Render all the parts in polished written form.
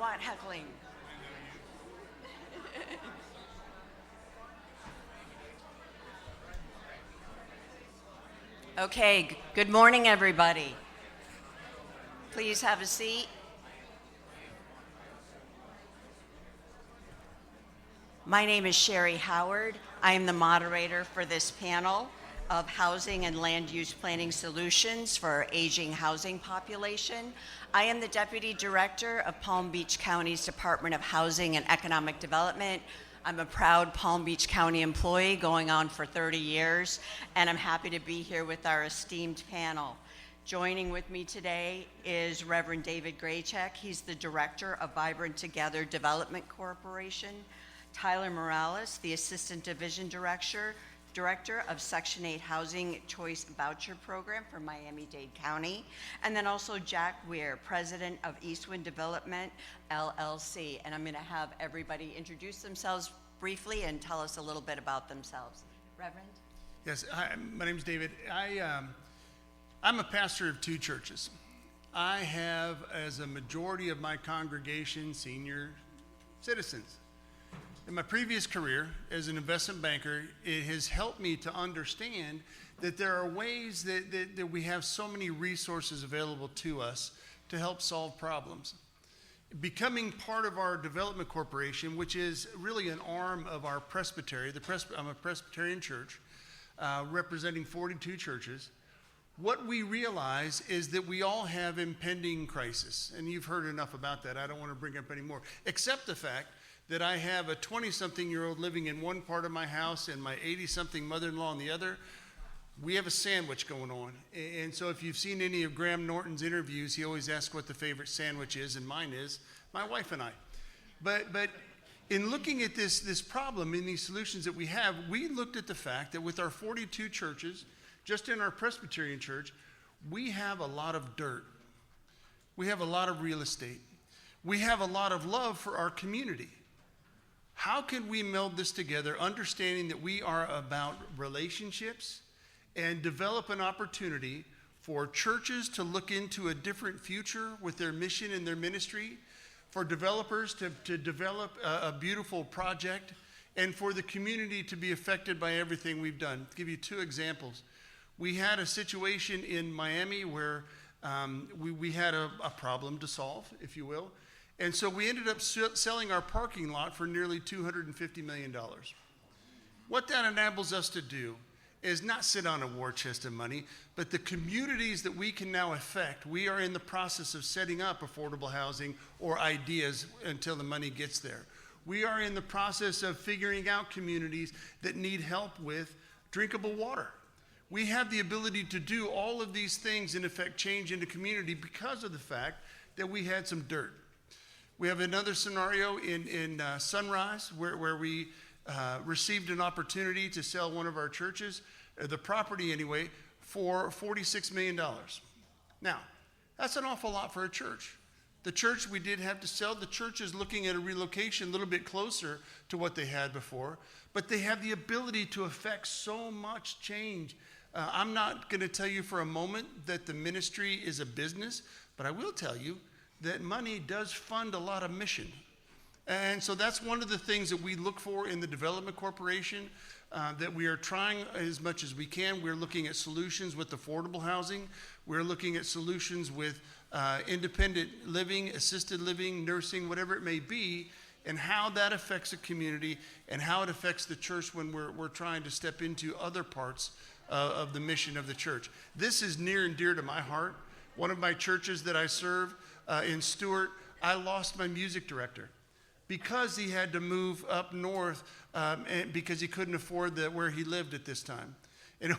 want heckling? Okay, good morning, everybody. Please have a seat. My name is Sherry Howard. I am the moderator for this panel of Housing and Land Use Planning Solutions for our aging housing population. I am the Deputy Director of Palm Beach County's Department of Housing and Economic Development. I'm a proud Palm Beach County employee going on for 30 years, and I'm happy to be here with our esteemed panel. Joining with me today is Reverend David Graycheck. He's the Director of Vibrant Together Development Corporation. Tyler Morales, the Assistant Division Director of Section 8 Housing Choice Voucher Program for Miami-Dade County. And then also Jack Weir, President of Eastwind Development, LLC. And I'm gonna have everybody introduce themselves briefly and tell us a little bit about themselves. Reverend? Yes, hi, my name's David. I'm a pastor of two churches. I have, as a majority of my congregation, senior citizens. In my previous career as an investment banker, it has helped me to understand that there are ways that we have so many resources available to us to help solve problems. Becoming part of our development corporation, which is really an arm of our presbytery, I'm a Presbyterian church representing 42 churches. What we realize is that we all have impending crisis, and you've heard enough about that. I don't want to bring up any more, except the fact that I have a 20-something-year-old living in one part of my house and my 80-something mother-in-law in the other. We have a sandwich going on. And so if you've seen any of Graham Norton's interviews, he always asks what the favorite sandwich is, and mine is my wife and I. But in looking at this problem and these solutions that we have, we looked at the fact that with our 42 churches, just in our Presbyterian church, we have a lot of dirt. We have a lot of real estate. We have a lot of love for our community. How can we meld this together, understanding that we are about relationships and develop an opportunity for churches to look into a different future with their mission and their ministry, for developers to develop a beautiful project, and for the community to be affected by everything we've done. To give you two examples. We had a situation in Miami where we had a problem to solve, if you will. And so we ended up selling our parking lot for nearly $250 million. What that enables us to do is not sit on a war chest of money, but the communities that we can now affect, we are in the process of setting up affordable housing or ideas until the money gets there. We are in the process of figuring out communities that need help with drinkable water. We have the ability to do all of these things and affect change in the community because of the fact that we had some dirt. We have another scenario in Sunrise where we received an opportunity to sell one of our churches, the property anyway, for $46 million. Now, that's an awful lot for a church. The church we did have to sell. The church is looking at a relocation a little bit closer to what they had before, but they have the ability to affect so much change. I'm not going to tell you for a moment that the ministry is a business, but I will tell you that money does fund a lot of mission. And so that's one of the things that we look for in the Development Corporation, that we are trying as much as we can. We're looking at solutions with affordable housing. We're looking at solutions with independent living, assisted living, nursing, whatever it may be, and how that affects a community and how it affects the church when we're trying to step into other parts of the mission of the church. This is near and dear to my heart. One of my churches that I serve, in Stewart, I lost my music director because he had to move up north and because he couldn't afford where he lived at this time. And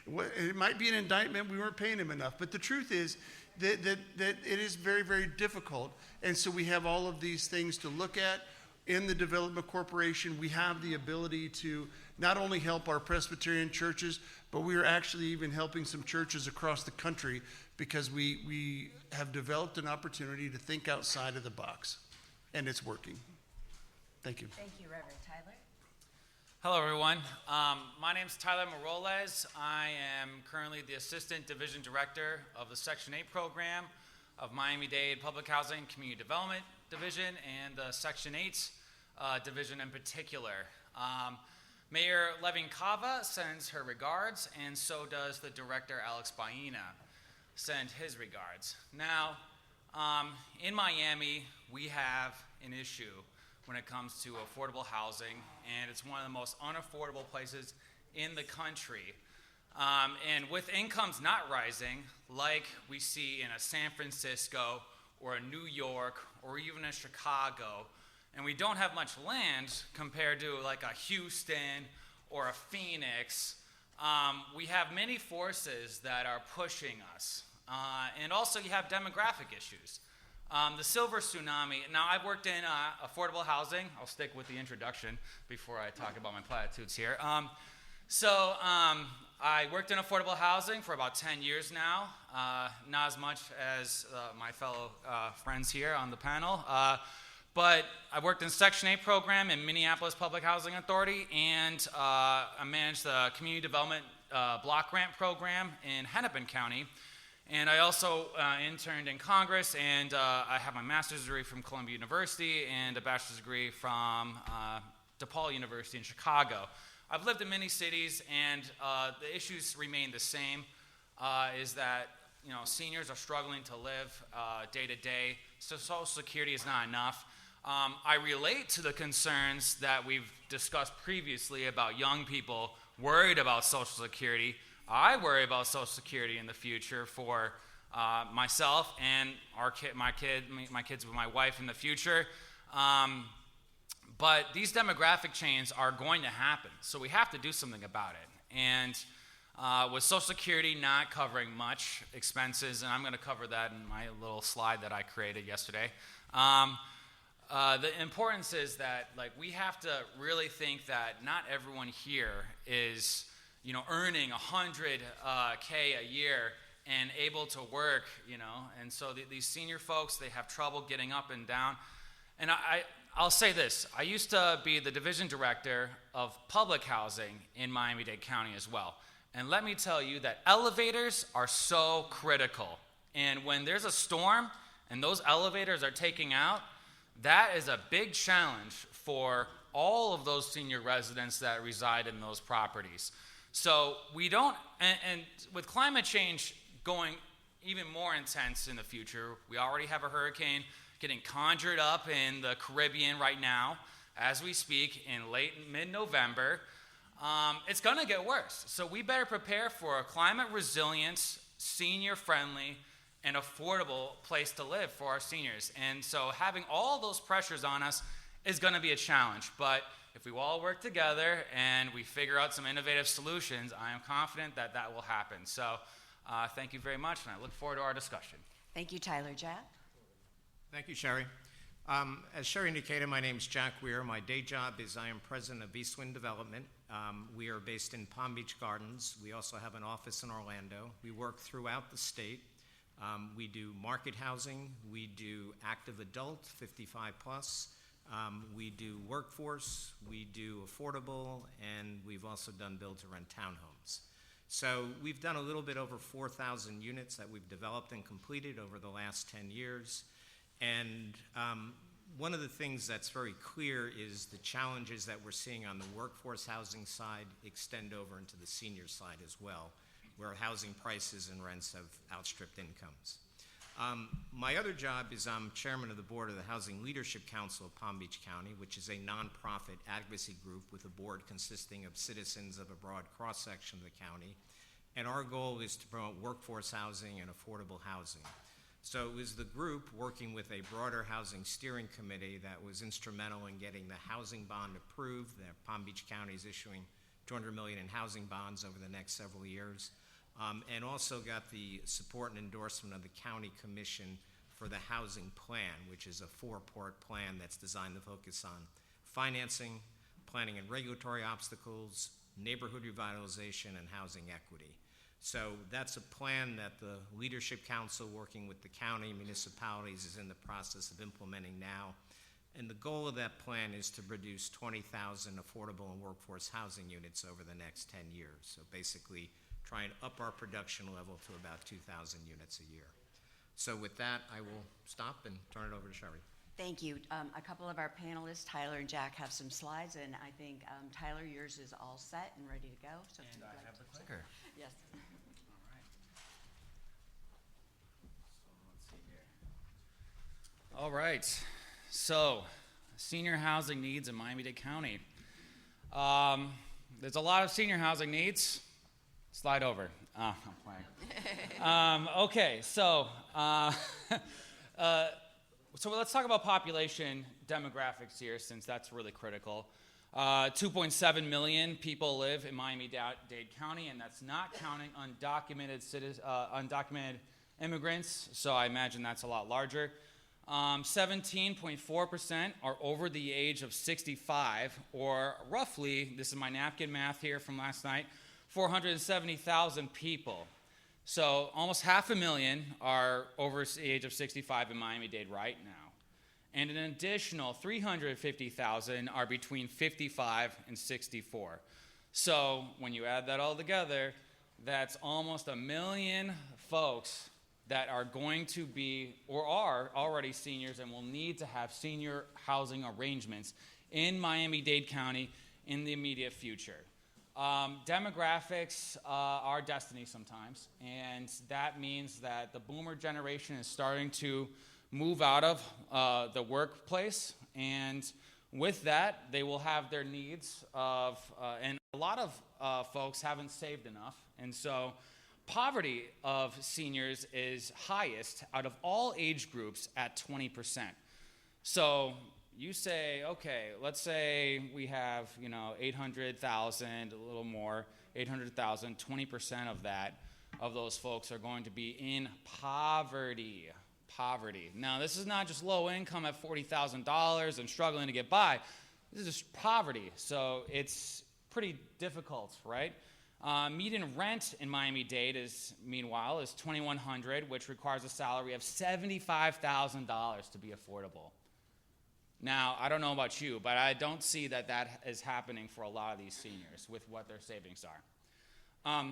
it might be an indictment, we weren't paying him enough, but the truth is that it is very, very difficult. And so we have all of these things to look at. In the Development Corporation, we have the ability to not only help our Presbyterian churches, but we are actually even helping some churches across the country because we have developed an opportunity to think outside of the box, and it's working. Thank you. Thank you, Reverend Tyler. Hello, everyone. My name is Tyler Morales. I am currently the Assistant Division Director of the Section 8 program. of Miami-Dade Public Housing Community Development Division and the Section 8 Division in particular. Mayor Levin Cava sends her regards, and so does the director, Alex Baina, send his regards. Now, in Miami, we have an issue when it comes to affordable housing, and it's one of the most unaffordable places in the country. And with incomes not rising, like we see in a San Francisco or a New York or even a Chicago, and we don't have much land compared to like a Houston or a Phoenix, we have many forces that are pushing us. And also you have demographic issues. The silver tsunami. Now, I've worked in affordable housing. I'll stick with the introduction before I talk about my platitudes here. I worked in affordable housing for about 10 years now, not as much as my fellow friends here on the panel, but I worked in Section 8 program in Minneapolis Public Housing Authority, and I managed the Community Development Block Grant Program in Hennepin County, and I also interned in Congress, and I have my master's degree from Columbia University and a bachelor's degree from DePaul University in Chicago. I've lived in many cities, and the issues remain the same, is that seniors are struggling to live day to day, so Social Security is not enough. I relate to the concerns that we've discussed previously about young people worried about Social Security. I worry about Social Security in the future for myself and my kids with my wife in the future. But these demographic changes are going to happen, so we have to do something about it. And with Social Security not covering much expenses, and I'm going to cover that in my little slide that I created yesterday, the importance is that we have to really think that not everyone here is earning $100K a year and able to work, and so these senior folks, they have trouble getting up and down. And I'll say this, I used to be the division director of public housing in Miami-Dade County as well. And let me tell you that elevators are so critical. And when there's a storm and those elevators are taking out, that is a big challenge for all of those senior residents that reside in those properties. So we don't, and with climate change going even more intense in the future, we already have a hurricane getting conjured up in the Caribbean right now, as we speak, in mid-November. It's going to get worse. So we better prepare for a climate resilient, senior-friendly, and affordable place to live for our seniors. And so having all those pressures on us is going to be a challenge. But if we all work together and we figure out some innovative solutions, I am confident that that will happen. So thank you very much, and I look forward to our discussion. Thank you, Tyler. Jack? Thank you, Sherry. As Sherry indicated, my name is Jack Weir. My day job is I am president of Eastwind Development. We are based in Palm Beach Gardens. We also have an office in Orlando. We work throughout the state. We do market housing. We do active adult, 55 plus. We do workforce. We do affordable. And we've also done build-to-rent townhomes. So we've done a little bit over 4,000 units that we've developed and completed over the last 10 years. And one of the things that's very clear is the challenges that we're seeing on the workforce housing side extend over into the senior side as well, where housing prices and rents have outstripped incomes. My other job is I'm chairman of the board of the Housing Leadership Council of Palm Beach County, which is a nonprofit advocacy group with a board consisting of citizens of a broad cross-section of the county. And our goal is to promote workforce housing and affordable housing. So it was the group working with a broader housing steering committee that was instrumental in getting the housing bond approved. That Palm Beach County is issuing $200 million in housing bonds over the next several years, and also got the support and endorsement of the county commission for the housing plan, which is a four-part plan that's designed to focus on financing, planning and regulatory obstacles, neighborhood revitalization, and housing equity. So that's a plan that the Leadership Council, working with the county municipalities, is in the process of implementing now. And the goal of that plan is to produce 20,000 affordable and workforce housing units over the next 10 years. So basically try and up our production level to about 2,000 units a year. So with that, I will stop and turn it over to Sherry. Thank you. A couple of our panelists, Tyler and Jack, have some slides, and I think, Tyler, yours is all set and ready to go. So if And you'd I like have to- the clicker. Yes. All right. So, senior housing needs in Miami-Dade County. There's a lot of senior housing needs. Slide over. I'm playing. Okay, so let's talk about population demographics here, since that's really critical. 2.7 million people live in Miami-Dade County, and that's not counting undocumented immigrants, so I imagine that's a lot larger. 17.4% are over the age of 65, or roughly, this is my napkin math here from last night, 470,000 people. So almost 500,000 are over the age of 65 in Miami-Dade right now. And an additional 350,000 are between 55 and 64. So when you add that all together, that's almost 1 million folks that are going to be or are already seniors and will need to have senior housing arrangements in Miami-Dade County in the immediate future. Demographics are destiny sometimes, and that means that the boomer generation is starting to move out of the workplace, and with that, they will have their needs of, and a lot of folks haven't saved enough, and so poverty of seniors is highest out of all age groups at 20%. So you say, okay, let's say we have, 800,000, a little more, 800,000, 20% of those folks are going to be in poverty. Now, this is not just low income at $40,000 and struggling to get by. This is just poverty. So it's pretty difficult, right? Median rent in Miami-Dade meanwhile, is $2,100, which requires a salary of $75,000 to be affordable. Now, I don't know about you, but I don't see that is happening for a lot of these seniors with what their savings are.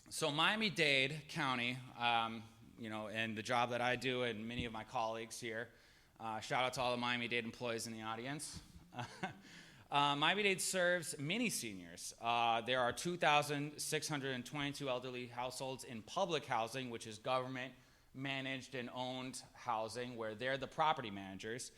So Miami-Dade County, and the job that I do and many of my colleagues here, shout out to all the Miami-Dade employees in the audience. Miami-Dade serves many seniors. There are 2,622 elderly households in public housing, which is government-managed and owned housing, where they're the property managers.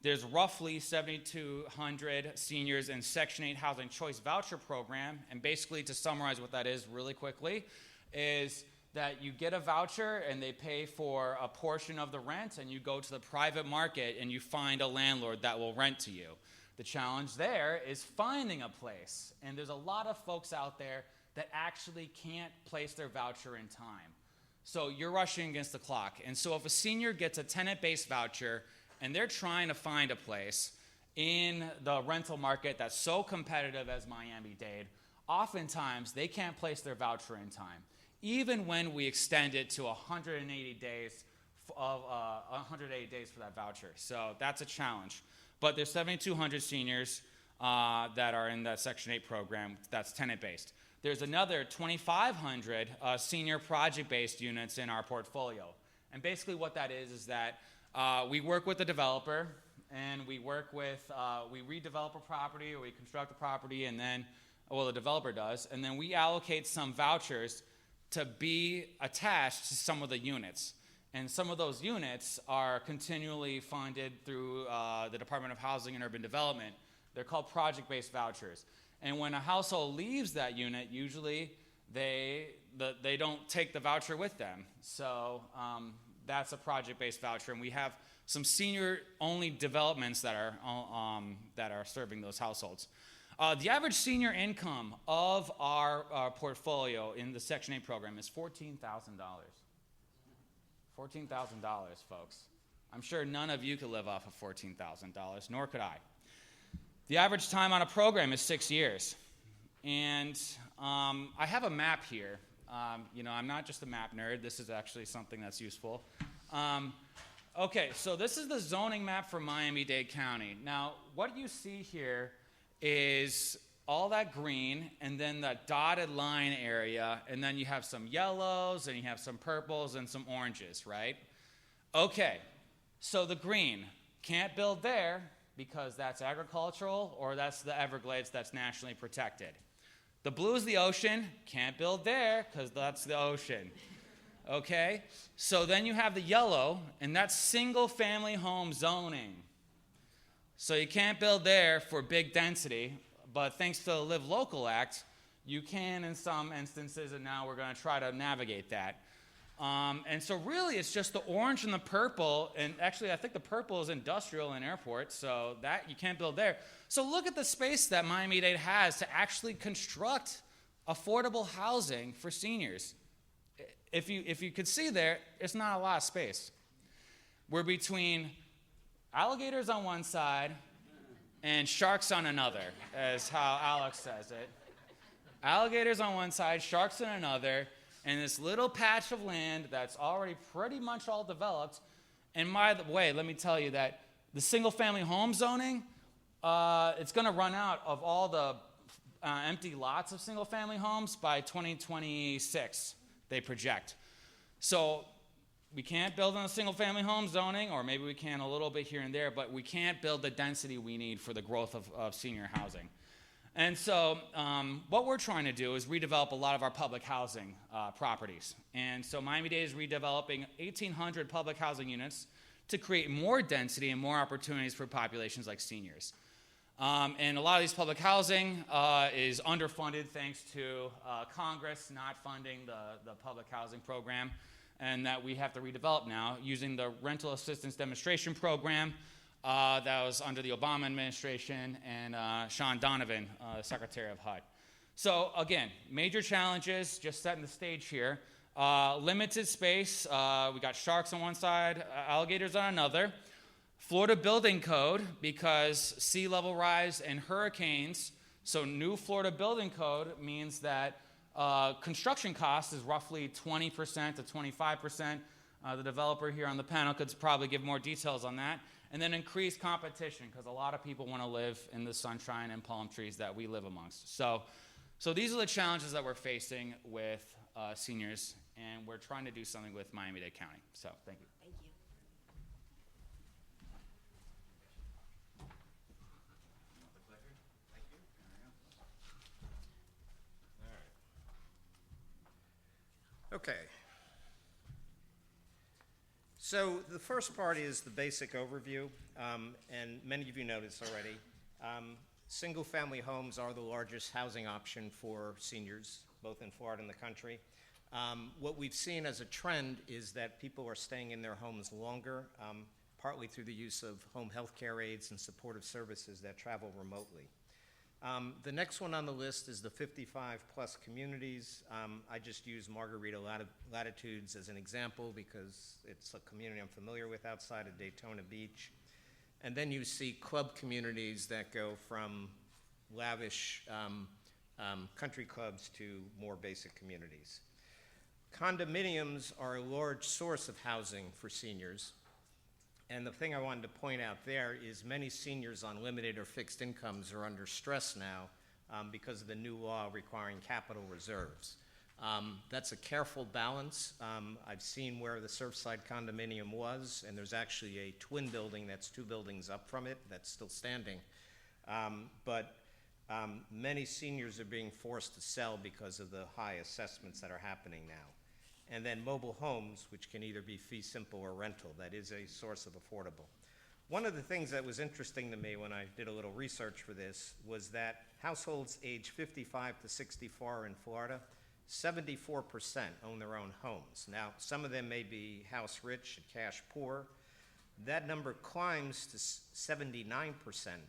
There's roughly 7,200 seniors in Section 8 Housing Choice Voucher Program, and basically, to summarize what that is really quickly, is that you get a voucher and they pay for a portion of the rent, and you go to the private market and you find a landlord that will rent to you. The challenge there is finding a place, and there's a lot of folks out there that actually can't place their voucher in time. So you're rushing against the clock. And so if a senior gets a tenant-based voucher and they're trying to find a place in the rental market that's so competitive as Miami-Dade, oftentimes they can't place their voucher in time, even when we extend it to 180 days for that voucher. So that's a challenge. But there's 7,200 seniors that are in that Section 8 program that's tenant-based. There's another 2,500 senior project-based units in our portfolio. And basically what that is that we work with the developer, and we work with, we redevelop a property, or we construct a property, and then, the developer does, and then we allocate some vouchers to be attached to some of the units. And some of those units are continually funded through the Department of Housing and Urban Development. They're called project-based vouchers. And when a household leaves that unit, usually they don't take the voucher with them. So that's a project-based voucher. And we have some senior-only developments that are serving those households. The average senior income of our portfolio in the Section 8 program is $14,000. $14,000, folks. I'm sure none of you could live off of $14,000, nor could I. The average time on a program is 6 years. And I have a map here. I'm not just a map nerd. This is actually something that's useful. Okay, so this is the zoning map for Miami-Dade County. Now, what you see here is all that green, and then that dotted line area, and then you have some yellows, and you have some purples, and some oranges, right? Okay, so the green, can't build there because that's agricultural or that's the Everglades that's nationally protected. The blue is the ocean, can't build there because that's the ocean. Okay, so then you have the yellow, and that's single family home zoning. So you can't build there for big density, but thanks to the Live Local Act, you can in some instances, and now we're going to try to navigate that. And so really it's just the orange and the purple, and actually I think the purple is industrial and airport, so that you can't build there. So look at the space that Miami-Dade has to actually construct affordable housing for seniors. If you could see there, it's not a lot of space. We're between alligators on one side and sharks on another, as how Alex says it. Alligators on one side, sharks on another, and this little patch of land that's already pretty much all developed. And by the way, let me tell you that the single-family home zoning, it's going to run out of all the empty lots of single-family homes by 2026, they project. So we can't build in a single-family home zoning, or maybe we can a little bit here and there, but we can't build the density we need for the growth of senior housing. And so what we're trying to do is redevelop a lot of our public housing properties. And so Miami-Dade is redeveloping 1,800 public housing units to create more density and more opportunities for populations like seniors. And a lot of these public housing is underfunded thanks to Congress not funding the public housing program, and that we have to redevelop now using the Rental Assistance Demonstration Program that was under the Obama administration and Sean Donovan, Secretary of HUD. So again, major challenges, just setting the stage here. Limited space, we got sharks on one side, alligators on another. Florida Building Code, because sea level rise and hurricanes, so new Florida Building Code means that construction cost is roughly 20% to 25%. The developer here on the panel could probably give more details on that. And then increased competition, because a lot of people want to live in the sunshine and palm trees that we live amongst. So these are the challenges that we're facing with seniors, and we're trying to do something with Miami-Dade County. So thank you. Thank you. Okay. So the first part is the basic overview, and many of you know this already. Single-family homes are the largest housing option for seniors, both in Florida and the country. What we've seen as a trend is that people are staying in their homes longer, partly through the use of home health care aides and supportive services that travel remotely. The next one on the list is the 55-plus communities. I just use Margarita Latitudes as an example because it's a community I'm familiar with outside of Daytona Beach. And then you see club communities that go from lavish country clubs to more basic communities. Condominiums are a large source of housing for seniors. And the thing I wanted to point out there is many seniors on limited or fixed incomes are under stress now because of the new law requiring capital reserves. That's a careful balance. I've seen where the Surfside condominium was, and there's actually a twin building that's 2 buildings up from it that's still standing. But many seniors are being forced to sell because of the high assessments that are happening now. And then mobile homes, which can either be fee simple or rental. That is a source of affordable. One of the things that was interesting to me when I did a little research for this was that households age 55 to 64 in Florida, 74% own their own homes. Now, some of them may be house rich and cash poor. That number climbs to 79%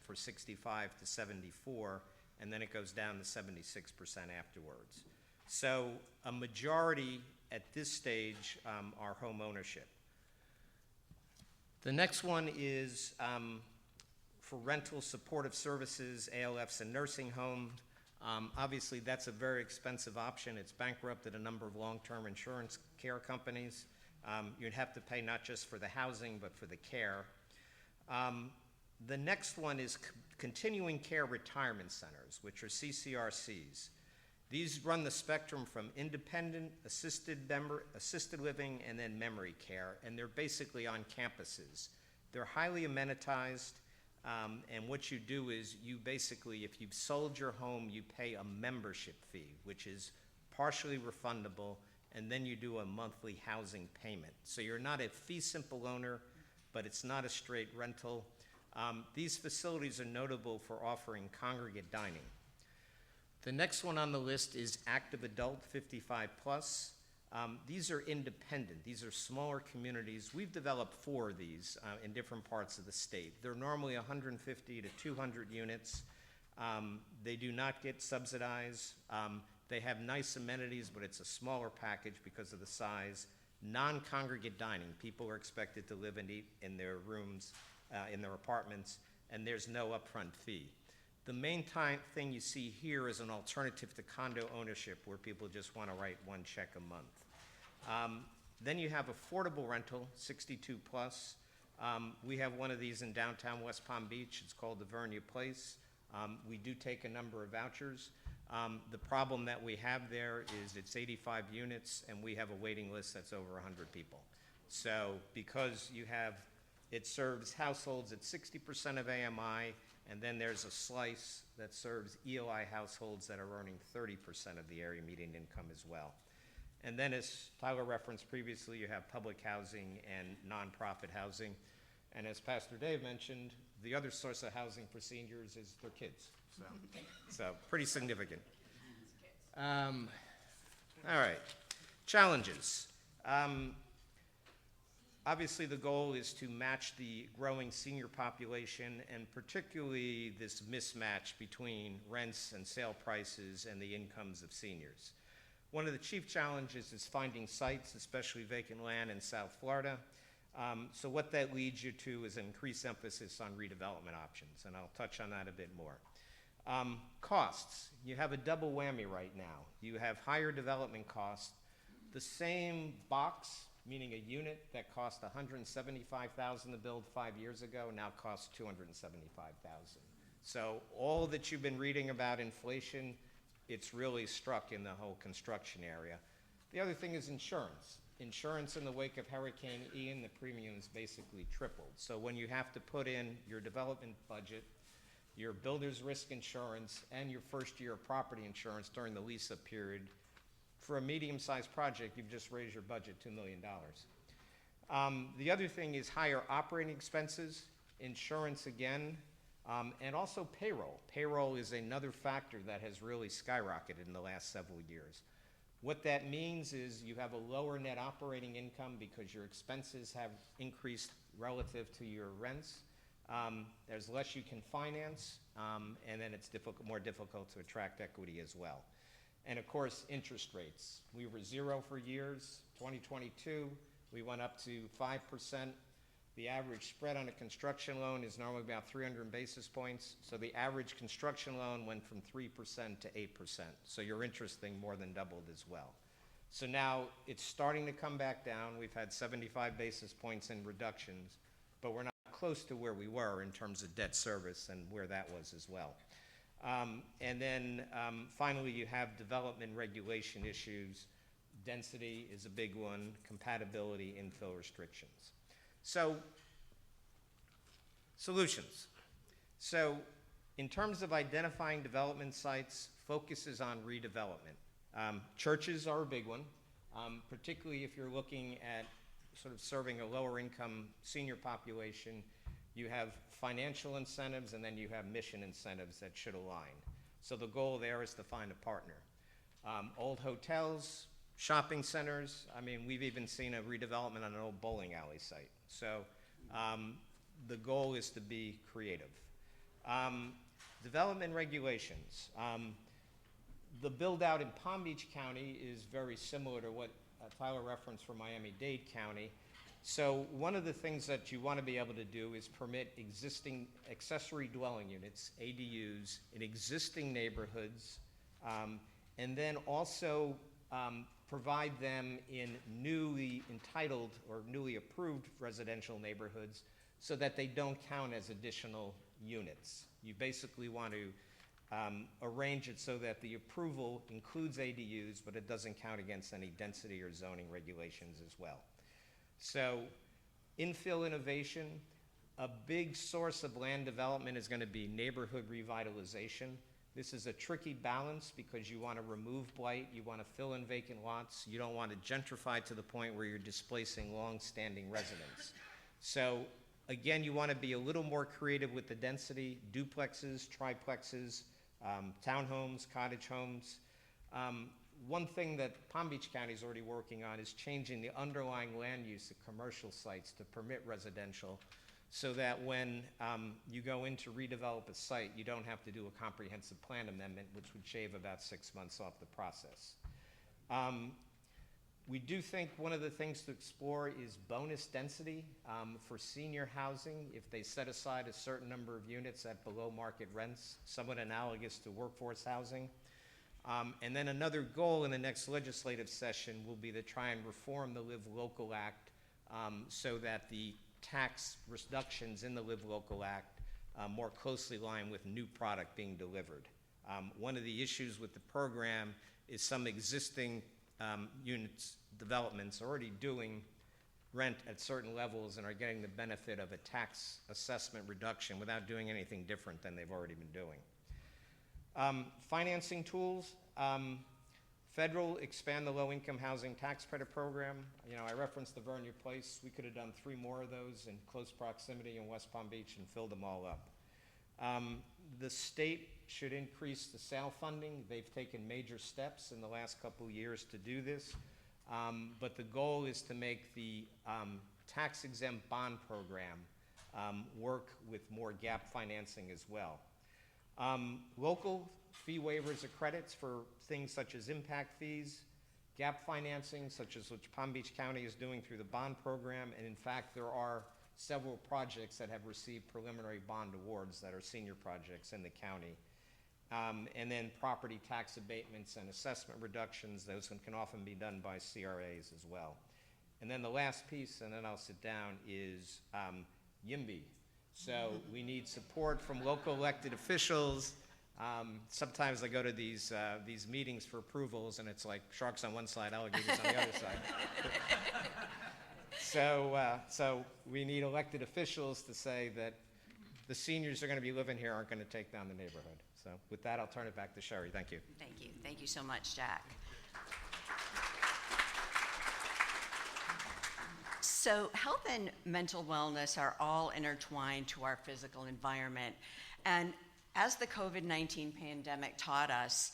for 65 to 74, and then it goes down to 76% afterwards. So a majority at this stage are home ownership. The next one is for rental supportive services, ALFs, and nursing home. Obviously, that's a very expensive option. It's bankrupted a number of long-term insurance care companies. You'd have to pay not just for the housing, but for the care. The next one is continuing care retirement centers, which are CCRCs. These run the spectrum from independent, assisted living, and then memory care, and they're basically on campuses. They're highly amenitized, and what you do is you basically, if you've sold your home, you pay a membership fee, which is partially refundable, and then you do a monthly housing payment. So you're not a fee simple owner, but it's not a straight rental. These facilities are notable for offering congregate dining. The next one on the list is active adult 55 plus. These are independent. These are smaller communities. We've developed 4 of these in different parts of the state. They're normally 150 to 200 units. They do not get subsidized. They have nice amenities, but it's a smaller package because of the size. Non-congregate dining. People are expected to live and eat in their rooms, in their apartments, and there's no upfront fee. The main thing you see here is an alternative to condo ownership where people just want to write one check a month. Then you have affordable rental, 62 plus. We have one of these in downtown West Palm Beach. It's called the Vernia Place. We do take a number of vouchers. The problem that we have there is it's 85 units, and we have a waiting list that's over 100 people. So because it serves households at 60% of AMI, and then there's a slice that serves EOI households that are earning 30% of the area median income as well. And then, as Tyler referenced previously, you have public housing and nonprofit housing. And as Pastor Dave mentioned, the other source of housing for seniors is their kids. So pretty significant. All right, challenges. Obviously, the goal is to match the growing senior population, and particularly this mismatch between rents and sale prices and the incomes of seniors. One of the chief challenges is finding sites, especially vacant land in South Florida. So what that leads you to is an increased emphasis on redevelopment options, and I'll touch on that a bit more. Costs. You have a double whammy right now. You have higher development costs. The same box, meaning a unit that cost $175,000 to build 5 years ago now costs $275,000. So all that you've been reading about inflation, it's really struck in the whole construction area. The other thing is insurance. Insurance in the wake of Hurricane Ian, the premiums basically tripled. So when you have to put in your development budget, your builder's risk insurance, and your first year of property insurance during the lease-up period, for a medium-sized project, you've just raised your budget $2 million. The other thing is higher operating expenses, insurance again, and also payroll. Payroll is another factor that has really skyrocketed in the last several years. What that means is you have a lower net operating income because your expenses have increased relative to your rents. There's less you can finance, and then it's more difficult to attract equity as well. And of course, interest rates. We were 0 for years. 2022, we went up to 5%. The average spread on a construction loan is normally about 300 basis points. So the average construction loan went from 3% to 8%. So your interest thing more than doubled as well. So now it's starting to come back down. We've had 75 basis points in reductions, but we're not close to where we were in terms of debt service and where that was as well. And then finally, you have development regulation issues. Density is a big one, compatibility, infill restrictions. So, solutions. So, in terms of identifying development sites, focuses on redevelopment. Churches are a big one, particularly if you're looking at sort of serving a lower income senior population. You have financial incentives, and then you have mission incentives that should align. So the goal there is to find a partner. Old hotels, shopping centers. I mean, we've even seen a redevelopment on an old bowling alley site. So the goal is to be creative. Development regulations. The build out in Palm Beach County is very similar to what Tyler referenced for Miami-Dade County. So one of the things that you want to be able to do is permit existing accessory dwelling units, ADUs, in existing neighborhoods, and then also provide them in newly entitled or newly approved residential neighborhoods so that they don't count as additional units. You basically want to arrange it so that the approval includes ADUs, but it doesn't count against any density or zoning regulations as well. So infill innovation, a big source of land development is going to be neighborhood revitalization. This is a tricky balance because you want to remove blight, you want to fill in vacant lots, you don't want to gentrify to the point where you're displacing long-standing residents. So again, you want to be a little more creative with the density, duplexes, triplexes, townhomes, cottage homes. One thing that Palm Beach County is already working on is changing the underlying land use of commercial sites to permit residential, so that when you go in to redevelop a site, you don't have to do a comprehensive plan amendment, which would shave about 6 months off the process. We do think one of the things to explore is bonus density for senior housing if they set aside a certain number of units at below market rents, somewhat analogous to workforce housing. And then another goal in the next legislative session will be to try and reform the Live Local Act so that the tax reductions in the Live Local Act more closely align with new product being delivered. One of the issues with the program is some existing developments already doing rent at certain levels and are getting the benefit of a tax assessment reduction without doing anything different than they've already been doing. Financing tools. Federal expand the low-income housing tax credit program. You know, I referenced the Vernier Place. We could have done 3 more of those in close proximity in West Palm Beach and filled them all up. The state should increase the sale funding. They've taken major steps in the last couple years to do this. But the goal is to make the tax-exempt bond program work with more gap financing as well. Local fee waivers or credits for things such as impact fees, gap financing, such as which Palm Beach County is doing through the bond program, and in fact there are several projects that have received preliminary bond awards that are senior projects in the county. And then property tax abatements and assessment reductions, those can often be done by CRAs as well. And then the last piece, and then I'll sit down, is YIMBY. So we need support from local elected officials. Sometimes I go to these meetings for approvals, and it's like sharks on one side, alligators on the other side. So we need elected officials to say that the seniors who are going to be living here aren't going to take down the neighborhood. So with that, I'll turn it back to Sherry. Thank you. Thank you. Thank you so much, Jack. So health and mental wellness are all intertwined to our physical environment. And as the COVID-19 pandemic taught us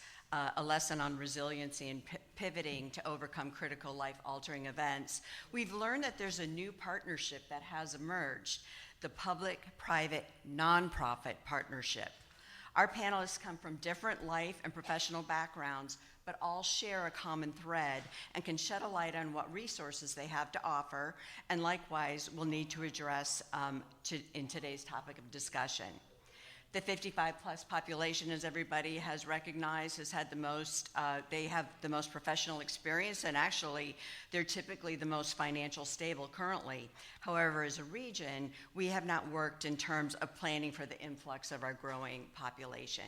a lesson on resiliency and pivoting to overcome critical life-altering events, we've learned that there's a new partnership that has emerged, the public-private nonprofit partnership. Our panelists come from different life and professional backgrounds, but all share a common thread and can shed a light on what resources they have to offer, and likewise will need to address in today's topic of discussion. The 55-plus population, as everybody has recognized, has had the most, they have the most professional experience, and actually, they're typically the most financial stable currently. However, as a region, we have not worked in terms of planning for the influx of our growing population.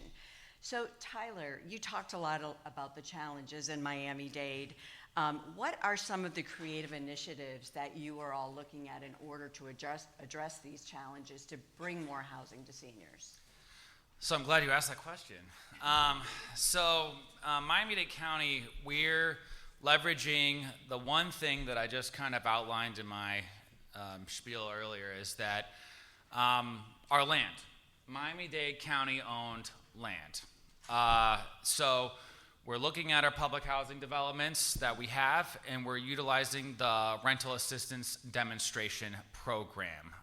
So, Tyler, you talked a lot about the challenges in Miami-Dade. What are some of the creative initiatives that you are all looking at in order to address these challenges to bring more housing to seniors? So I'm glad you asked that question. Miami-Dade County, we're leveraging the one thing that I just kind of outlined in my spiel earlier, is that our land. Miami-Dade County owned land. So we're looking at our public housing developments that we have, and we're utilizing the rental assistance demonstration program.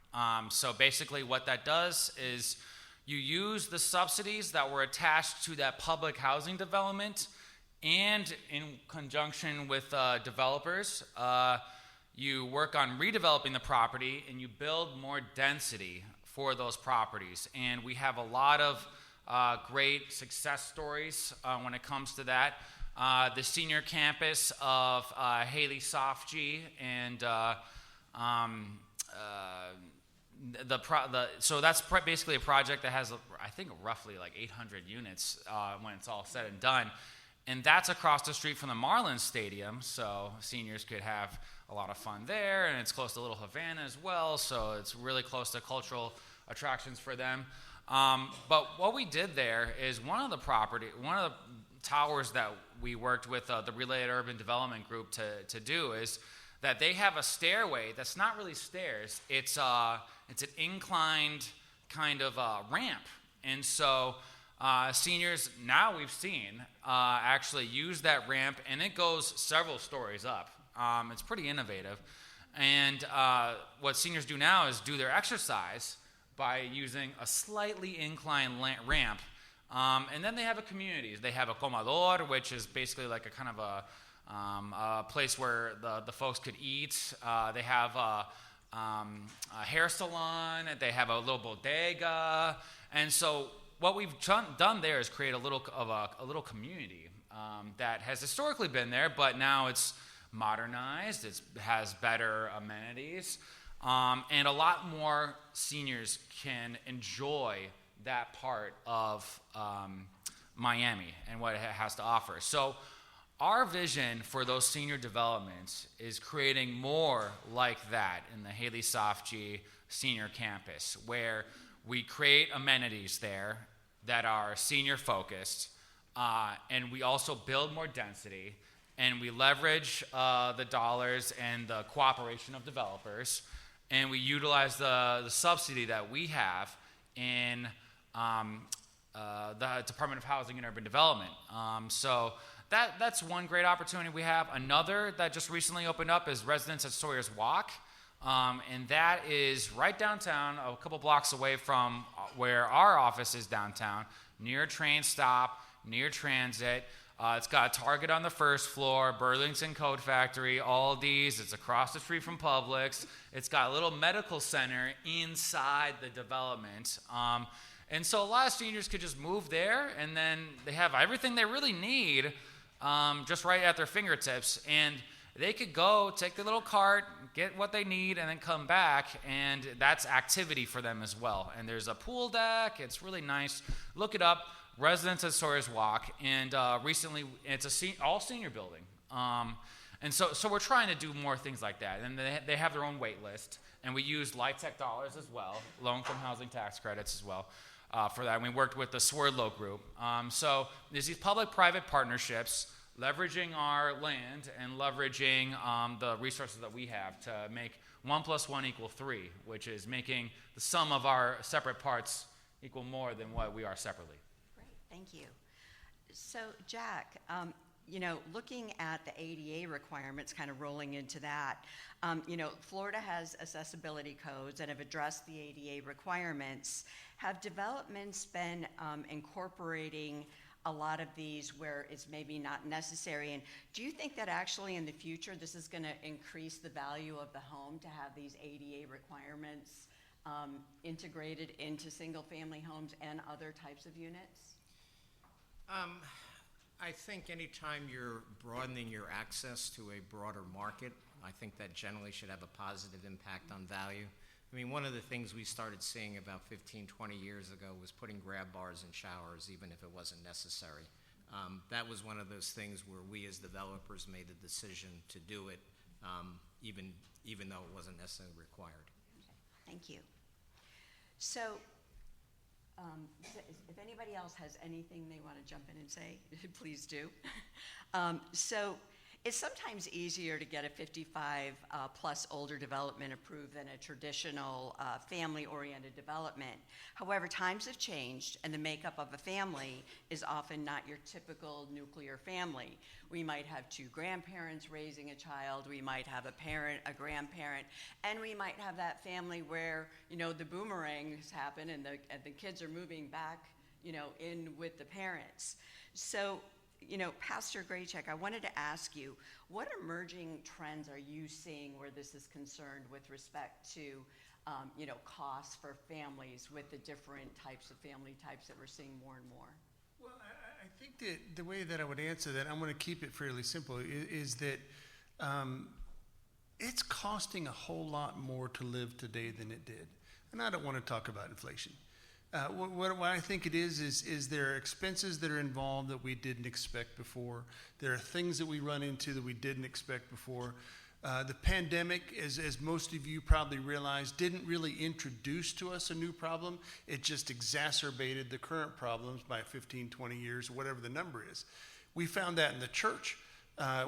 So basically what that does is you use the subsidies that were attached to that public housing development, and in conjunction with developers, you work on redeveloping the property and you build more density for those properties. And we have a lot of great success stories when it comes to that. The senior campus of Haley Sofgy and So that's basically a project that has, I think, roughly like 800 units when it's all said and done. And that's across the street from the Marlins Stadium, so seniors could have a lot of fun there. And it's close to Little Havana as well, so it's really close to cultural attractions for them. But what we did there is one of the towers that we worked with the Related Urban Development Group to do is that they have a stairway that's not really stairs. It's an inclined kind of ramp. And so seniors, now we've seen, actually use that ramp, and it goes several stories up. It's pretty innovative. And what seniors do now is do their exercise by using a slightly inclined ramp. And then they have a community. They have a comedor, which is basically like a kind of a place where the folks could eat. They have a hair salon. They have a little bodega. And so what we've done there is create a little community that has historically been there, but now it's modernized. It has better amenities, and a lot more seniors can enjoy that part of Miami and what it has to offer. So our vision for those senior developments is creating more like that in the Haley Sofji Senior Campus, where we create amenities there that are senior focused, and we also build more density, and we leverage the dollars and the cooperation of developers, and we utilize the subsidy that we have in the Department of Housing and Urban Development. So that's one great opportunity we have. Another that just recently opened up is Residents at Sawyer's Walk. And that is right downtown, a couple blocks away from where our office is downtown, near a train stop, near transit. It's got a Target on the first floor, Burlington Coat Factory, Aldi's. It's across the street from Publix. It's got a little medical center inside the development. And so a lot of seniors could just move there, and then they have everything they really need just right at their fingertips. And they could go, take their little cart, get what they need, and then come back, and that's activity for them as well. And there's a pool deck. It's really nice. Look it up, Residents at Sawyer's Walk, and recently it's all senior building. And so we're trying to do more things like that. And they have their own wait list, and we use LIHTC dollars as well, loan from housing tax credits as well for that. And we worked with the Swerdlow Group. So there's these public-private partnerships, leveraging our land and leveraging the resources that we have to make 1 + 1 = 3, which is making the sum of our separate parts equal more than what we are separately. Great, thank you. So Jack, looking at the ADA requirements, kind of rolling into that, Florida has accessibility codes that have addressed the ADA requirements. Have developments been incorporating a lot of these where it's maybe not necessary? And do you think that actually in the future this is going to increase the value of the home to have these ADA requirements integrated into single-family homes and other types of units? I think anytime you're broadening your access to a broader market, I think that generally should have a positive impact on value. I mean, one of the things we started seeing about 15, 20 years ago was putting grab bars in showers, even if it wasn't necessary. That was one of those things where we as developers made the decision to do it, even though it wasn't necessarily required. Thank you. So, if anybody else has anything they want to jump in and say, please do. So, it's sometimes easier to get a 55 plus older development approved than a traditional family-oriented development. However, times have changed, and the makeup of a family is often not your typical nuclear family. We might have 2 grandparents raising a child, we might have a parent, a grandparent, and we might have that family where, the boomerangs happen and the kids are moving back, in with the parents. So, Pastor Graycheck, I wanted to ask you, what emerging trends are you seeing where this is concerned with respect to, costs for families with the different types of family types that we're seeing more and more? Well, I think that the way that I would answer that, I'm going to keep it fairly simple, is that it's costing a whole lot more to live today than it did. And I don't want to talk about inflation. What I think it is there are expenses that are involved that we didn't expect before. There are things that we run into that we didn't expect before. The pandemic, as most of you probably realize, didn't really introduce to us a new problem. It just exacerbated the current problems by 15, 20 years, whatever the number is. We found that in the church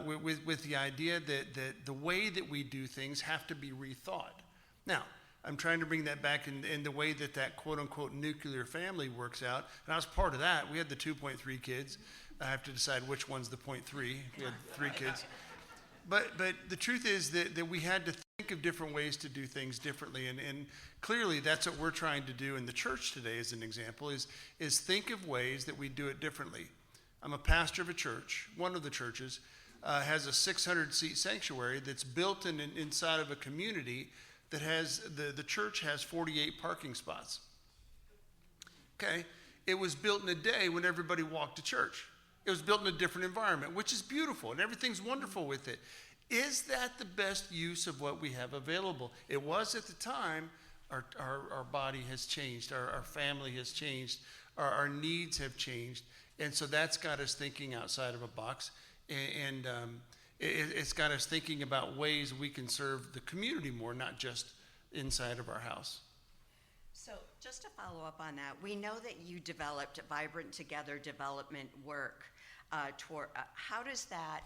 with the idea that the way that we do things have to be rethought. Now, I'm trying to bring that back in the way that quote-unquote nuclear family works out. And I was part of that. We had the 2.3 kids. I have to decide which one's the 0.3. We had 3 kids. But the truth is that we had to think of different ways to do things differently. And clearly that's what we're trying to do in the church today as an example, is think of ways that we do it differently. I'm a pastor of a church. One of the churches has a 600-seat sanctuary that's built inside of a community that has, the church has 48 parking spots. Okay? It was built in a day when everybody walked to church. It was built in a different environment, which is beautiful, and everything's wonderful with it. Is that the best use of what we have available? It was at the time. Our body has changed. Our family has changed. Our needs have changed. And so that's got us thinking outside of a box. And it's got us thinking about ways we can serve the community more, not just inside of our house. So just to follow up on that, we know that you developed Vibrant Together development work how does that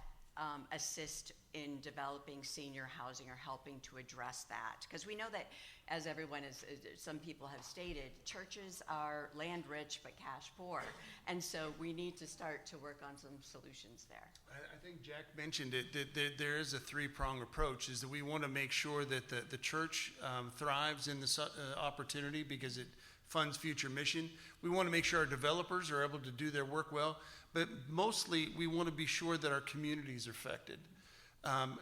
assist in developing senior housing or helping to address that? Because we know that, as some people have stated, churches are land rich but cash poor. And so we need to start to work on some solutions there. I think Jack mentioned it, that there is a 3-prong approach, is that we want to make sure that the church thrives in this opportunity because it funds future mission. We want to make sure our developers are able to do their work well, but mostly we want to be sure that our communities are affected. I'm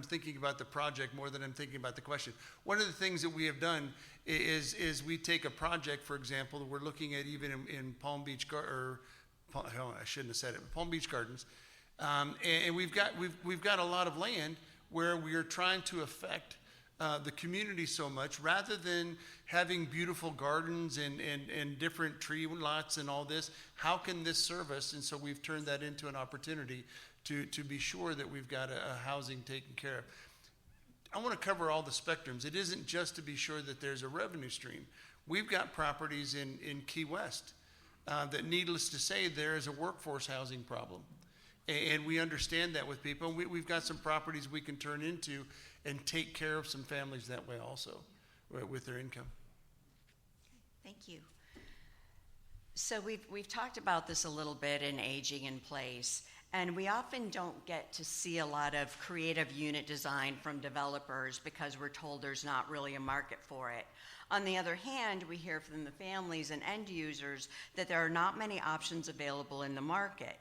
thinking about the project more than I'm thinking about the question. One of the things that we have done is we take a project, for example, that we're looking at even in Palm Beach, I shouldn't have said it, Palm Beach Gardens, and we've got a lot of land where we are trying to affect the community so much, rather than having beautiful gardens and different tree lots and all this. How can this serve us? And so we've turned that into an opportunity to be sure that we've got a housing taken care of. I want to cover all the spectrums. It isn't just to be sure that there's a revenue stream. We've got properties in Key West that, needless to say, there is a workforce housing problem. And we understand that with people. We've got some properties we can turn into and take care of some families that way also with their income. Thank you. So we've talked about this a little bit in aging in place, and we often don't get to see a lot of creative unit design from developers because we're told there's not really a market for it. On the other hand, we hear from the families and end users that there are not many options available in the market.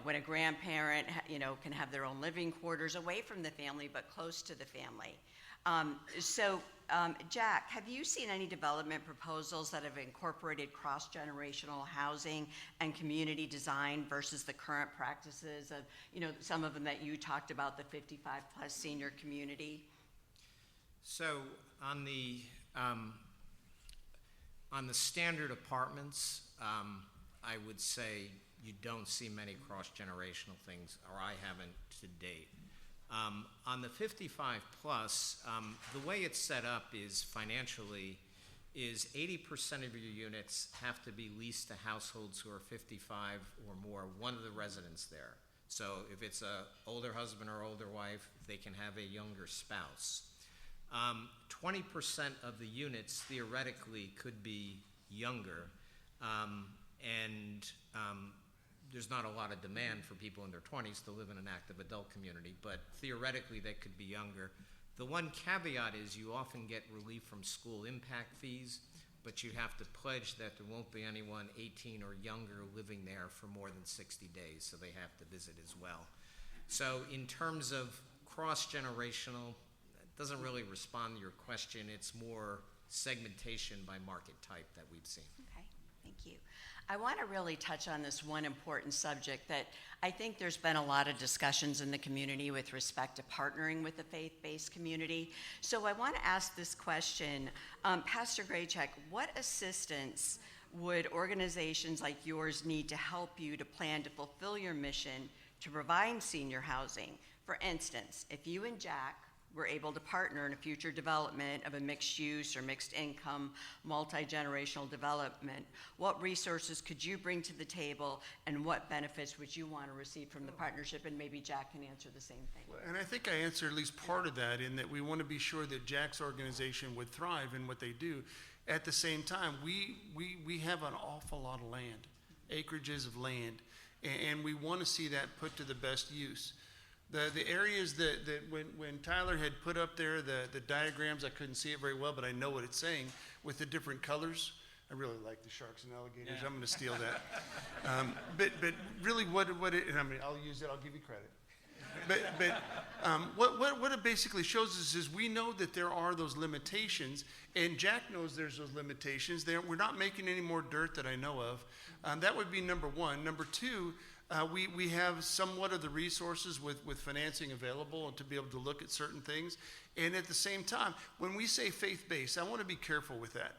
When a grandparent, can have their own living quarters away from the family but close to the family. Jack, have you seen any development proposals that have incorporated cross-generational housing and community design versus the current practices of, some of them that you talked about, the 55-plus senior community? So on the standard apartments, I would say you don't see many cross-generational things, or I haven't to date. On the 55 plus, the way it's set up is financially is 80% of your units have to be leased to households who are 55 or more, one of the residents there. So if it's an older husband or older wife, they can have a younger spouse. 20% of the units theoretically could be younger, and there's not a lot of demand for people in their 20s to live in an active adult community, but theoretically they could be younger. The one caveat is you often get relief from school impact fees, but you have to pledge that there won't be anyone 18 or younger living there for more than 60 days, so they have to visit as well. So in terms of cross-generational, it doesn't really respond to your question. It's more segmentation by market type that we've seen. Okay, thank you. I want to really touch on this one important subject that I think there's been a lot of discussions in the community with respect to partnering with the faith-based community. So I want to ask this question. Pastor Graycheck, what assistance would organizations like yours need to help you to plan to fulfill your mission to provide senior housing? For instance, if you and Jack were able to partner in a future development of a mixed use or mixed income, multi-generational development, what resources could you bring to the table and what benefits would you want to receive from the partnership? And maybe Jack can answer the same thing. And I think I answered at least part of that in that we want to be sure that Jack's organization would thrive in what they do. At the same time, we have an awful lot of land, acreages of land, and we want to see that put to the best use. The areas that when Tyler had put up there the diagrams, I couldn't see it very well, but I know what it's saying with the different colors. I really like the sharks and alligators. Yeah. I'm going to steal that. But really, what it, and I mean, I'll use it. I'll give you credit. But what it basically shows us is we know that there are those limitations, and Jack knows there's those limitations. We're not making any more dirt that I know of. That would be number one. Number two. We have somewhat of the resources with financing available and to be able to look at certain things. And at the same time, when we say faith-based, I want to be careful with that.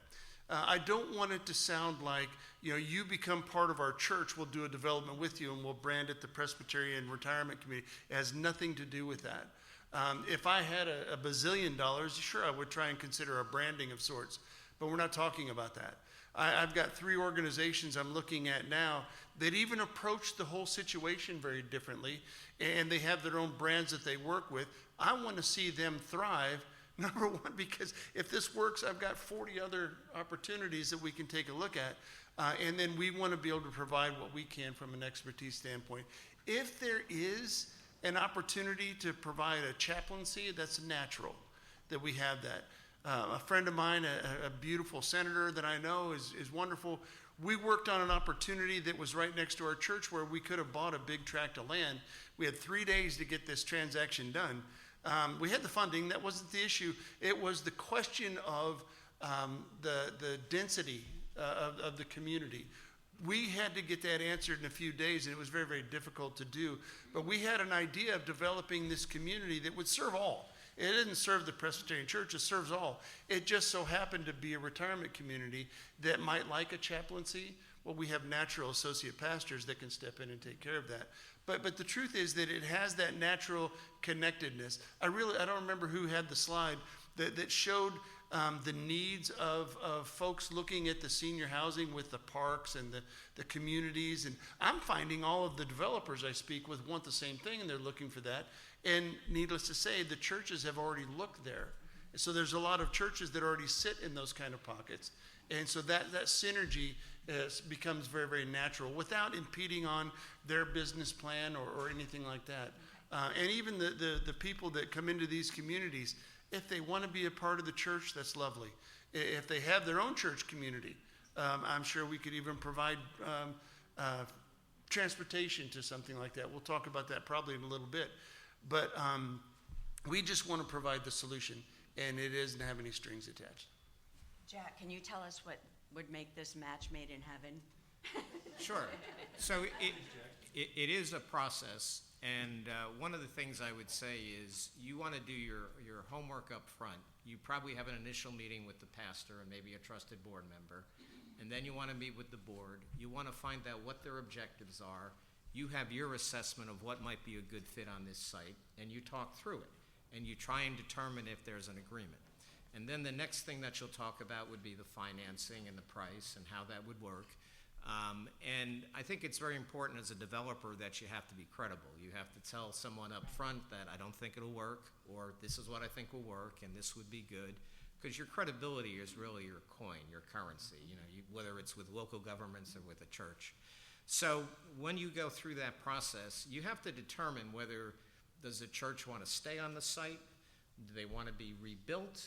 I don't want it to sound like, you become part of our church, we'll do a development with you and we'll brand it the Presbyterian Retirement Committee. It has nothing to do with that. If I had a bazillion dollars, sure, I would try and consider a branding of sorts, but we're not talking about that. I've got 3 organizations I'm looking at now that even approach the whole situation very differently, and they have their own brands that they work with. I want to see them thrive, number one, because if this works, I've got 40 other opportunities that we can take a look at, and then we want to be able to provide what we can from an expertise standpoint. If there is an opportunity to provide a chaplaincy, that's natural that we have that. A friend of mine, a beautiful senator that I know is wonderful. We worked on an opportunity that was right next to our church where we could have bought a big tract of land. We had 3 days to get this transaction done. We had the funding. That wasn't the issue. It was the question of the density of the community. We had to get that answered in a few days, and it was very, very difficult to do. But we had an idea of developing this community that would serve all. It didn't serve the Presbyterian Church, it serves all. It just so happened to be a retirement community that might like a chaplaincy. Well, we have natural associate pastors that can step in and take care of that. But the truth is that it has that natural connectedness. I don't remember who had the slide that showed the needs of folks looking at the senior housing with the parks and the communities. And I'm finding all of the developers I speak with want the same thing, and they're looking for that. And needless to say, the churches have already looked there. So there's a lot of churches that already sit in those kind of pockets. And so that synergy becomes very, very natural without impeding on their business plan or anything like that. And even the people that come into these communities, if they want to be a part of the church, that's lovely. If they have their own church community, I'm sure we could even provide transportation to something like that. We'll talk about that probably in a little bit. But we just want to provide the solution, and it doesn't have any strings attached. Jack, can you tell us what would make this match made in heaven? Sure. So it is a process, and one of the things I would say is you want to do your homework up front. You probably have an initial meeting with the pastor and maybe a trusted board member, and then you want to meet with the board. You want to find out what their objectives are. You have your assessment of what might be a good fit on this site, and you talk through it, and you try and determine if there's an agreement. And then the next thing that you'll talk about would be the financing and the price and how that would work. And I think it's very important as a developer that you have to be credible. You have to tell someone up front that I don't think it'll work, or this is what I think will work, and this would be good. Because your credibility is really your coin, your currency, whether it's with local governments or with a church. So when you go through that process, you have to determine whether does the church want to stay on the site? Do they want to be rebuilt?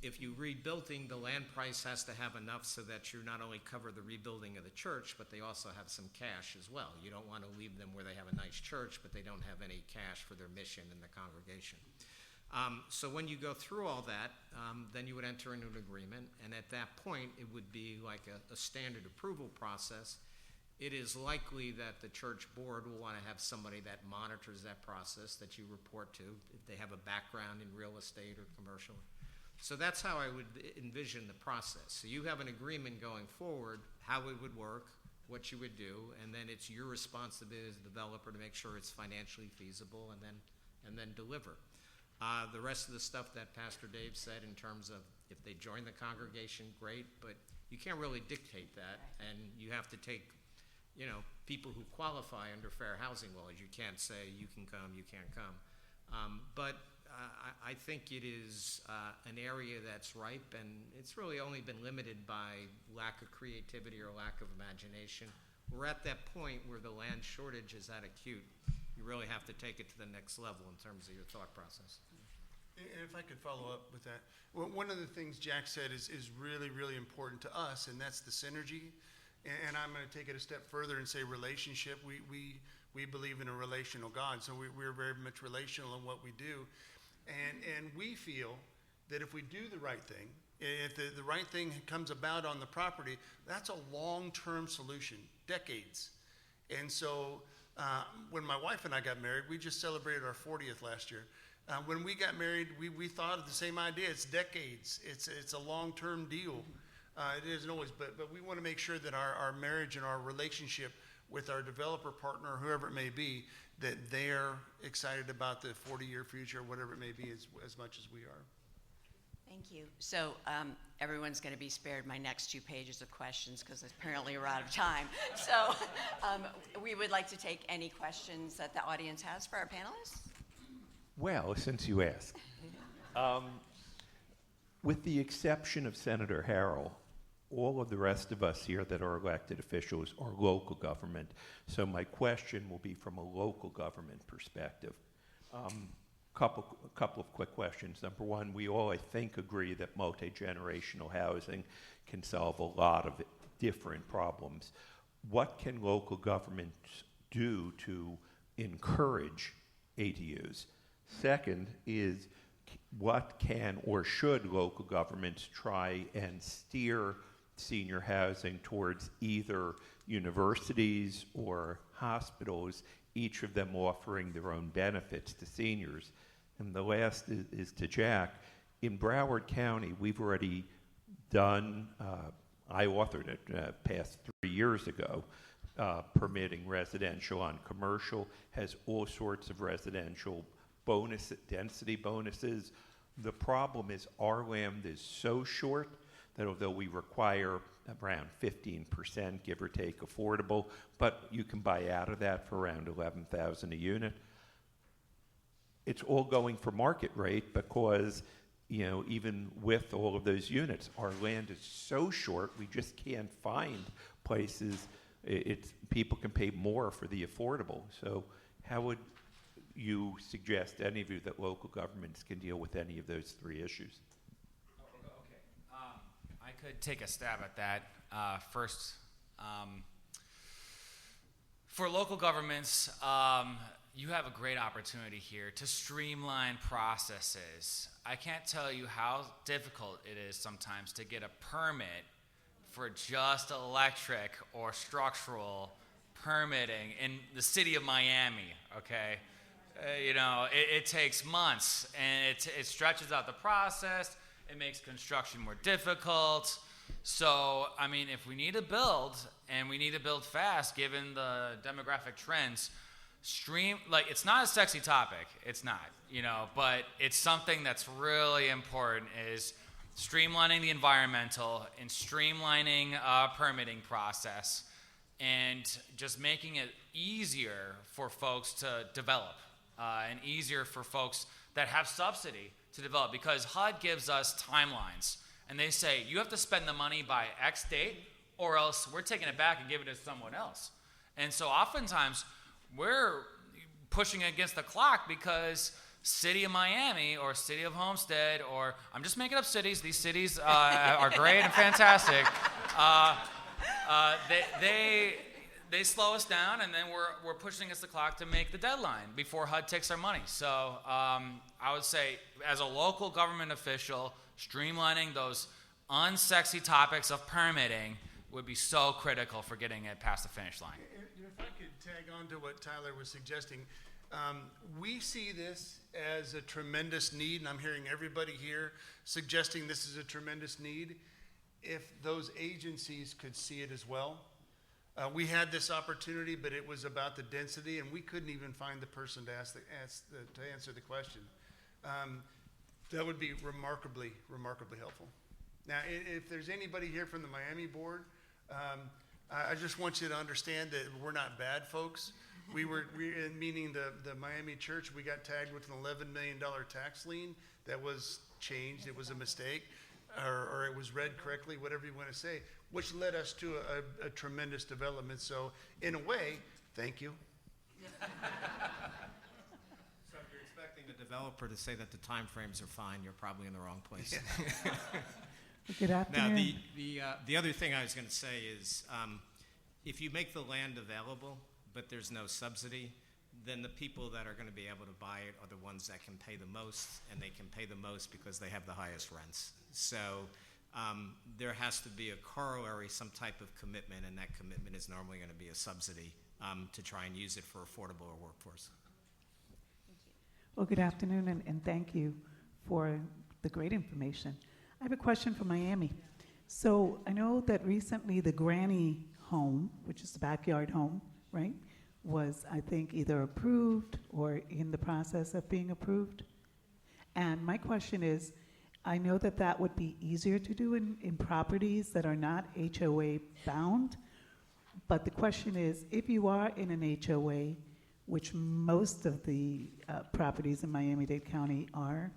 If you're rebuilding, the land price has to have enough so that you not only cover the rebuilding of the church, but they also have some cash as well. You don't want to leave them where they have a nice church, but they don't have any cash for their mission in the congregation. So when you go through all that, then you would enter into an agreement, and at that point, it would be like a standard approval process. It is likely that the church board will want to have somebody that monitors that process that you report to, if they have a background in real estate or commercial. So that's how I would envision the process. So you have an agreement going forward, how it would work, what you would do, and then it's your responsibility as a developer to make sure it's financially feasible and then deliver. The rest of the stuff that Pastor Dave said in terms of if they join the congregation, great, but you can't really dictate that, and you have to take, people who qualify under fair housing laws. You can't say you can come, you can't come. But I think it is an area that's ripe, and it's really only been limited by lack of creativity or lack of imagination. We're at that point where the land shortage is that acute. You really have to take it to the next level in terms of your thought process. And if I could follow up with that, well, one of the things Jack said is really, really important to us, and that's the synergy. And I'm going to take it a step further and say relationship. We believe in a relational God, so we're very much relational in what we do. And we feel that if we do the right thing, if the right thing comes about on the property, that's a long-term solution, decades. And so when my wife and I got married, we just celebrated our 40th last year. When we got married, we thought of the same idea. It's decades. It's a long-term deal. It isn't always, but we want to make sure that our marriage and our relationship with our developer partner, whoever it may be, that they're excited about the 40-year future, whatever it may be, as much as we are. Thank you. So everyone's going to be spared my next 2 pages of questions because apparently we're out of time. So we would like to take any questions that the audience has for our panelists. Well, since you asked, with the exception of Senator Harrell, all of the rest of us here that are elected officials are local government. So my question will be from a local government perspective. Couple of quick questions. Number one, we all, I think, agree that multi-generational housing can solve a lot of different problems. What can local governments do to encourage ADUs? Second is, what can or should local governments try and steer senior housing towards either universities or hospitals, each of them offering their own benefits to seniors? And the last is to Jack. In Broward County, we've already done, I authored it past 3 years ago, permitting residential on commercial, has all sorts of residential density bonuses. The problem is our land is so short that although we require around 15%, give or take, affordable, but you can buy out of that for around $11,000 a unit. It's all going for market rate because, even with all of those units, our land is so short, we just can't find places. People can pay more for the affordable. So how would you suggest, any of you, that local governments can deal with any of those 3 issues? Okay. I could take a stab at that. First, for local governments, you have a great opportunity here to streamline processes. I can't tell you how difficult it is sometimes to get a permit for just electric or structural permitting in the city of Miami, okay? It takes months, and it stretches out the process. It makes construction more difficult. So, if we need to build, and we need to build fast given the demographic trends, it's not a sexy topic. It's not, but it's something that's really important, is streamlining the environmental and streamlining permitting process and just making it easier for folks to develop and easier for folks that have subsidy to develop, because HUD gives us timelines and they say you have to spend the money by X date or else we're taking it back and giving it to someone else. And so oftentimes we're pushing against the clock because City of Miami or City of Homestead, or I'm just making up cities. These cities are great and fantastic. they slow us down, and then we're pushing against the clock to make the deadline before HUD takes our money. So I would say, as a local government official, streamlining those unsexy topics of permitting would be so critical for getting it past the finish line. If I could tag on to what Tyler was suggesting, we see this as a tremendous need, and I'm hearing everybody here suggesting this is a tremendous need. If those agencies could see it as well. We had this opportunity, but it was about the density, and we couldn't even find the person to answer the question. That would be remarkably helpful. Now, if there's anybody here from the Miami board, I just want you to understand that we're not bad folks. Meaning the Miami church, we got tagged with an $11 million tax lien that was changed. It was a mistake, or it was read correctly, whatever you want to say, which led us to a tremendous development. So, in a way, thank you. So if you're expecting the developer to say that the time frames are fine, you're probably in the wrong place. Good afternoon. Now, the other thing I was going to say is, if you make the land available, but there's no subsidy, then the people that are going to be able to buy it are the ones that can pay the most, and they can pay the most because they have the highest rents. So there has to be a corollary, some type of commitment, and that commitment is normally going to be a subsidy to try and use it for affordable or workforce. Well, good afternoon, and thank you for the great information. I have a question for Miami. So I know that recently the granny home, which is the backyard home, right, was, I think, either approved or in the process of being approved. And my question is, I know that that would be easier to do in properties that are not HOA bound, but the question is, if you are in an HOA, which most of the properties in Miami-Dade County are,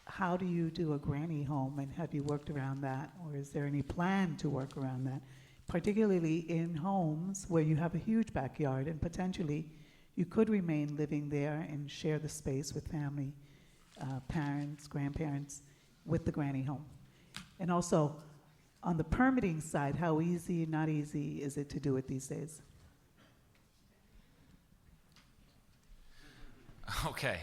how do you do a granny home, and have you worked around that, or is there any plan to work around that? Particularly in homes where you have a huge backyard and potentially you could remain living there and share the space with family, parents, grandparents, with the granny home. And also, on the permitting side, how easy, not easy is it to do it these days? Okay,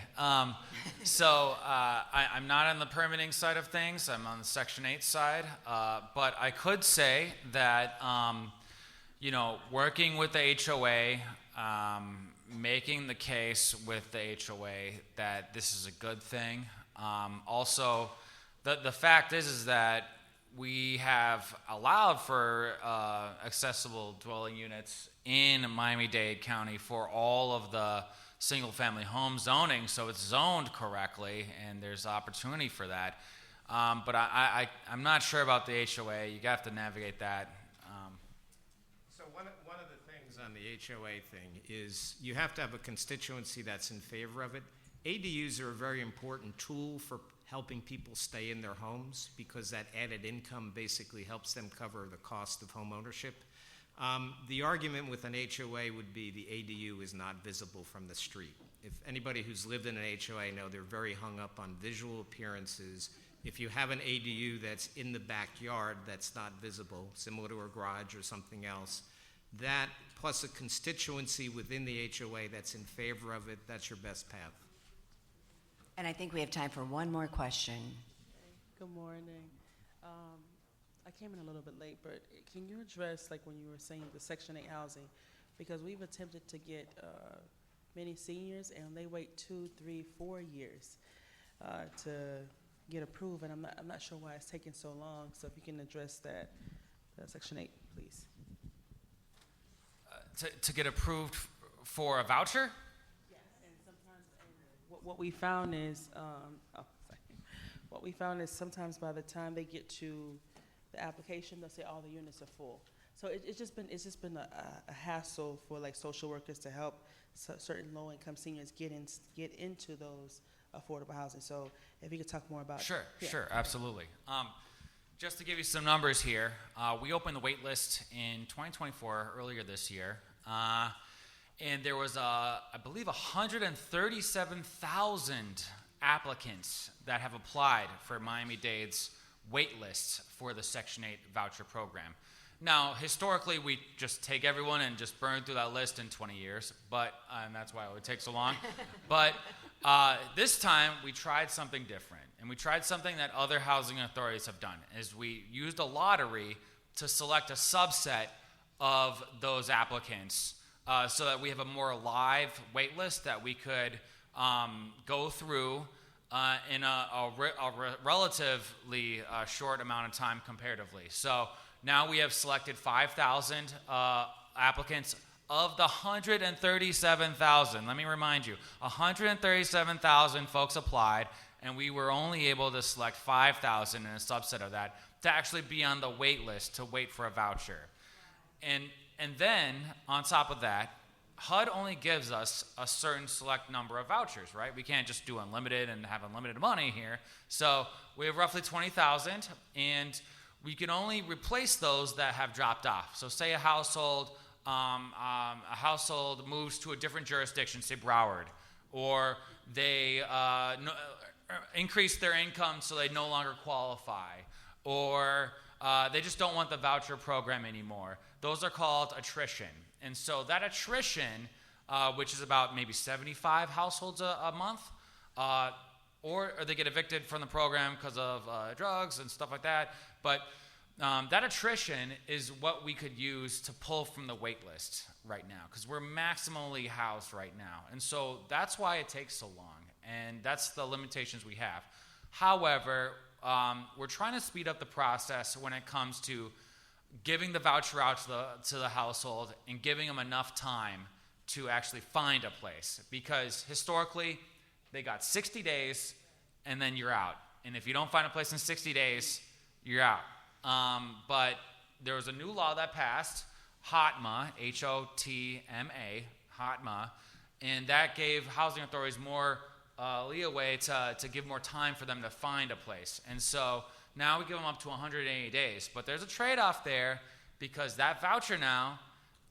so I'm not on the permitting side of things. I'm on the Section 8 side, but I could say that, working with the HOA, making the case with the HOA that this is a good thing. Also, the fact is that we have allowed for accessible dwelling units in Miami-Dade County for all of the single-family home zoning, so it's zoned correctly, and there's opportunity for that. But I'm not sure about the HOA. You have to navigate that. So one of the things on the HOA thing is you have to have a constituency that's in favor of it. ADUs are a very important tool for helping people stay in their homes because that added income basically helps them cover the cost of home ownership. The argument with an HOA would be the ADU is not visible from the street. If anybody who's lived in an HOA know they're very hung up on visual appearances. If you have an ADU that's in the backyard that's not visible, similar to a garage or something else, that plus a constituency within the HOA that's in favor of it, that's your best path. And I think we have time for one more question. Good morning. I came in a little bit late, but can you address, like when you were saying the Section 8 housing, because we've attempted to get many seniors and they wait 2, 3, 4 years to get approved, and I'm not sure why it's taking so long. So if you can address that, Section 8, please. To get approved for a voucher? Yes. And sometimes what we found is, what we found is sometimes by the time they get to the application, they'll say all the units are full. So it's just been a hassle for like social workers to help certain low-income seniors get into those affordable housing. So if you could talk more about Sure, yeah. sure, absolutely. Just to give you some numbers here, we opened the wait list in 2024, earlier this year, and there was, I believe, 137,000 applicants that have applied for Miami-Dade's wait list for the Section 8 voucher program. Now, historically, we just take everyone and just burn through that list in 20 years, and that's why it would take so long. But this time, we tried something different, and we tried something that other housing authorities have done, is we used a lottery to select a subset of those applicants so that we have a more live wait list that we could go through in a relatively short amount of time comparatively. So now we have selected 5,000 applicants of the 137,000. Let me remind you, 137,000 folks applied, and we were only able to select 5,000 in a subset of that to actually be on the wait list to wait for a voucher. And then, on top of that, HUD only gives us a certain select number of vouchers, right? We can't just do unlimited and have unlimited money here. So we have roughly 20,000, and we can only replace those that have dropped off. So say a household moves to a different jurisdiction, say Broward, or they increase their income so they no longer qualify, or they just don't want the voucher program anymore. Those are called attrition. And so that attrition, which is about maybe 75 households a month, or they get evicted from the program because of drugs and stuff like that. But that attrition is what we could use to pull from the wait list right now, because we're maximally housed right now. And so that's why it takes so long, and that's the limitations we have. However, we're trying to speed up the process when it comes to giving the voucher out to the household and giving them enough time to actually find a place, because historically they got 60 days and then you're out. And if you don't find a place in 60 days, you're out. But there was a new law that passed, HOTMA, H-O-T-M-A, HOTMA, and that gave housing authorities more leeway to give more time for them to find a place. And so now we give them up to 180 days. But there's a trade-off there, because that voucher now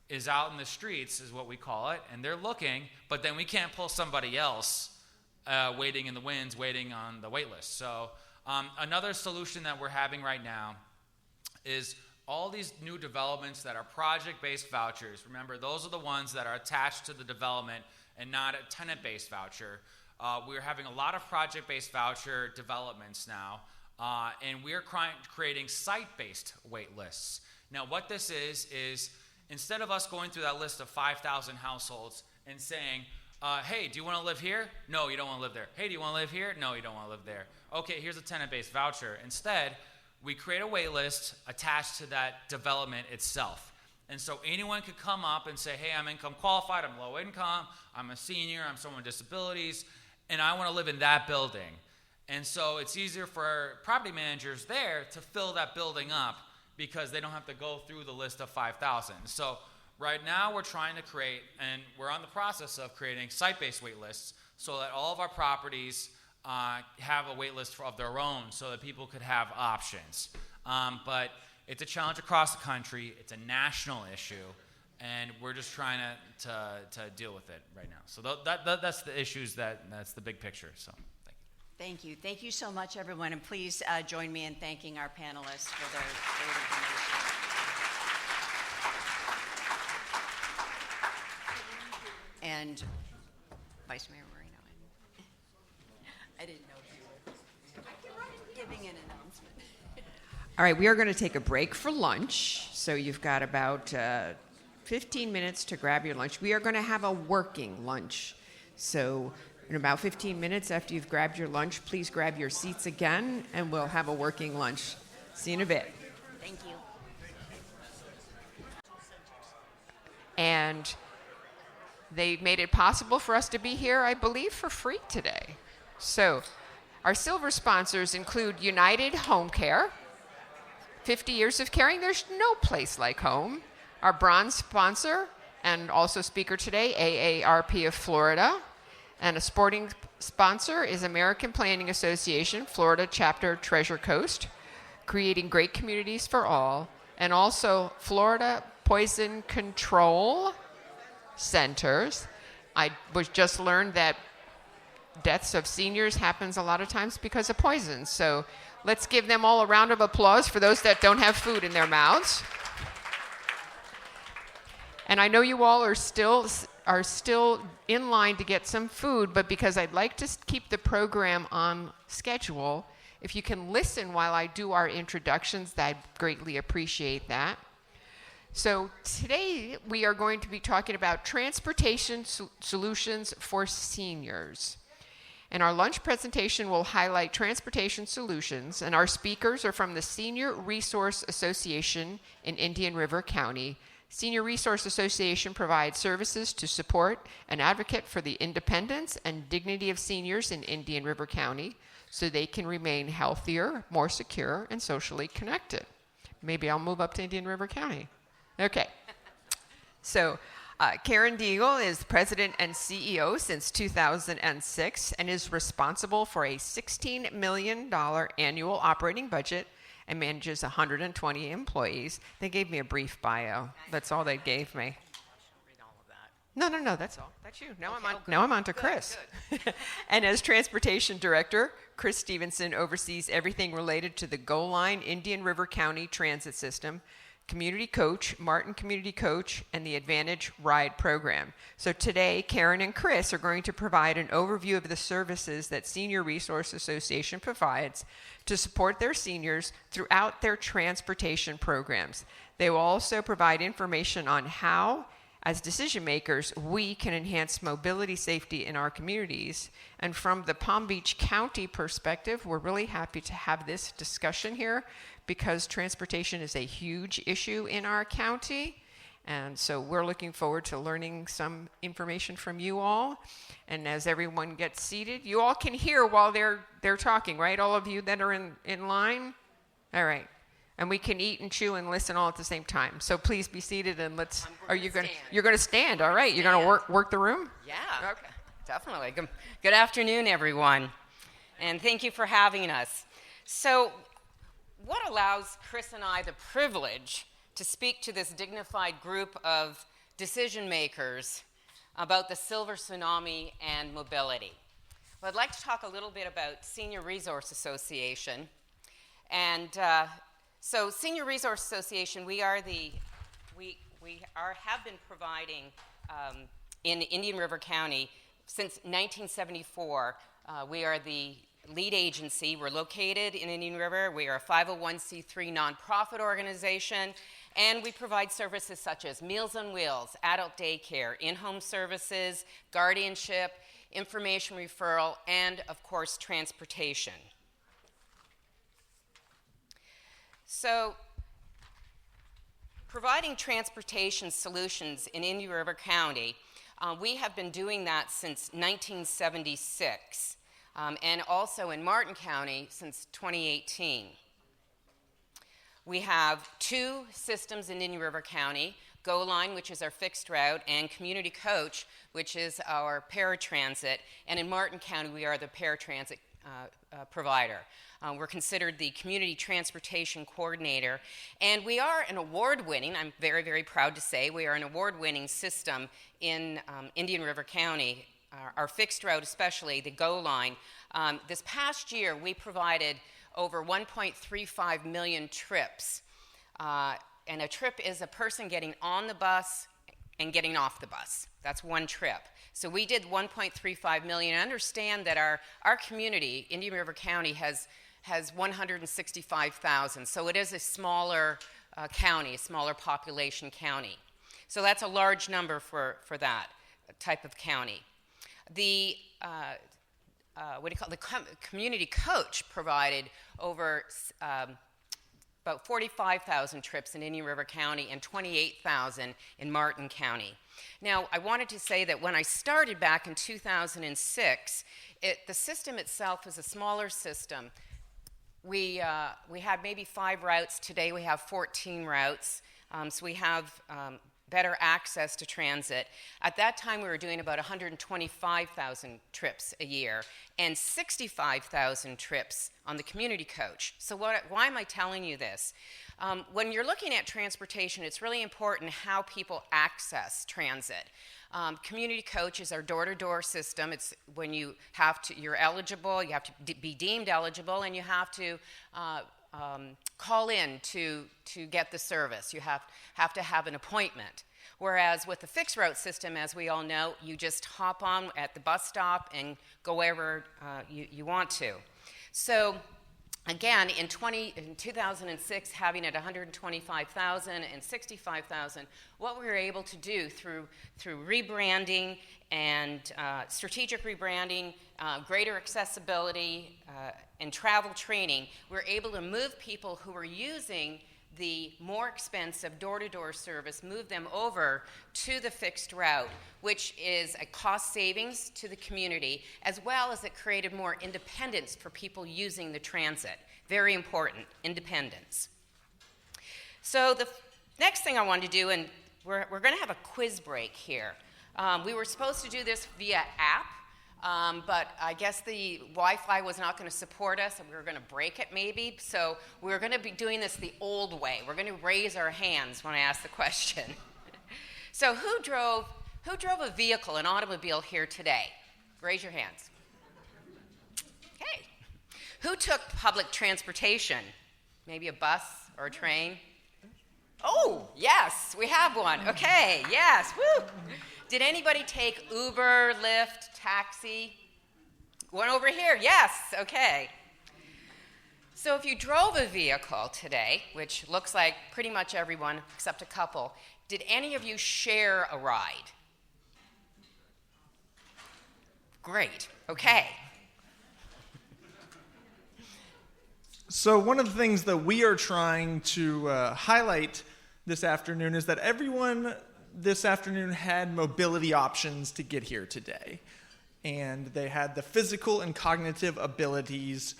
is out in the streets, is what we call it, and they're looking, but then we can't pull somebody else waiting in the wings, waiting on the wait list. So another solution that we're having right now is all these new developments that are project-based vouchers. Remember, those are the ones that are attached to the development and not a tenant-based voucher. We're having a lot of project-based voucher developments now, and we're creating site-based wait lists. Now, what this is instead of us going through that list of 5,000 households and saying, hey, do you want to live here? No, you don't want to live there. Hey, do you want to live here? No, you don't want to live there. Okay, here's a tenant-based voucher. Instead, we create a wait list attached to that development itself. And so anyone could come up and say, hey, I'm income qualified, I'm low income, I'm a senior, I'm someone with disabilities, and I want to live in that building. And so it's easier for property managers there to fill that building up, because they don't have to go through the list of 5,000. So right now we're trying to create, and we're on the process of creating site-based wait lists so that all of our properties have a wait list of their own, so that people could have options. But it's a challenge across the country. It's a national issue, and we're just trying to deal with it right now. So that's the issues, that's the big picture. So Thank you. Thank you so much, everyone. And please join me in thanking our panelists for their great information. And Vice Mayor Marino. I didn't know if you were giving an announcement. All right, we are going to take a break for lunch. So you've got about 15 minutes to grab your lunch. We are going to have a working lunch. So in about 15 minutes after you've grabbed your lunch, please grab your seats again, and we'll have a working lunch. See you in a bit. Thank you. And they made it possible for us to be here, I believe, for free today. So our silver sponsors include United Home Care, 50 years of caring. There's no place like home. Our bronze sponsor, and also speaker today, AARP of Florida. And a sporting sponsor is American Planning Association, Florida Chapter Treasure Coast, creating great communities for all. And also Florida Poison Control Centers. I was just learned that deaths of seniors happens a lot of times because of poison. So let's give them all a round of applause for those that don't have food in their mouths. And I know you all are still in line to get some food, but because I'd like to keep the program on schedule, if you can listen while I do our introductions, I'd greatly appreciate that. So today we are going to be talking about transportation solutions for seniors. And our lunch presentation will highlight transportation solutions, and our speakers are from the Senior Resource Association in Indian River County. Senior Resource Association provides services to support and advocate for the independence and dignity of seniors in Indian River County so they can remain healthier, more secure, and socially connected. Maybe I'll move up to Indian River County. Okay. So Karen Deagle is president and CEO since 2006 and is responsible for a $16 million annual operating budget and manages 120 employees. They gave me a brief bio. That's all they gave me. No, that's all. That's you. Now I'm on to Chris. Good. And as transportation director, Chris Stevenson oversees everything related to the Go Line Indian River County Transit System, Community Coach, Martin Community Coach, and the Advantage Ride program. So today, Karen and Chris are going to provide an overview of the services that Senior Resource Association provides to support their seniors throughout their transportation programs. They will also provide information on how, as decision makers, we can enhance mobility safety in our communities. And from the Palm Beach County perspective, we're really happy to have this discussion here because transportation is a huge issue in our county. And so we're looking forward to learning some information from you all. And as everyone gets seated, you all can hear while they're talking, right? All of you that are in line? All right. And we can eat and chew and listen all at the same time. So please be seated and you're going to stand. All right. You're going to work the room? Yeah. Okay. Definitely. Good afternoon, everyone. And thank you for having us. So what allows Chris and I the privilege to speak to this dignified group of decision makers about the silver tsunami and mobility? Well, I'd like to talk a little bit about Senior Resource Association. And so Senior Resource Association, we have been providing in Indian River County since 1974. We are the lead agency. We're located in Indian River. We are a 501c3 nonprofit organization, and we provide services such as Meals on Wheels, adult daycare, in-home services, guardianship, information referral, and of course, transportation. So, providing transportation solutions in Indian River County, we have been doing that since 1976, and also in Martin County since 2018. We have two systems in Indian River County, Go Line, which is our fixed route, and Community Coach, which is our paratransit. And in Martin County, we are the paratransit provider. We're considered the community transportation coordinator, and we are an award-winning, I'm very, very proud to say, we are an award-winning system in Indian River County, our fixed route especially, the Go Line. This past year, we provided over 1.35 million trips, and a trip is a person getting on the bus and getting off the bus. That's one trip. So we did 1.35 million. Understand that our community, Indian River County, has 165,000. So it is a smaller county, a smaller population county. So that's a large number for that type of county. The Community Coach provided over about 45,000 trips in Indian River County and 28,000 in Martin County. Now, I wanted to say that when I started back in 2006, the system itself was a smaller system. We had maybe 5 routes. Today we have 14 routes, so we have better access to transit. At that time, we were doing about 125,000 trips a year and 65,000 trips on the Community Coach. So why am I telling you this? When you're looking at transportation, it's really important how people access transit. Community Coach is our door-to-door system. It's when you're eligible, you have to be deemed eligible, and you have to call in to get the service. You have to have an appointment. Whereas with the fixed route system, as we all know, you just hop on at the bus stop and go wherever you want to. So again, in 2006, having it 125,000 and 65,000, what we were able to do through rebranding and strategic rebranding, greater accessibility, and travel training, we're able to move people who were using the more expensive door-to-door service, move them over to the fixed route, which is a cost savings to the community, as well as it created more independence for people using the transit. Very important, independence. So the next thing I want to do, and we're going to have a quiz break here. We were supposed to do this via app, but I guess the Wi-Fi was not going to support us, and we were going to break it maybe. So we're going to be doing this the old way. We're going to raise our hands when I ask the question. So who drove a vehicle, an automobile here today? Raise your hands. Okay. Who took public transportation? Maybe a bus or a train? Oh, yes, we have one. Okay, yes, woo. Did anybody take Uber, Lyft, taxi? One over here, yes, okay. So if you drove a vehicle today, which looks like pretty much everyone except a couple, did any of you share a ride? Great, okay. So one of the things that we are trying to highlight this afternoon is that everyone this afternoon had mobility options to get here today. And they had the physical and cognitive abilities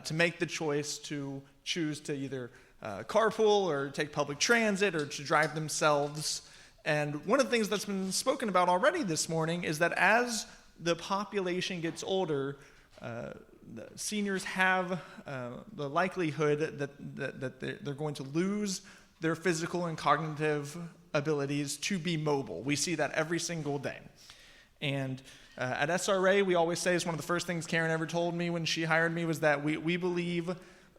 to make the choice to choose to either carpool or take public transit or to drive themselves. And one of the things that's been spoken about already this morning is that as the population gets older, the seniors have the likelihood that they're going to lose their physical and cognitive abilities to be mobile. We see that every single day. And at SRA, we always say, it's one of the first things Karen ever told me when she hired me, was that we believe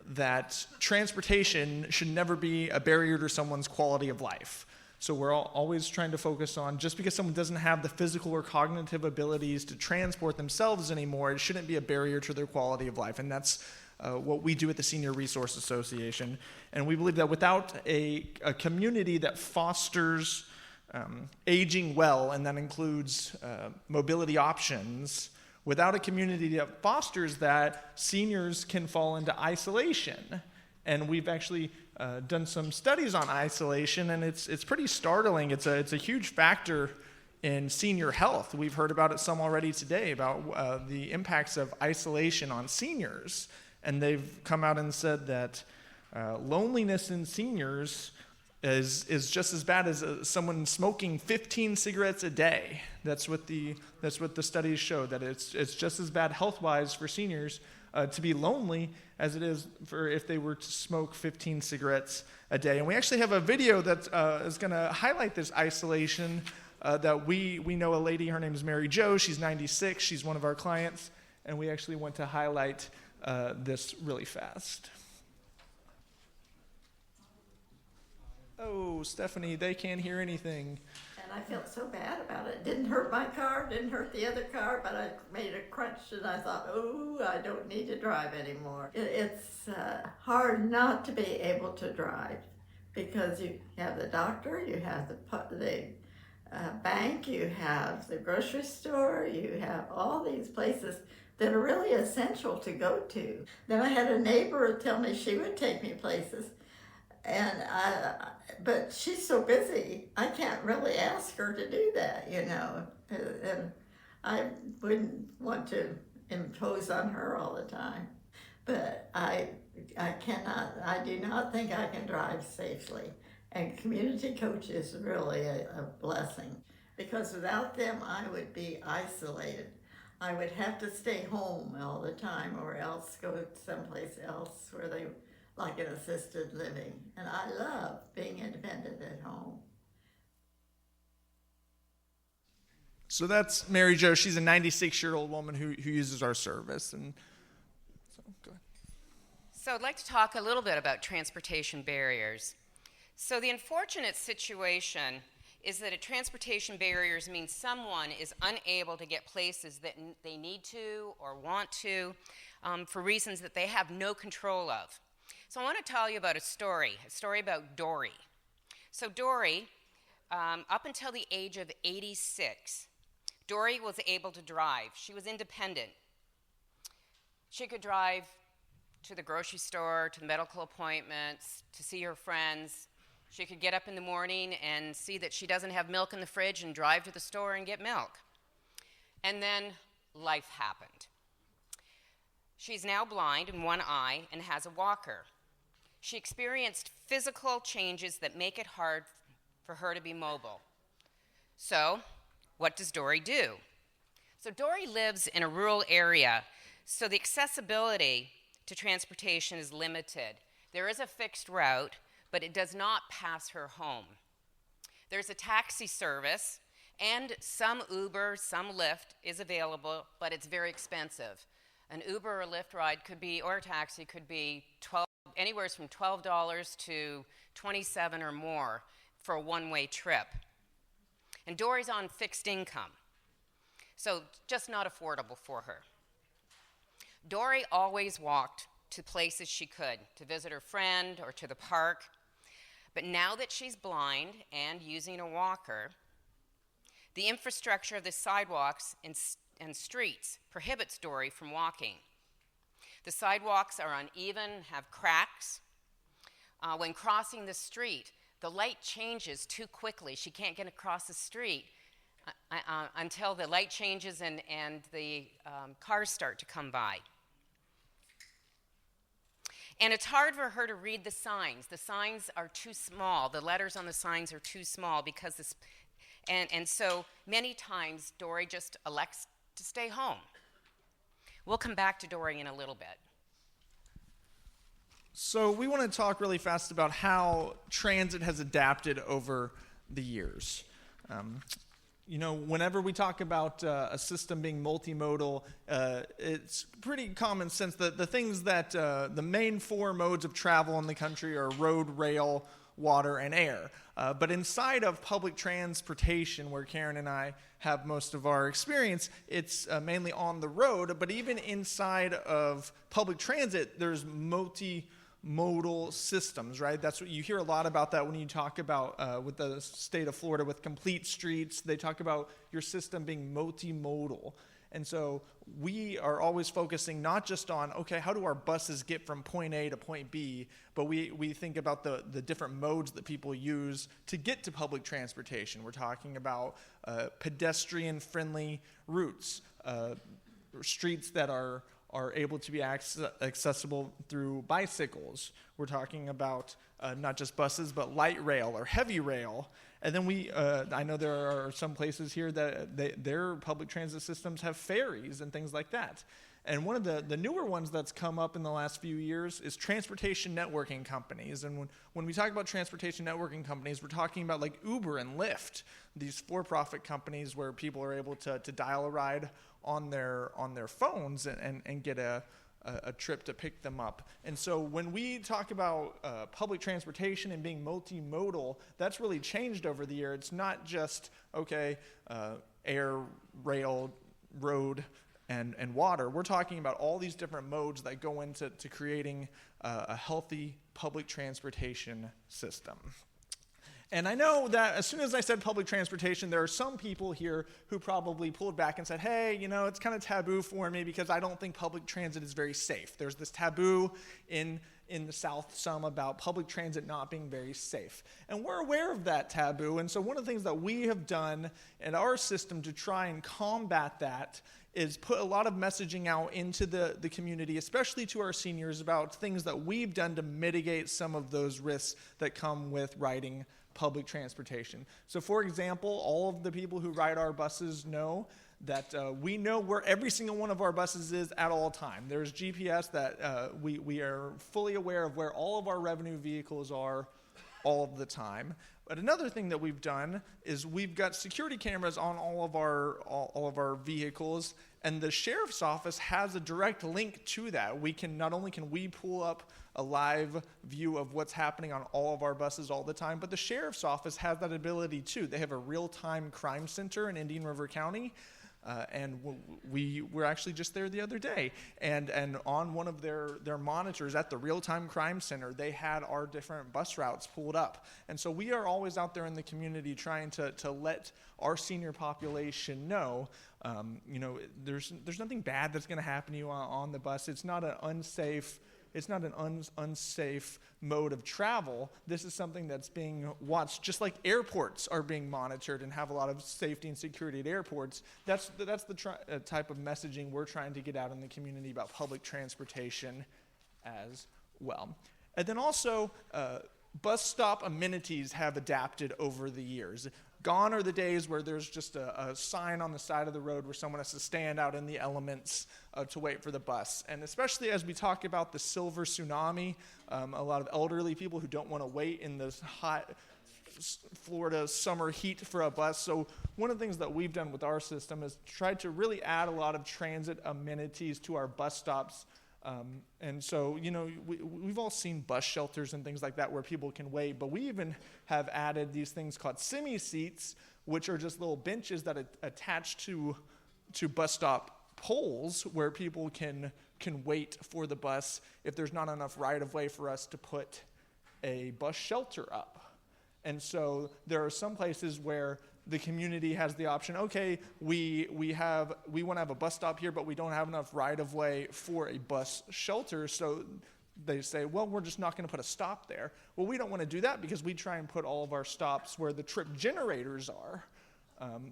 that transportation should never be a barrier to someone's quality of life. So we're always trying to focus on, just because someone doesn't have the physical or cognitive abilities to transport themselves anymore, it shouldn't be a barrier to their quality of life. And that's what we do at the Senior Resource Association. And we believe that without a community that fosters aging well, and that includes mobility options, without a community that fosters that, seniors can fall into isolation. And we've actually done some studies on isolation, and it's pretty startling. It's a huge factor in senior health. We've heard about it some already today, about the impacts of isolation on seniors. And they've come out and said that loneliness in seniors is just as bad as someone smoking 15 cigarettes a day. That's what the studies show, that it's just as bad health-wise for seniors to be lonely as it is for if they were to smoke 15 cigarettes a day. And we actually have a video that is going to highlight this isolation that we know a lady, her name is Mary Jo, she's 96, she's one of our clients, and we actually want to highlight this really fast. Oh, Stephanie, they can't hear anything. And I felt so bad about it. Didn't hurt my car, didn't hurt the other car, but I made a crunch and I thought, oh, I don't need to drive anymore. It's hard not to be able to drive because you have the doctor, you have the bank, you have the grocery store, you have all these places that are really essential to go to. Then I had a neighbor tell me she would take me places, but she's so busy, I can't really ask her to do that, you know. And I wouldn't want to impose on her all the time. But I do not think I can drive safely. And community coach is really a blessing, because without them I would be isolated. I would have to stay home all the time or else go someplace else where they, like an assisted living. And I love being independent at home. So that's Mary Jo. She's a 96-year-old woman who uses our service. And so, go ahead. So I'd like to talk a little bit about transportation barriers. So the unfortunate situation is that transportation barriers mean someone is unable to get places that they need to or want to for reasons that they have no control of. So I want to tell you about a story about Dory. So Dory, up until the age of 86, Dory was able to drive. She was independent. She could drive to the grocery store, to the medical appointments, to see her friends. She could get up in the morning and see that she doesn't have milk in the fridge and drive to the store and get milk. And then life happened. She's now blind in one eye and has a walker. She experienced physical changes that make it hard for her to be mobile. So, what does Dory do? So Dory lives in a rural area, so the accessibility to transportation is limited. There is a fixed route, but it does not pass her home. There's a taxi service, and some Uber, some Lyft is available, but it's very expensive. An Uber or Lyft ride could be, or a taxi could be anywhere from $12 to $27 or more for a one-way trip. And Dory's on fixed income, so just not affordable for her. Dory always walked to places she could, to visit her friend or to the park. But now that she's blind and using a walker, the infrastructure of the sidewalks and streets prohibits Dory from walking. The sidewalks are uneven, have cracks. When crossing the street, the light changes too quickly. She can't get across the street until the light changes and the cars start to come by. And it's hard for her to read the signs. The signs are too small. The letters on the signs are too small because this, and so many times Dory just elects to stay home. We'll come back to Dory in a little bit. So we want to talk really fast about how transit has adapted over the years. Whenever we talk about a system being multimodal, it's pretty common sense that the things that the main four modes of travel in the country are road, rail, water, and air. But inside of public transportation, where Karen and I have most of our experience, it's mainly on the road. But even inside of public transit, there's multimodal systems, right? That's what you hear a lot about that when you talk about with the state of Florida with complete streets. They talk about your system being multimodal. And so we are always focusing not just on, okay, how do our buses get from point A to point B, but we think about the different modes that people use to get to public transportation. We're talking about pedestrian-friendly routes, streets that are able to be accessible through bicycles. We're talking about not just buses, but light rail or heavy rail. And then I know there are some places here that their public transit systems have ferries and things like that. And one of the newer ones that's come up in the last few years is transportation networking companies. And when we talk about transportation networking companies, we're talking about like Uber and Lyft, these for-profit companies where people are able to dial a ride on their phones and get a trip to pick them up. And so when we talk about public transportation and being multimodal, that's really changed over the year. It's not just, air, rail, road, and water. We're talking about all these different modes that go into creating a healthy public transportation system. And I know that as soon as I said public transportation, there are some people here who probably pulled back and said, hey, it's kind of taboo for me because I don't think public transit is very safe. There's this taboo in the South some about public transit not being very safe. And we're aware of that taboo. And so one of the things that we have done in our system to try and combat that is put a lot of messaging out into the community, especially to our seniors, about things that we've done to mitigate some of those risks that come with riding public transportation. So for example, all of the people who ride our buses know that we know where every single one of our buses is at all time. There's GPS that we are fully aware of where all of our revenue vehicles are all of the time. But another thing that we've done is we've got security cameras on all of our vehicles, And the sheriff's office has a direct link to that. We can, not only can we pull up a live view of what's happening on all of our buses all the time, but the sheriff's office has that ability too. They have a real-time crime center in Indian River County. And we were actually just there the other day, and on one of their monitors at the real-time crime center, they had our different bus routes pulled up. And so we are always out there in the community trying to let our senior population know, there's nothing bad that's going to happen to you on the bus. It's not an unsafe mode of travel. This is something that's being watched, just like airports are being monitored and have a lot of safety and security at airports. That's the type of messaging we're trying to get out in the community about public transportation as well. And then also, bus stop amenities have adapted over the years. Gone are the days where there's just a sign on the side of the road where someone has to stand out in the elements to wait for the bus. And especially as we talk about the silver tsunami, a lot of elderly people who don't want to wait in the hot Florida summer heat for a bus. So one of the things that we've done with our system is tried to really add a lot of transit amenities to our bus stops. And so, we've all seen bus shelters and things like that where people can wait, but we even have added these things called semi-seats, which are just little benches that attach to bus stop poles where people can wait for the bus if there's not enough right-of-way for us to put a bus shelter up. And so there are some places where the community has the option, okay, we want to have a bus stop here, but we don't have enough right-of-way for a bus shelter, so they say, well, we're just not going to put a stop there. Well, we don't want to do that because we try and put all of our stops where the trip generators are,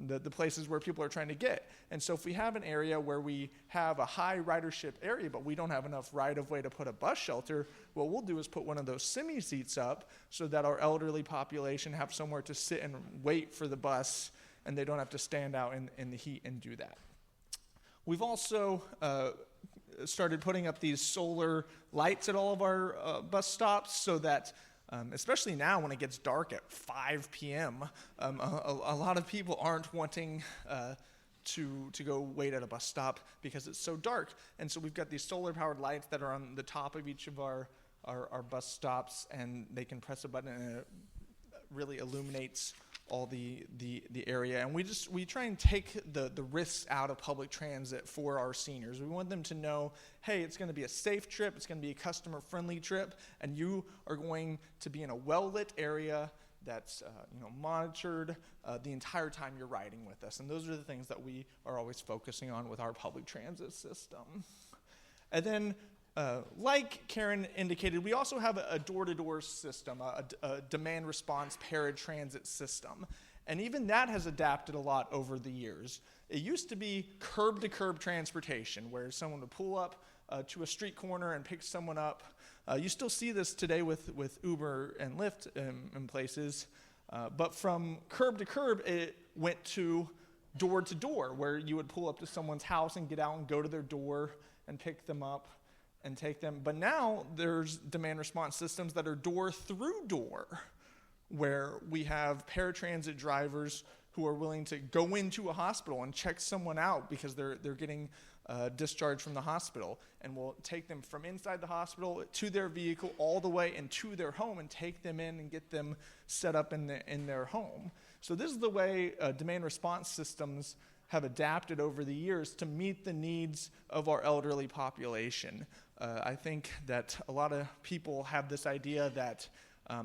the places where people are trying to get. And so if we have an area where we have a high ridership area, but we don't have enough right-of-way to put a bus shelter, what we'll do is put one of those semi-seats up so that our elderly population have somewhere to sit and wait for the bus, and they don't have to stand out in the heat and do that. We've also started putting up these solar lights at all of our bus stops so that especially now when it gets dark at 5 p.m., a lot of people aren't wanting to go wait at a bus stop because it's so dark. And so we've got these solar-powered lights that are on the top of each of our bus stops, and they can press a button and it really illuminates all the area. And we try and take the risks out of public transit for our seniors. We want them to know, hey, it's going to be a safe trip, it's going to be a customer-friendly trip, and you are going to be in a well-lit area that's monitored the entire time you're riding with us. And those are the things that we are always focusing on with our public transit system. And then like Karen indicated, we also have a door-to-door system, a demand response paratransit system. And even that has adapted a lot over the years. It used to be curb-to-curb transportation, where someone would pull up to a street corner and pick someone up. You still see this today with Uber and Lyft in places. But from curb to curb, it went to door, where you would pull up to someone's house and get out and go to their door and pick them up and take them. But now there's demand response systems that are door through door, where we have paratransit drivers who are willing to go into a hospital and check someone out because they're getting discharged from the hospital, and will take them from inside the hospital to their vehicle all the way into their home and take them in and get them set up in their home. So this is the way demand response systems have adapted over the years to meet the needs of our elderly population. I think that a lot of people have this idea that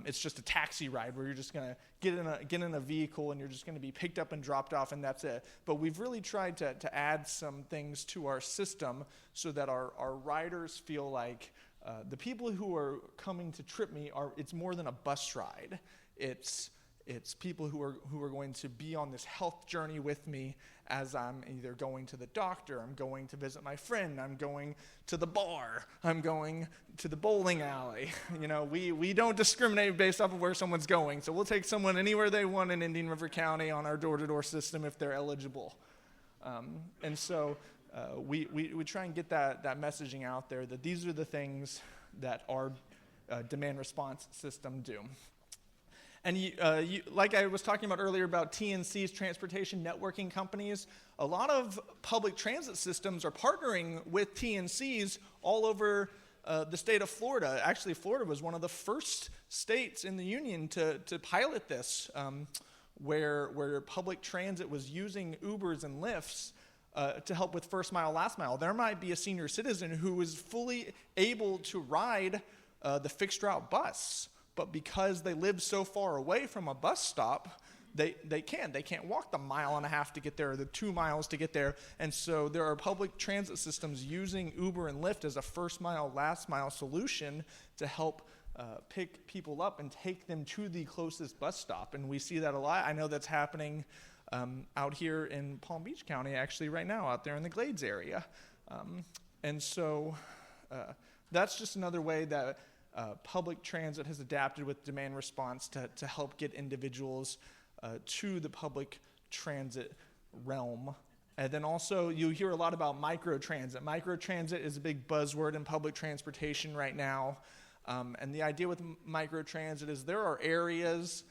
it's just a taxi ride where you're just going to get in a vehicle and you're just going to be picked up and dropped off and that's it. But we've really tried to add some things to our system so that our riders feel like the people who are coming to trip me it's more than a bus ride. It's people who are going to be on this health journey with me as I'm either going to the doctor, I'm going to visit my friend, I'm going to the bar, I'm going to the bowling alley. We don't discriminate based off of where someone's going. So we'll take someone anywhere they want in Indian River County on our door-to-door system if they're eligible. And so we try and get that messaging out there that these are the things that our demand response system do. And like I was talking about earlier about TNC's, transportation networking companies, a lot of public transit systems are partnering with TNCs all over the state of Florida. Actually, Florida was one of the first states in the union to pilot this, where public transit was using Ubers and Lyfts to help with first mile, last mile. There might be a senior citizen who is fully able to ride the fixed route bus, but because they live so far away from a bus stop, they can't walk the 1.5 miles to get there, or the 2 miles to get there. And so there are public transit systems using Uber and Lyft as a first mile, last mile solution to help pick people up and take them to the closest bus stop. And we see that a lot. I know that's happening out here in Palm Beach County, actually, right now, out there in the Glades area. And so that's just another way that public transit has adapted with demand response to help get individuals to the public transit realm. And then also you hear a lot about microtransit. Microtransit is a big buzzword in public transportation right now. And the idea with microtransit is there are areas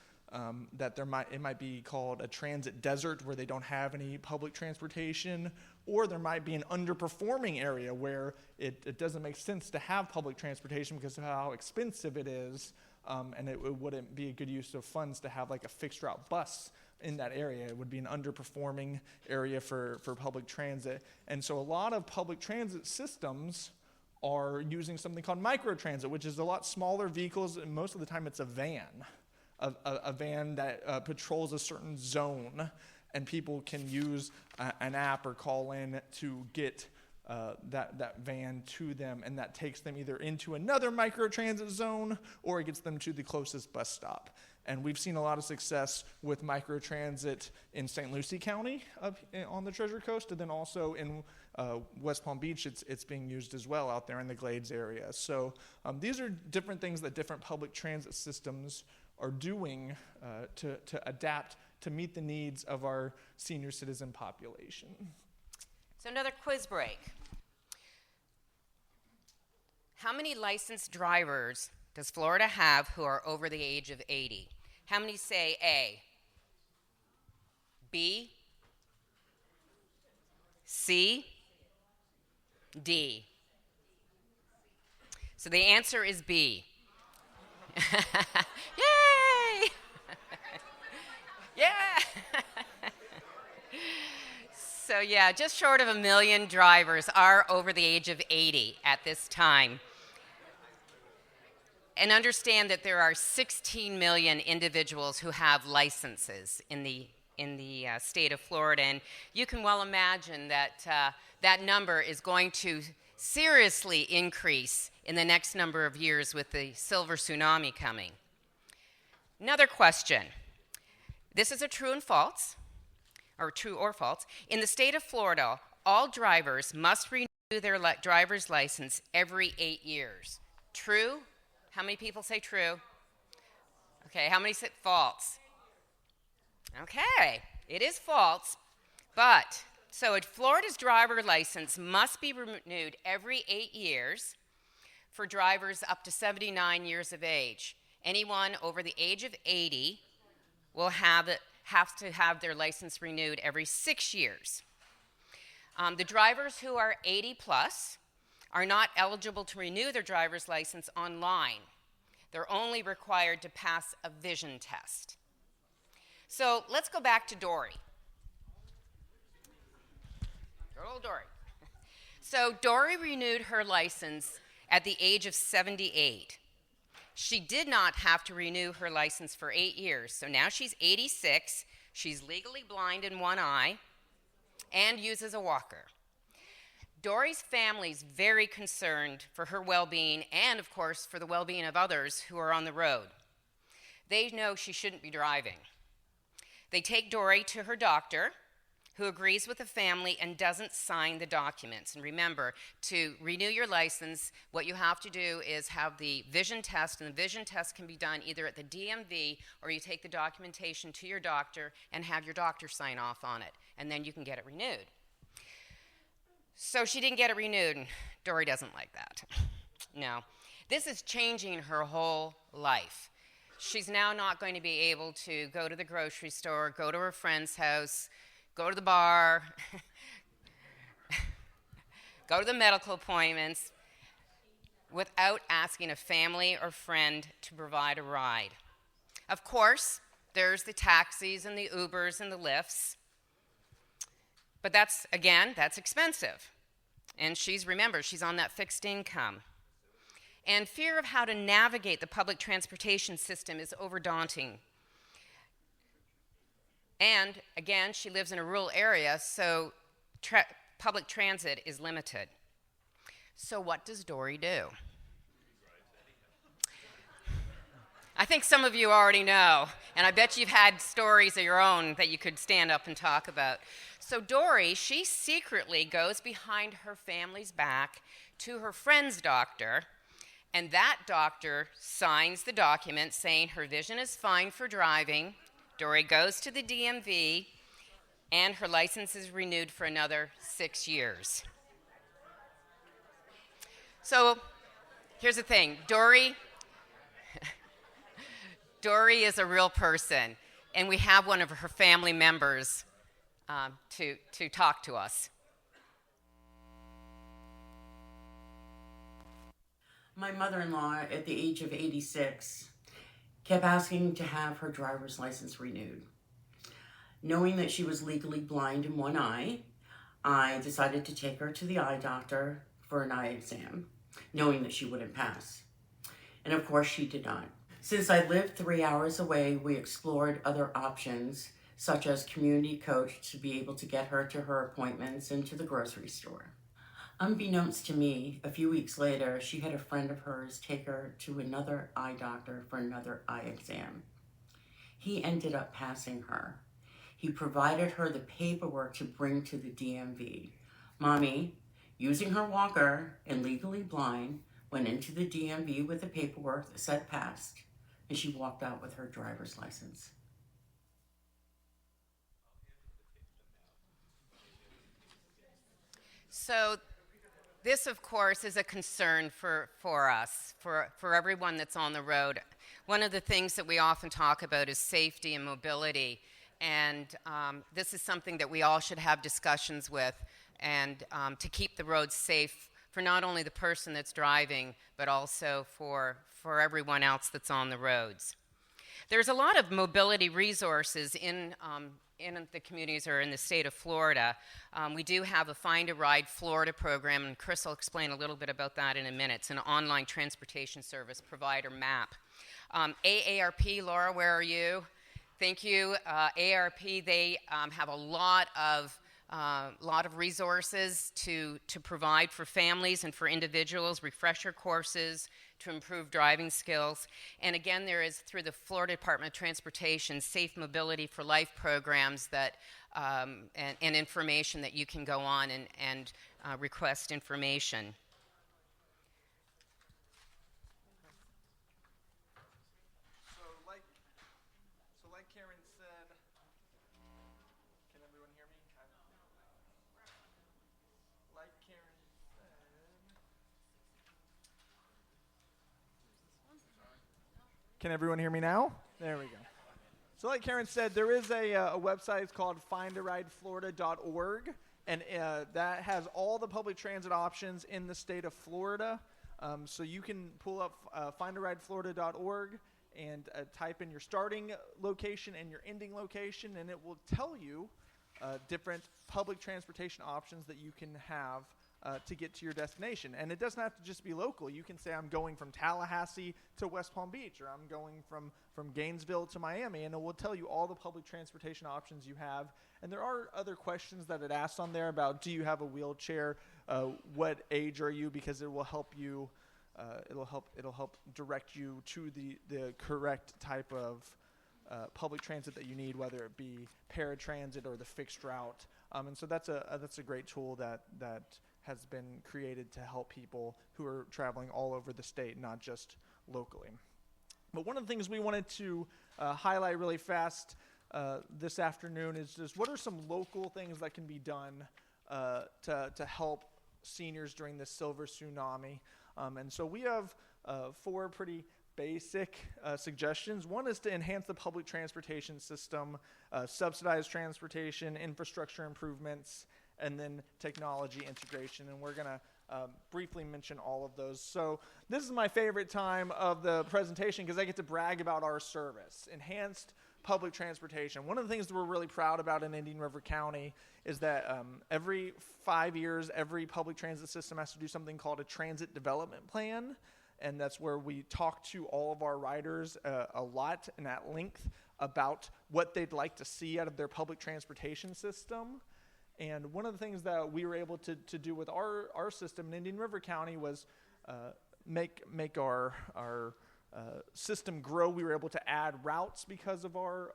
that it might be called a transit desert where they don't have any public transportation, or there might be an underperforming area where it doesn't make sense to have public transportation because of how expensive it is, and it wouldn't be a good use of funds to have like a fixed route bus in that area. It would be an underperforming area for public transit. And so a lot of public transit systems are using something called microtransit, which is a lot smaller vehicles, and most of the time it's a van. A van that patrols a certain zone, and people can use an app or call in to get that van to them, and that takes them either into another microtransit zone or it gets them to the closest bus stop. And we've seen a lot of success with microtransit in St. Lucie County on the Treasure Coast, and then also in West Palm Beach, it's being used as well out there in the Glades area. So these are different things that different public transit systems are doing to adapt to meet the needs of our senior citizen population. So another quiz break. How many licensed drivers does Florida have who are over the age of 80? How many say A? B? C? D? So the answer is B. Yay! Yeah! So yeah, just short of 1 million drivers are over the age of 80 at this time. And understand that there are 16 million individuals who have licenses in the state of Florida, and you can well imagine that that number is going to seriously increase in the next number of years with the silver tsunami coming. Another question. This is a true and false, or true or false. In the state of Florida, all drivers must renew their driver's license every 8 years. True? How many people say true? Okay, how many say false? Okay, it is false, but so Florida's driver license must be renewed every 8 years for drivers up to 79 years of age. Anyone over the age of 80 will have to have their license renewed every 6 years. The drivers who are 80 plus are not eligible to renew their driver's license online. They're only required to pass a vision test. So let's go back to Dory. Good old Dory. So Dory renewed her license at the age of 78. She did not have to renew her license for 8 years. So now she's 86. She's legally blind in one eye and uses a walker. Dory's family is very concerned for her well-being and, of course, for the well-being of others who are on the road. They know she shouldn't be driving. They take Dory to her doctor, who agrees with the family and doesn't sign the documents. And remember, to renew your license, what you have to do is have the vision test, and the vision test can be done either at the DMV or you take the documentation to your doctor and have your doctor sign off on it, and then you can get it renewed. So she didn't get it renewed, and Dory doesn't like that. No. This is changing her whole life. she's now not going to be able to go to the grocery store, go to her friend's house, go to the bar, go to the medical appointments without asking a family or friend to provide a ride. Of course, there's the taxis and the Ubers and the Lyfts, but that's expensive. And remember, she's on that fixed income. And fear of how to navigate the public transportation system is overdaunting. And again, she lives in a rural area, so public transit is limited. So what does Dory do? I think some of you already know, and I bet you've had stories of your own that you could stand up and talk about. So Dory, she secretly goes behind her family's back to her friend's doctor, and that doctor signs the document saying her vision is fine for driving. Dory goes to the DMV, and her license is renewed for another 6 years. So here's the thing, Dory is a real person, and we have one of her family members to talk to us. My mother-in-law, at the age of 86, kept asking to have her driver's license renewed. Knowing that she was legally blind in one eye, I decided to take her to the eye doctor for an eye exam, knowing that she wouldn't pass. And of course, she did not. Since I lived 3 hours away, we explored other options, such as community coach to be able to get her to her appointments and to the grocery store. Unbeknownst to me, a few weeks later, she had a friend of hers take her to another eye doctor for another eye exam. He ended up passing her. He provided her the paperwork to bring to the DMV. Mommy, using her walker and legally blind, went into the DMV with the paperwork that said passed, and she walked out with her driver's license. So this, of course, is a concern for us, for everyone that's on the road. One of the things that we often talk about is safety and mobility, and this is something that we all should have discussions with, and to keep the roads safe for not only the person that's driving, but also for everyone else that's on the roads. There's a lot of mobility resources in the communities or in the state of Florida. We do have a Find a Ride Florida program, and Chris will explain a little bit about that in a minute. It's an online transportation service provider map. AARP, Laura, where are you? Thank you. AARP, they have a lot of resources to provide for families and for individuals, refresher courses to improve driving skills. And again, there is, through the Florida Department of Transportation, Safe Mobility for Life programs that and information that you can go on and request information. So like Karen said, can everyone hear me? Like Karen said, can everyone hear me now? There we go. So like Karen said, there is a website. It's called findarideflorida.org, and that has all the public transit options in the state of Florida. So you can pull up findarideflorida.org and type in your starting location and your ending location, and it will tell you different public transportation options that you can have to get to your destination. And it doesn't have to just be local. You can say, I'm going from Tallahassee to West Palm Beach, or I'm going from Gainesville to Miami, and it will tell you all the public transportation options you have. And there are other questions that it asks on there about, do you have a wheelchair? What age are you? Because it will help you. It'll help direct you to the correct type of public transit that you need, whether it be paratransit or the fixed route. And so that's a great tool that has been created to help people who are traveling all over the state, not just locally. But one of the things we wanted to highlight really fast this afternoon is just what are some local things that can be done to help seniors during this silver tsunami. And so we have 4 pretty basic suggestions. One is to enhance the public transportation system, subsidize transportation, infrastructure improvements, and then technology integration. And we're going to briefly mention all of those. So this is my favorite time of the presentation because I get to brag about our service, enhanced public transportation. One of the things that we're really proud about in Indian River County is that every 5 years, every public transit system has to do something called a transit development plan. And that's where we talk to all of our riders a lot and at length about what they'd like to see out of their public transportation system. And one of the things that we were able to do with our system in Indian River County was make our system grow. We were able to add routes because of our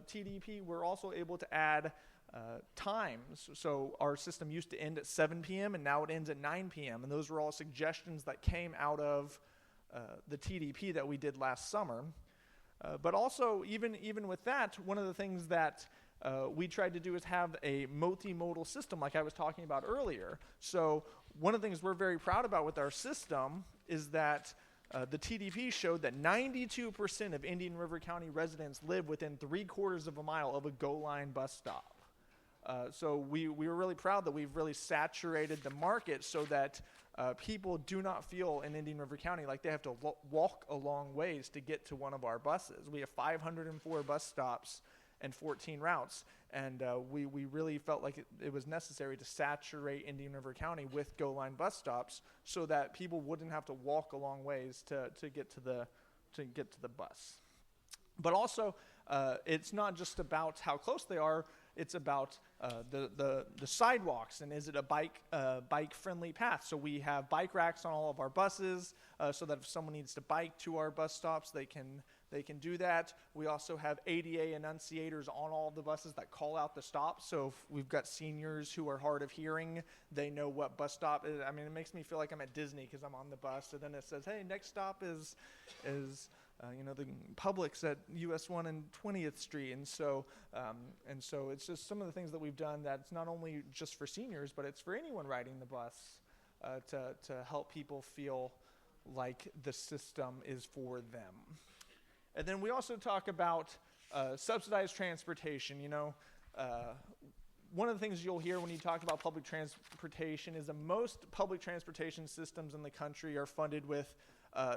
TDP. We're also able to add times. So our system used to end at 7 p.m. and now it ends at 9 p.m. And those were all suggestions that came out of the TDP that we did last summer. But also, even with that, one of the things that we tried to do is have a multimodal system like I was talking about earlier. So one of the things we're very proud about with our system is that the TDP showed that 92% of Indian River County residents live within 3/4 of a mile of a GO line bus stop. So we were really proud that we've really saturated the market so that people do not feel in Indian River County like they have to walk a long ways to get to one of our buses. We have 504 bus stops and 14 routes, and we really felt like it was necessary to saturate Indian River County with GO line bus stops so that people wouldn't have to walk a long ways to get to the bus. But also, it's not just about how close they are. It's about the sidewalks, and is it a bike-friendly path? So we have bike racks on all of our buses so that if someone needs to bike to our bus stops, they can do that. We also have ADA enunciators on all of the buses that call out the stops. So if we've got seniors who are hard of hearing, they know what bus stop is. I mean, it makes me feel like I'm at Disney because I'm on the bus, and then it says, hey, next stop is the Publix at US 1 and 20th Street. And so it's just some of the things that we've done that's not only just for seniors, but it's for anyone riding the bus to help people feel like the system is for them. And then we also talk about subsidized transportation. One of the things you'll hear when you talk about public transportation is that most public transportation systems in the country are funded with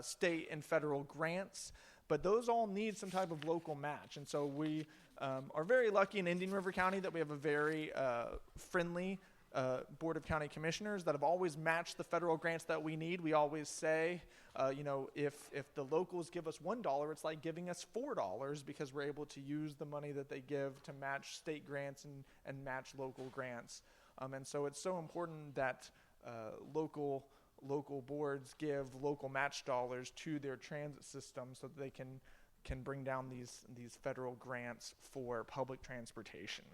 state and federal grants, but those all need some type of local match. And so we are very lucky in Indian River County that we have a very friendly Board of County Commissioners that have always matched the federal grants that we need. We always say, if the locals give us $1, it's like giving us $4 because we're able to use the money that they give to match state grants and match local grants. And so it's so important that local boards give local match dollars to their transit system so that they can bring down these federal grants for public transportation.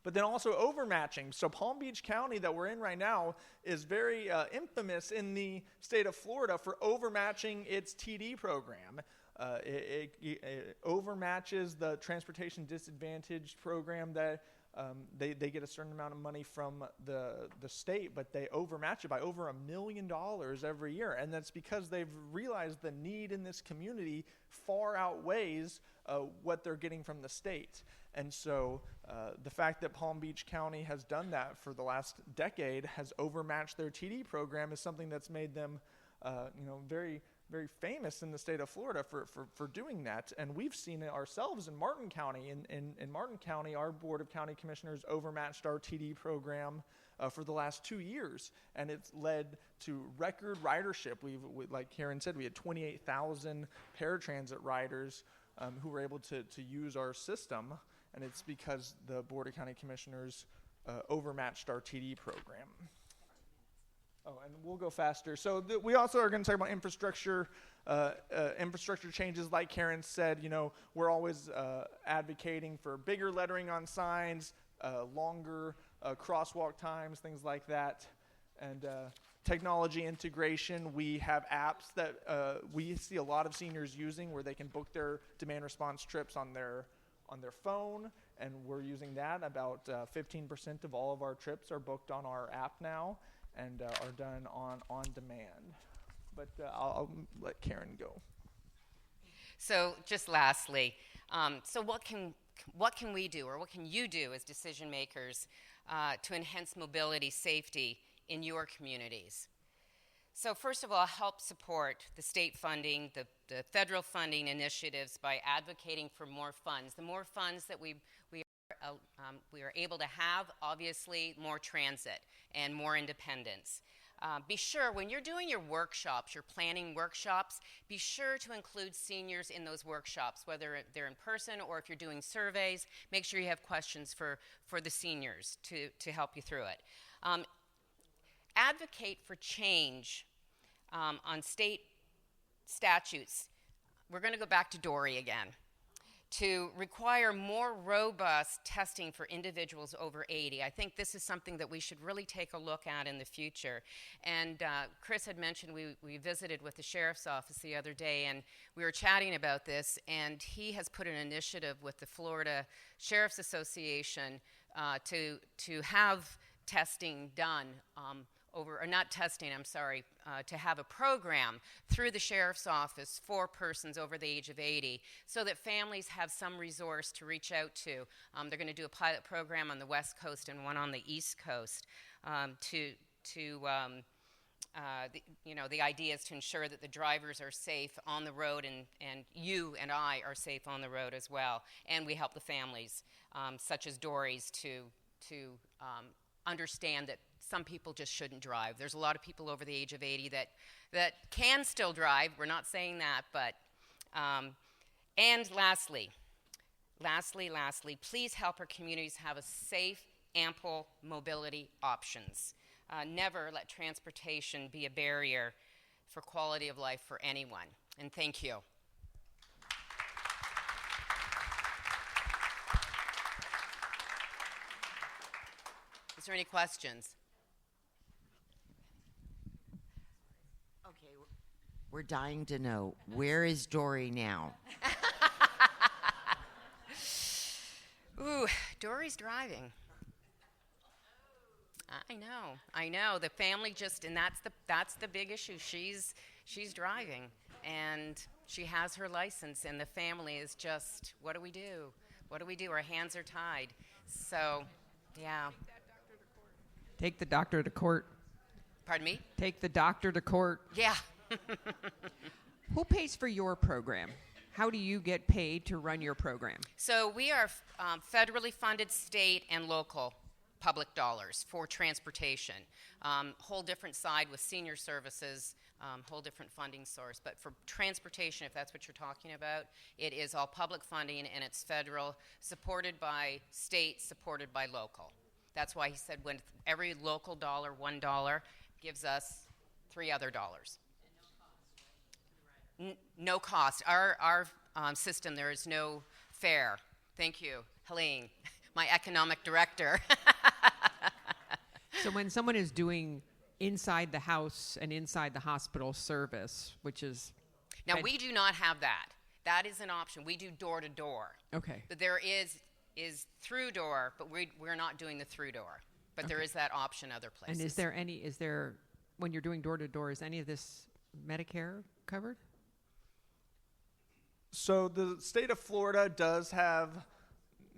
But then also overmatching. So Palm Beach County that we're in right now is very infamous in the state of Florida for overmatching its TD program. It overmatches the transportation disadvantaged program that they get a certain amount of money from the state, but they overmatch it by over $1 million every year. And that's because they've realized the need in this community far outweighs what they're getting from the state. And so the fact that Palm Beach County has done that for the last decade, has overmatched their TD program, is something that's made them very, very famous in the state of Florida for doing that. And we've seen it ourselves in Martin County. In Martin County, our Board of County Commissioners overmatched our TD program for the last 2 years, and it's led to record ridership. Like Karen said, we had 28,000 paratransit riders who were able to use our system, and it's because the Board of County Commissioners overmatched our TD program. Oh, and we'll go faster. So we also are going to talk about infrastructure changes. Like Karen said, we're always advocating for bigger lettering on signs, longer crosswalk times, things like that, and technology integration. We have apps that we see a lot of seniors using where they can book their demand response trips on their phone, and we're using that. About 15% of all of our trips are booked on our app now and are done on demand. But I'll let Karen go. So just lastly, so what can we do, or what can you do as decision makers to enhance mobility safety in your communities? So first of all, help support the state funding, the federal funding initiatives by advocating for more funds. The more funds that we are able to have, obviously, more transit and more independence. Be sure, when you're doing your workshops, your planning workshops, be sure to include seniors in those workshops, whether they're in person or if you're doing surveys. Make sure you have questions for the seniors to help you through it. Advocate for change on state statutes. We're going to go back to Dory again. To require more robust testing for individuals over 80. I think this is something that we should really take a look at in the future. And Chris had mentioned we visited with the sheriff's office the other day, and we were chatting about this, and he has put an initiative with the Florida Sheriff's Association to have testing done to have a program through the sheriff's office for persons over the age of 80 so that families have some resource to reach out to. They're going to do a pilot program on the West Coast and one on the East Coast the idea is to ensure that the drivers are safe on the road and you and I are safe on the road as well. And we help the families, such as Dory's, to understand that some people just shouldn't drive. There's a lot of people over the age of 80 that can still drive. We're not saying that, but, and lastly, please help our communities have a safe, ample mobility options. Never let transportation be a barrier for quality of life for anyone. And thank you. Is there any questions? Okay, we're dying to know, where is Dory now? Ooh, Dory's driving. I know. The family and that's the big issue. She's driving, and she has her license, and the family is just, what do we do? What do we do? Our hands are tied. So, yeah. Take the doctor to court. Pardon me? Take the doctor to court. Yeah. Who pays for your program? How do you get paid to run your program? So we are federally funded state and local public dollars for transportation. Whole different side with senior services, whole different funding source. But for transportation, if that's what you're talking about, it is all public funding, and it's federal, supported by state, supported by local. That's why he said when every local dollar, $1, gives us 3 other dollars. No cost. Our system, there is no fare. Thank you, Helene, my economic director. So when someone is doing inside the house and inside the hospital service, which is... Now, we do not have that. That is an option. We do door to door. Okay. But there is through door, but we're not doing the through door. But there is that option other places. And is there, when you're doing door to door, is any of this Medicare covered? So the state of Florida does have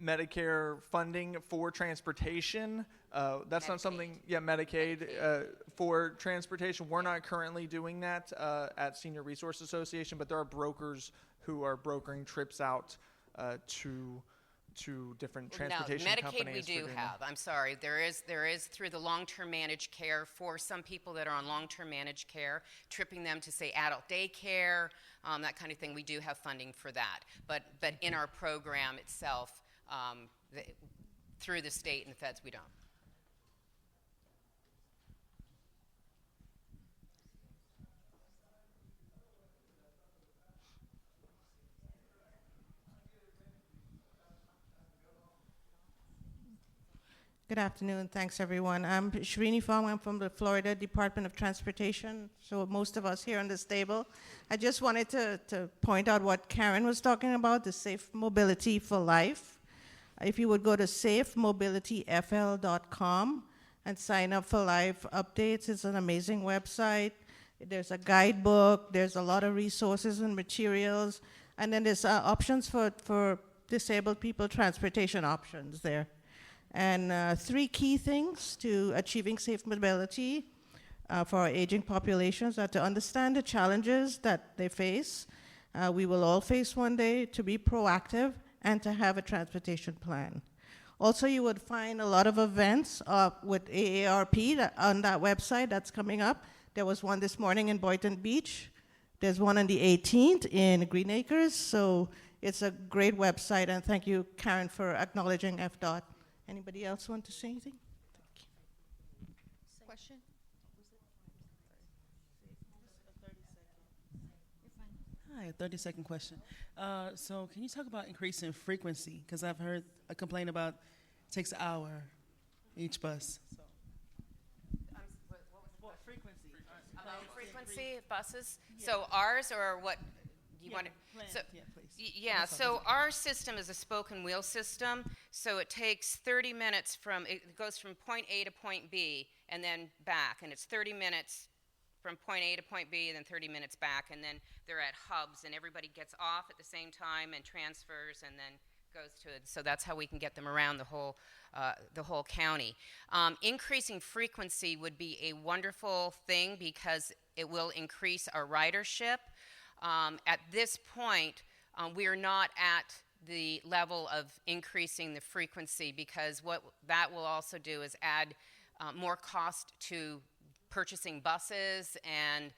Medicare funding for transportation. That's Medicaid. Not something, Medicaid for transportation. We're not currently doing that at Senior Resource Association, but there are brokers who are brokering trips out to different transportation companies. Medicaid we do have. I'm sorry. There is through the long-term managed care for some people that are on long-term managed care, tripping them to, say, adult daycare, that kind of thing. We do have funding for that. But in our program itself, through the state and the feds, we don't. Good afternoon. Thanks, everyone. I'm Shrini Fong. I'm from the Florida Department of Transportation, so most of us here on this table. I just wanted to point out what Karen was talking about, the Safe Mobility for Life. If you would go to safemobilityfl.com and sign up for live updates, it's an amazing website. There's a guidebook. There's a lot of resources and materials. And then there's options for disabled people, transportation options there. And 3 key things to achieving safe mobility for our aging populations are to understand the challenges that they face, we will all face one day, to be proactive, and to have a transportation plan. Also, you would find a lot of events with AARP on that website that's coming up. There was one this morning in Boynton Beach. There's one on the 18th in Green Acres. So it's a great website, and thank you, Karen, for acknowledging FDOT. Anybody else want to say anything? Question? Hi, a 30-second question. So can you talk about increasing frequency? Because I've heard a complaint about it takes an hour each bus. So. Frequency. About frequency of buses? So ours, or what you want to? So, please. Yeah, so our system is a spoke and wheel system, so it takes 30 minutes it goes from point A to point B and then back, and it's 30 minutes from point A to point B and then 30 minutes back, and then they're at hubs, and everybody gets off at the same time and transfers and then goes to it. So that's how we can get them around the whole county. Increasing frequency would be a wonderful thing because it will increase our ridership. At this point, we are not at the level of increasing the frequency, because what that will also do is add more cost to purchasing buses, and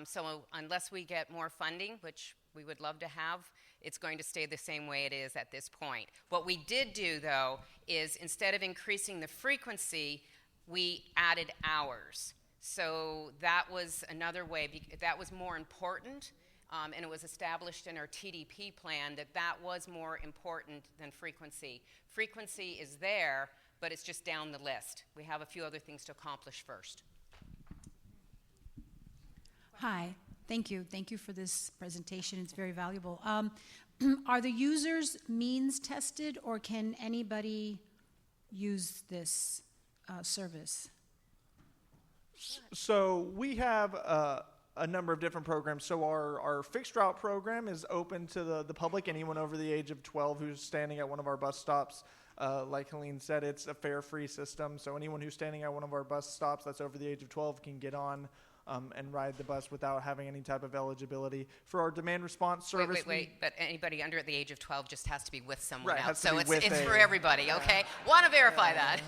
so unless we get more funding, which we would love to have, it's going to stay the same way it is at this point. What we did do, though, is instead of increasing the frequency, we added hours. So that was another way, that was more important. And it was established in our TDP plan that was more important than frequency. Frequency is there, but it's just down the list. We have a few other things to accomplish first. Hi, thank you. Thank you for this presentation. It's very valuable. Are the users means tested, or can anybody use this service? So we have a number of different programs. So our fixed route program is open to the public, anyone over the age of 12 who's standing at one of our bus stops. Like Helene said, it's a fare-free system, so anyone who's standing at one of our bus stops that's over the age of 12 can get on and ride the bus without having any type of eligibility. For our demand response service... Wait, but anybody under the age of 12 just has to be with someone right, else. So it's with for everybody, okay? Want to verify that.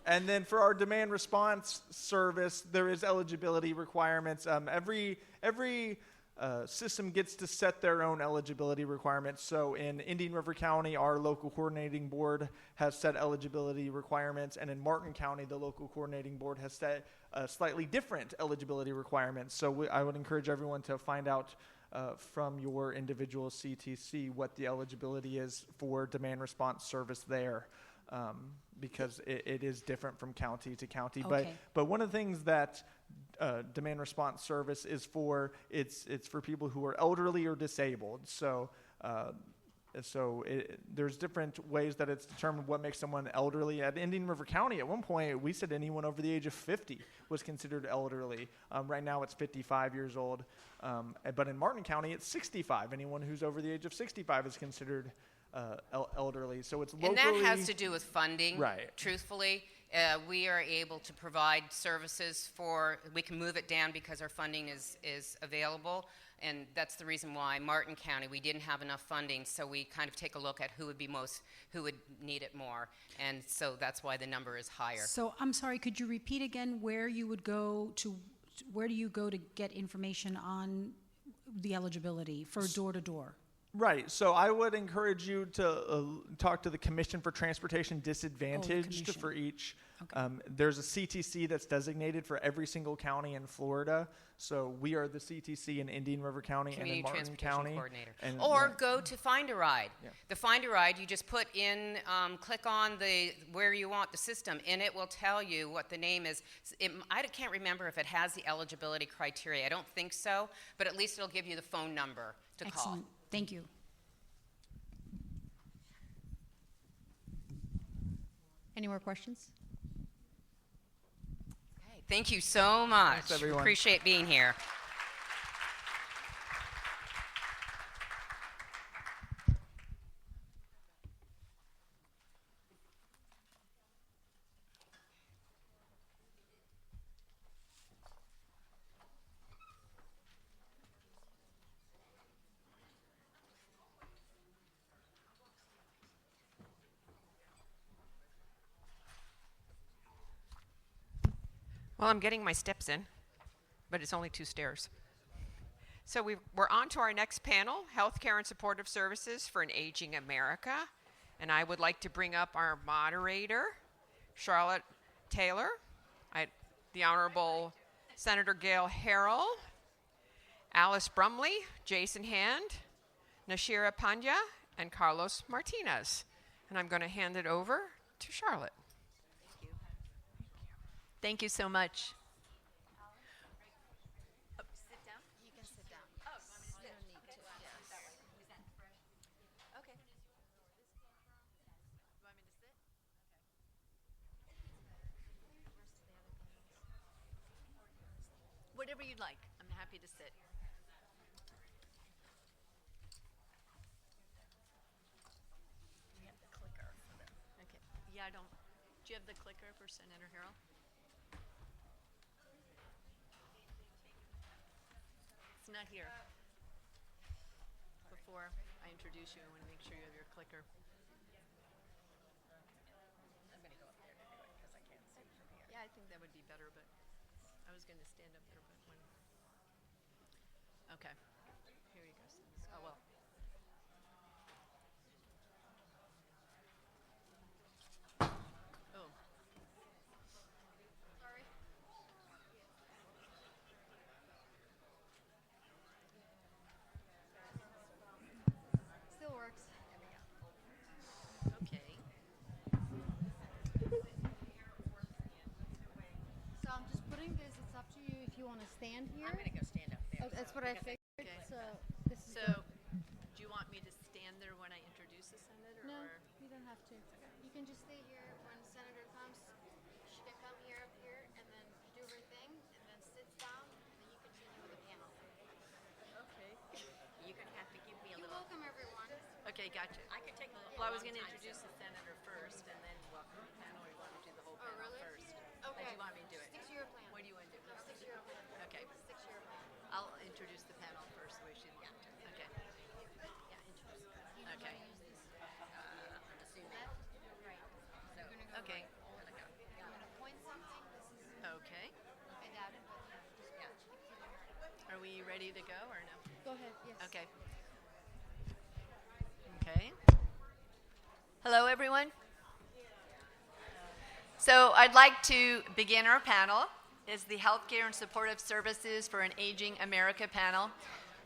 And then for our demand response service, there is eligibility requirements. Every system gets to set their own eligibility requirements. So in Indian River County, our local coordinating board has set eligibility requirements, and in Martin County, the local coordinating board has set slightly different eligibility requirements. So I would encourage everyone to find out from your individual CTC what the eligibility is for demand response service there. Because it is different from county to county. Okay. But one of the things that demand response service is for, it's for people who are elderly or disabled. So there's different ways that it's determined what makes someone elderly. At Indian River County, at one point, we said anyone over the age of 50 was considered elderly. Right now, it's 55 years old. But in Martin County, it's 65. Anyone who's over the age of 65 is considered elderly. So it's locally... And that has to do with funding, right. Truthfully. We are able to provide services we can move it down because our funding is available, and that's the reason why Martin County, we didn't have enough funding, so we kind of take a look at who would need it more, and so that's why the number is higher. So I'm sorry, could you repeat again where do you go to get information on the eligibility for door-to-door? Right. So I would encourage you to talk to the Commission for Transportation Disadvantaged for each. Okay. There's a CTC that's designated for every single county in Florida. So we are the CTC in Indian River County and in Martin County. Or go to Find a Ride. Yeah. The Find a Ride, you just put in, click on where you want the system, and it will tell you what the name is. I can't remember if it has the eligibility criteria. I don't think so, but at least it'll give you the phone number to call. Thank you. Any more questions? Okay, thank you so much. Thanks, everyone. Appreciate being here. Well, I'm getting my steps in, but it's only 2 stairs. So we're on to our next panel, Healthcare and Supportive Services for an Aging America. And I would like to bring up our moderator, Charlotte Taylor, the Honorable Senator Gail Harrell, Alice Brumley, Jason Hand, Nashira Panya, and Carlos Martinez. And I'm going to hand it over to Charlotte. Thank you so much. Whatever you'd like. I'm happy to sit. We have the clicker for them. Okay. Yeah, I don't. Do you have the clicker for Senator Harrell? It's not here. Before I introduce you, I want to make sure you have your clicker. I'm going to go up there to do it because I can't see from here. Yeah, I think that would be better, but I was going to stand up there, but when. Okay. Here you go. Oh, well. Oh. Sorry. Still works. Okay. So I'm just putting this, it's up to you if you want to stand here. I'm going to go stand up there. Oh, that's what I figured. Okay. So this is So, do you want me to stand there when I introduce the senator? no, Or? you don't have to. You can just stay here when the senator comes. She can come here up here and then do her thing and then sits down and then you continue with the panel. Okay. You're going to have to give me a You're little. welcome, everyone. Okay, gotcha. I could take a little. Well, I was going to introduce the senator first and then welcome the panel. Or you want me to do the whole Oh, panel really? first? Okay. Or do you want me to do it? Stick to your plan. What do you want to do? No, stick to your plan. Okay. Stick to your plan. I'll introduce the panel first the way she wants to. Okay. Yeah, introduce. Okay. I'm assuming. Right. So, You're gonna go okay. right. You want to point something? This is. Okay. I doubt it, but yeah. Just keep to the mark. Are we ready to go or no? Go ahead. Yes. Okay. Okay. Hello, everyone. So I'd like to begin our panel. It's the Healthcare and Supportive Services for an Aging America panel.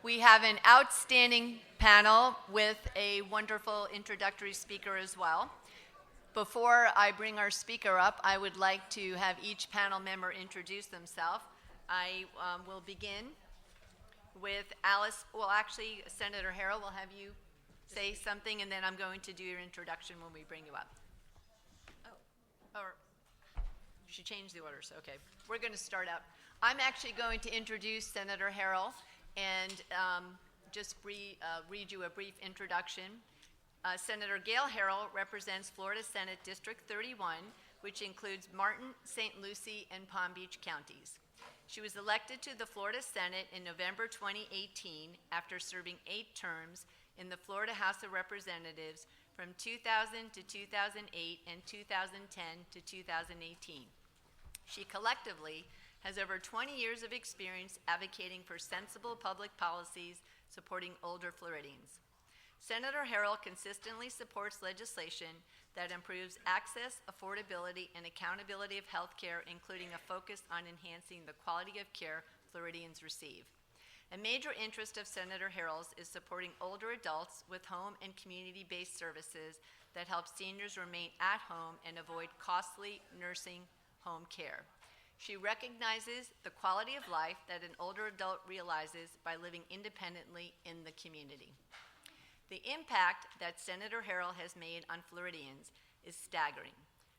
We have an outstanding panel with a wonderful introductory speaker as well. Before I bring our speaker up, I would like to have each panel member introduce themselves. I will begin with Alice. Well, actually, Senator Harrell will have you say something, and then I'm going to do your introduction when we bring you up. Oh, or she changed the orders. Okay, we're going to start out. I'm actually going to introduce Senator Harrell and just read you a brief introduction. Senator Gail Harrell represents Florida Senate District 31, which includes Martin, St. Lucie, and Palm Beach counties. She was elected to the Florida Senate in November 2018 after serving 8 terms in the Florida House of Representatives from 2000 to 2008 and 2010 to 2018. She collectively has over 20 years of experience advocating for sensible public policies supporting older Floridians. Senator Harrell consistently supports legislation that improves access, affordability, and accountability of health care, including a focus on enhancing the quality of care Floridians receive. A major interest of Senator Harrell's is supporting older adults with home and community-based services that help seniors remain at home and avoid costly nursing home care. She recognizes the quality of life that an older adult realizes by living independently in the community. The impact that Senator Harrell has made on Floridians is staggering.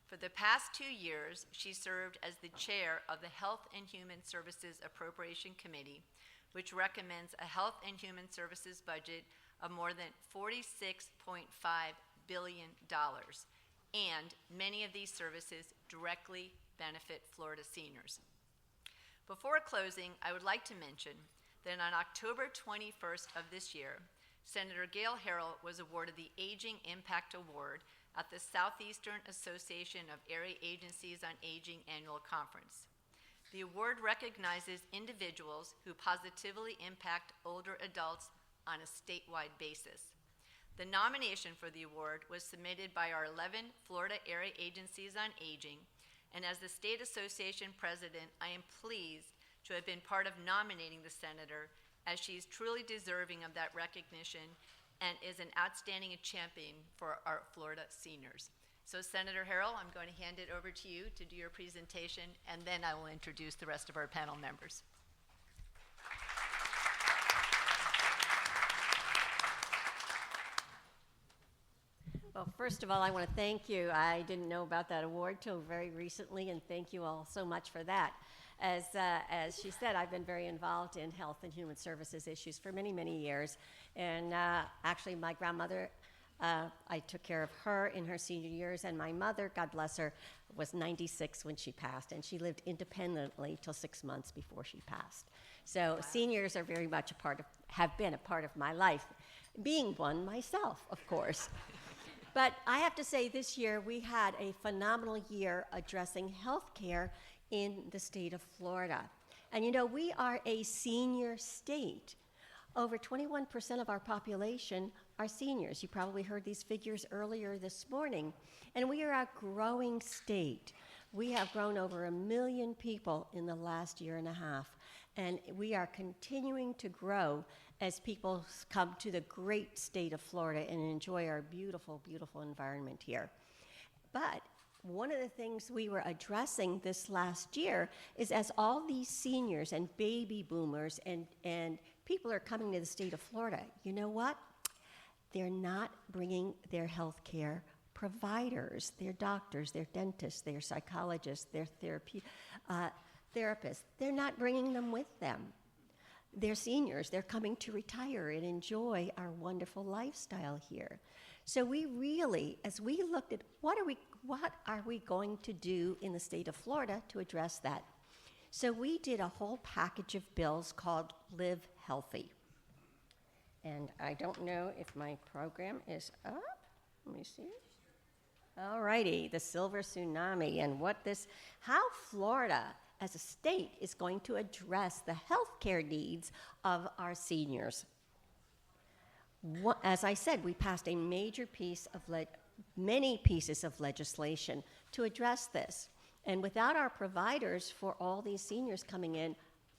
For the past 2 years, she served as the chair of the Health and Human Services Appropriation Committee, which recommends a Health and Human Services budget of more than $46.5 billion. And many of these services directly benefit Florida seniors. Before closing, I would like to mention that on October 21st of this year, Senator Gail Harrell was awarded the Aging Impact Award at the Southeastern Association of Area Agencies on Aging Annual Conference. The award recognizes individuals who positively impact older adults on a statewide basis. The nomination for the award was submitted by our 11 Florida area agencies on aging, and as the State Association president, I am pleased to have been part of nominating the senator, as she is truly deserving of that recognition and is an outstanding champion for our Florida seniors. So Senator Harrell, I'm going to hand it over to you to do your presentation, and then I will introduce the rest of our panel members. Well, first of all, I want to thank you. I didn't know about that award till very recently, and thank you all so much for that. As she said, I've been very involved in health and human services issues for many, many years. And actually, my grandmother, I took care of her in her senior years, and my mother, God bless her, was 96 when she passed, and she lived independently till 6 months before she passed. So seniors are very much have been a part of my life, being one myself, of course. But I have to say, this year we had a phenomenal year addressing health care in the state of Florida. And you know, we are a senior state. Over 21% of our population are seniors. You probably heard these figures earlier this morning. And we are a growing state. We have grown over 1 million people in the last year and a half. And we are continuing to grow as people come to the great state of Florida and enjoy our beautiful, beautiful environment here. But one of the things we were addressing this last year is, as all these seniors and baby boomers and people are coming to the state of Florida, you know what? They're not bringing their health care providers, their doctors, their dentists, their psychologists, their therapists. They're not bringing them with them. They're seniors. They're coming to retire and enjoy our wonderful lifestyle here. So we really, as we looked at what are we going to do in the state of Florida to address that? So we did a whole package of bills called Live Healthy. And I don't know if my program is up. Let me see. All righty, the Silver Tsunami and how Florida as a state is going to address the healthcare needs of our seniors. As I said, we passed a major many pieces of legislation to address this. And without our providers for all these seniors coming in,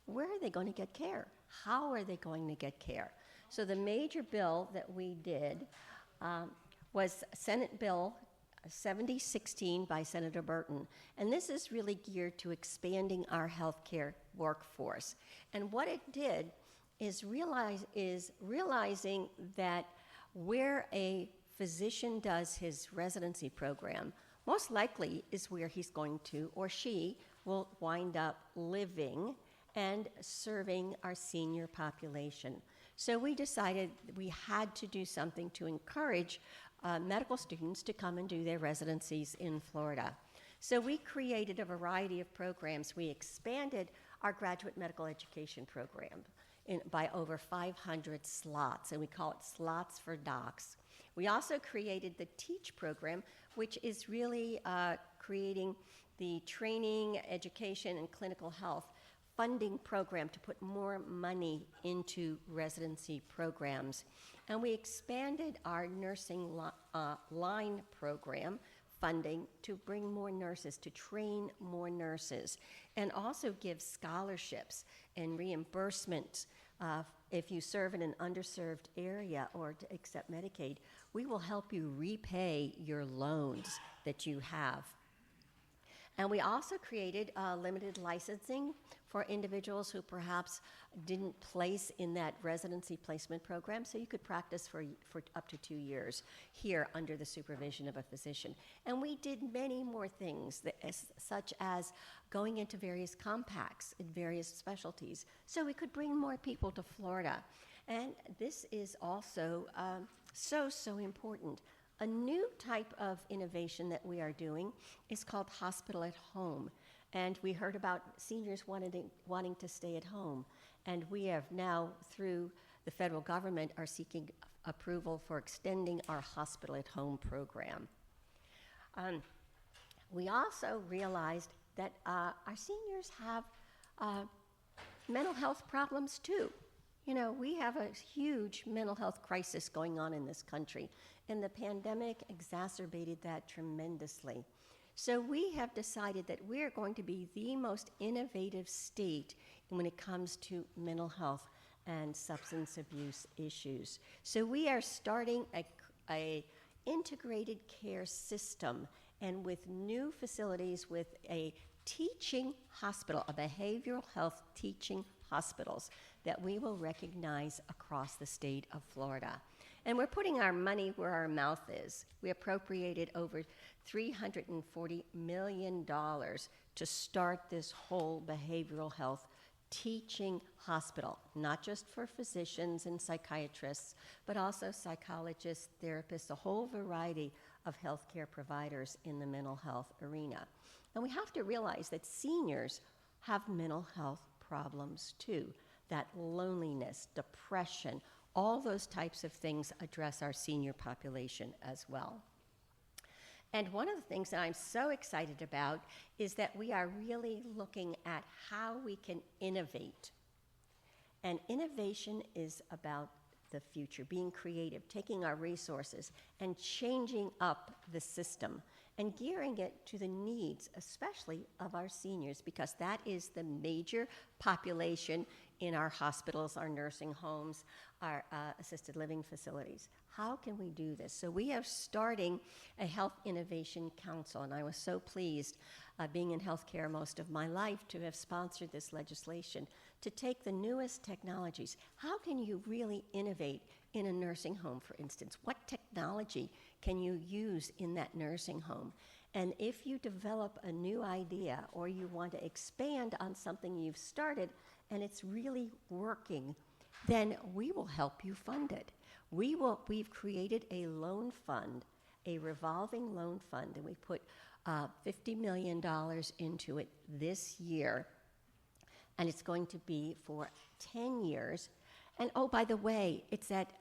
where are they going to get care? How are they going to get care? So the major bill that we did was Senate Bill 7016 by Senator Burton. And this is really geared to expanding our healthcare workforce. And what it did is realizing that where a physician does his residency program, most likely is where he's going to, or she will wind up living and serving our senior population. So we decided we had to do something to encourage medical students to come and do their residencies in Florida. So we created a variety of programs. We expanded our graduate medical education program by over 500 slots, and we call it Slots for Docs. We also created the TEACH program, which is really creating the training, education, and clinical health funding program to put more money into residency programs. And we expanded our nursing line program funding to bring more nurses, to train more nurses, and also give scholarships and reimbursements. If you serve in an underserved area or to accept Medicaid, we will help you repay your loans that you have. And we also created limited licensing for individuals who perhaps didn't place in that residency placement program, so you could practice for up to 2 years here under the supervision of a physician. And we did many more things, such as going into various compacts in various specialties, so we could bring more people to Florida. And this is also so important. A new type of innovation that we are doing is called hospital at home. And we heard about seniors wanting to stay at home. And we have now, through the federal government, are seeking approval for extending our hospital at home program. We also realized that our seniors have mental health problems too. You know, we have a huge mental health crisis going on in this country, and the pandemic exacerbated that tremendously. So we have decided that we are going to be the most innovative state when it comes to mental health and substance abuse issues. So we are starting a integrated care system, and with new facilities, with a teaching hospital, a behavioral health teaching hospitals that we will recognize across the state of Florida. And we're putting our money where our mouth is. We appropriated over $340 million to start this whole behavioral health teaching hospital, not just for physicians and psychiatrists, but also psychologists, therapists, a whole variety of healthcare providers in the mental health arena. And we have to realize that seniors have mental health problems too. That loneliness, depression, all those types of things address our senior population as well. And one of the things that I'm so excited about is that we are really looking at how we can innovate. And innovation is about the future, being creative, taking our resources and changing up the system and gearing it to the needs, especially of our seniors, because that is the major population in our hospitals, our nursing homes, our assisted living facilities. How can we do this? So we are starting a Health Innovation Council, and I was so pleased, being in healthcare most of my life, to have sponsored this legislation to take the newest technologies. How can you really innovate in a nursing home, for instance? What technology can you use in that nursing home? And if you develop a new idea or you want to expand on something you've started and it's really working, then we will help you fund it. We've created a loan fund, a revolving loan fund, and we put $50 million into it this year, and it's going to be for 10 years. And oh, by the way, it's at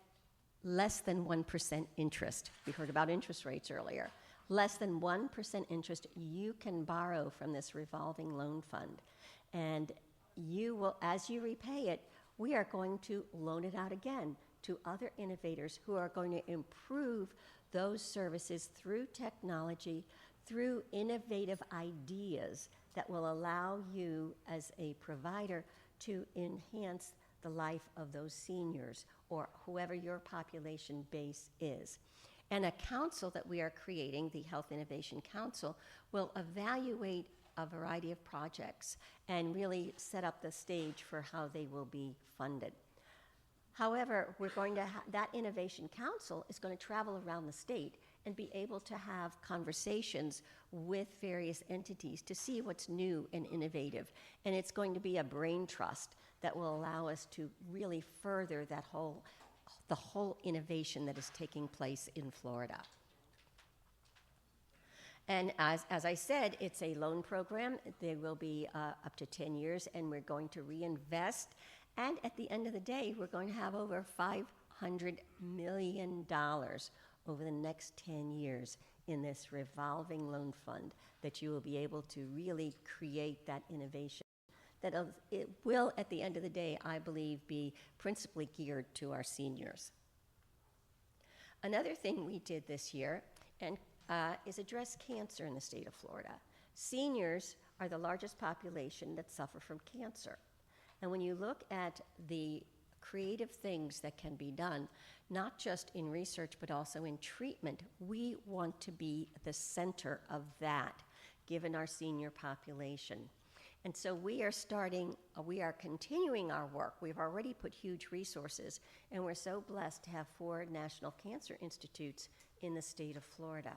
less than 1% interest. We heard about interest rates earlier. Less than 1% interest you can borrow from this revolving loan fund. And you will, as you repay it, we are going to loan it out again to other innovators who are going to improve those services through technology, through innovative ideas that will allow you as a provider to enhance the life of those seniors or whoever your population base is. And a council that we are creating, the Health Innovation Council, will evaluate a variety of projects and really set up the stage for how they will be funded. However, we're going to that Innovation Council is going to travel around the state and be able to have conversations with various entities to see what's new and innovative. And it's going to be a brain trust that will allow us to really further that the whole innovation that is taking place in Florida. And as I said, it's a loan program. They will be up to 10 years, and we're going to reinvest. And at the end of the day, we're going to have over $500 million over the next 10 years in this revolving loan fund that you will be able to really create that innovation. That it will, at the end of the day, I believe, be principally geared to our seniors. Another thing we did this year is address cancer in the state of Florida. Seniors are the largest population that suffer from cancer. And when you look at the creative things that can be done, not just in research but also in treatment, we want to be the center of that, given our senior population. And so we are continuing our work. We've already put huge resources, and we're so blessed to have 4 national cancer institutes in the state of Florida.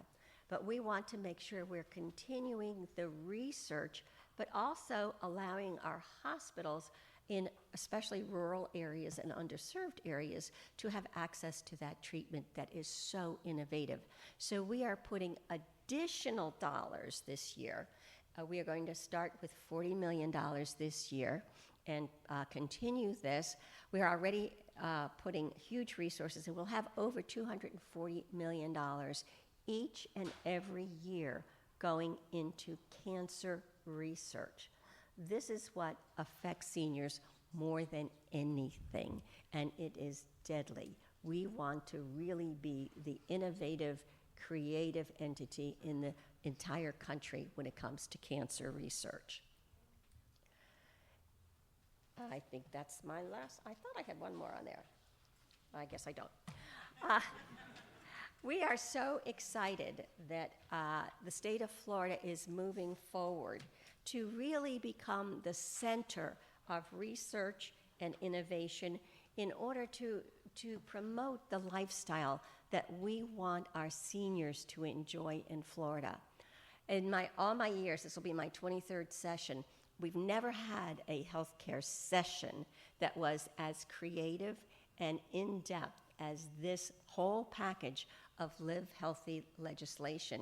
But we want to make sure we're continuing the research, but also allowing our hospitals in especially rural areas and underserved areas to have access to that treatment that is so innovative. So we are putting additional dollars this year. We are going to start with $40 million this year and continue this. We are already putting huge resources, and we'll have over $240 million each and every year going into cancer research. This is what affects seniors more than anything, and it is deadly. We want to really be the innovative, creative entity in the entire country when it comes to cancer research. I think that's my last. I thought I had one more on there. I guess I don't. We are so excited that the state of Florida is moving forward to really become the center of research and innovation in order to promote the lifestyle that we want our seniors to enjoy in Florida. In all my years, this will be my 23rd session, we've never had a healthcare session that was as creative and in-depth as this whole package of Live Healthy legislation.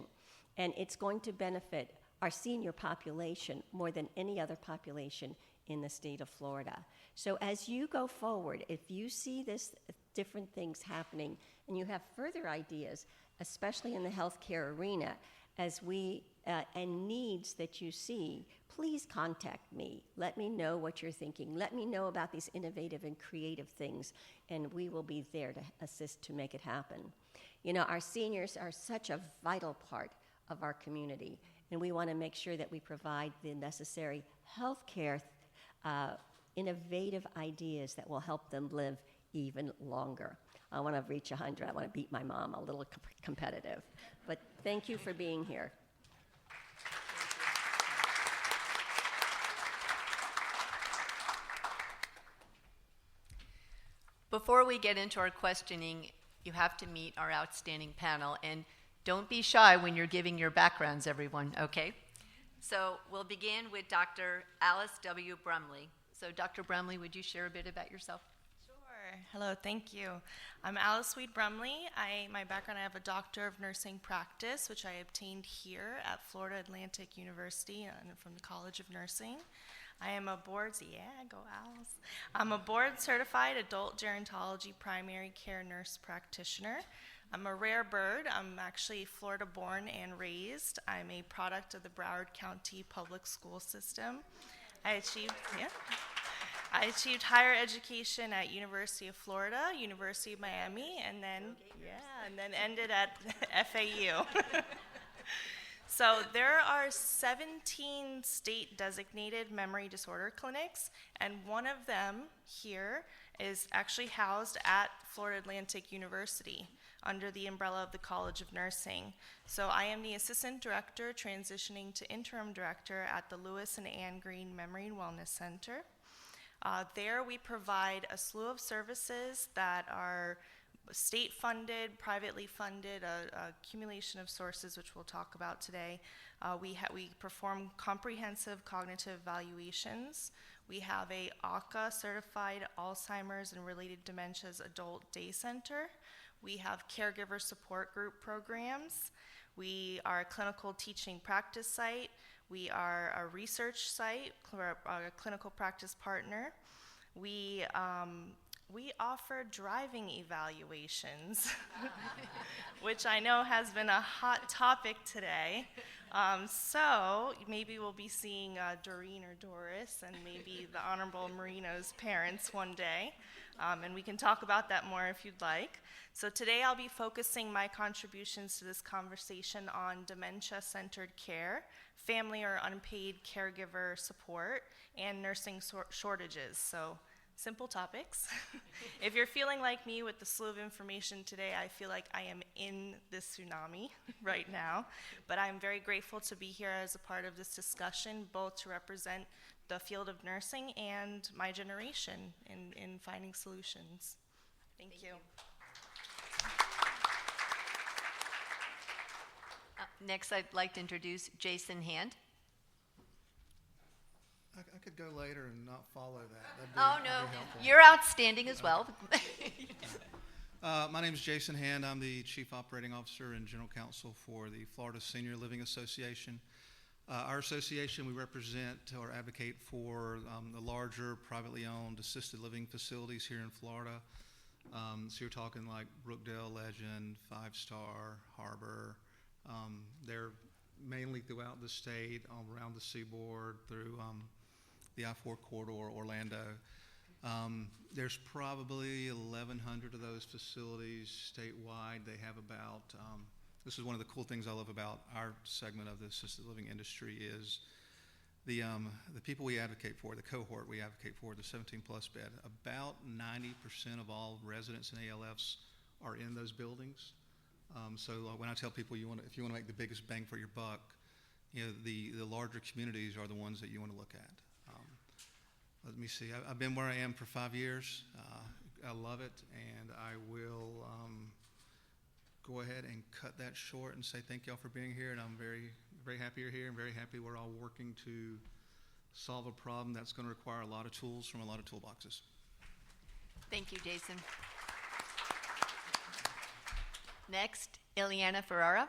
And it's going to benefit our senior population more than any other population in the state of Florida. So as you go forward, if you see this different things happening and you have further ideas, especially in the healthcare arena, and needs that you see, please contact me. Let me know what you're thinking. Let me know about these innovative and creative things, and we will be there to assist to make it happen. You know, our seniors are such a vital part of our community, and we want to make sure that we provide the necessary healthcare innovative ideas that will help them live even longer. I want to reach 100. I want to beat my mom, a little competitive. But thank you for being here. Before we get into our questioning, you have to meet our outstanding panel. And don't be shy when you're giving your backgrounds, everyone, okay? So we'll begin with Dr. Alice W. Brumley. So Dr. Brumley, would you share a bit about yourself? Sure. Hello, thank you. I'm Alice Weed Brumley. My background, I have a Doctor of Nursing Practice, which I obtained here at Florida Atlantic University and from the College of Nursing. I am a I'm a board certified adult gerontology primary care nurse practitioner. I'm a rare bird. I'm actually Florida born and raised. I'm a product of the Broward County Public School System. I achieved higher education at University of Florida, University of Miami, and then ended at FAU. So there are 17 state-designated memory disorder clinics, and one of them here is actually housed at Florida Atlantic University under the umbrella of the College of Nursing. So I am the assistant director transitioning to interim director at the Lewis and Anne Green Memory and Wellness Center. There we provide a slew of services that are state-funded, privately funded, a accumulation of sources, which we'll talk about today. We perform comprehensive cognitive evaluations. We have a ACA-certified Alzheimer's and related dementias adult day center. We have caregiver support group programs. We are a clinical teaching practice site. We are a research site, a clinical practice partner. We offer driving evaluations, which I know has been a hot topic today. So maybe we'll be seeing Doreen or Doris and maybe the Honorable Marino's parents one day. And we can talk about that more if you'd like. So today I'll be focusing my contributions to this conversation on dementia-centered care, family or unpaid caregiver support, and nursing shortages. So simple topics. If you're feeling like me with the slew of information today, I feel like I am in this tsunami right now. But I'm very grateful to be here as a part of this discussion, both to represent the field of nursing and my generation in finding solutions. Thank you. Next, I'd like to introduce Jason Hand. I could go later and not follow that. No, that'd be helpful. you're outstanding as well. My name is Jason Hand. I'm the Chief Operating Officer and General Counsel for the Florida Senior Living Association. Our association, we represent or advocate for the larger privately owned assisted living facilities here in Florida. So you're talking like Brookdale, Legend, Five Star, Harbor. They're mainly throughout the state, around the seaboard, through the I-4 corridor, Orlando. There's probably 1,100 of those facilities statewide. They have about, this is one of the cool things I love about our segment of the assisted living industry is the people we advocate for, the cohort we advocate for, the 17-plus bed, about 90% of all residents in ALFs are in those buildings. So when I tell people if you want to make the biggest bang for your buck, the larger communities are the ones that you want to look at. Let me see. I've been where I am for 5 years. I love it, and I will go ahead and cut that short and say thank y'all for being here. And I'm very, very happy you're here, and very happy we're all working to solve a problem that's going to require a lot of tools from a lot of toolboxes. Thank you, Jason. Next, Ileana Ferrara.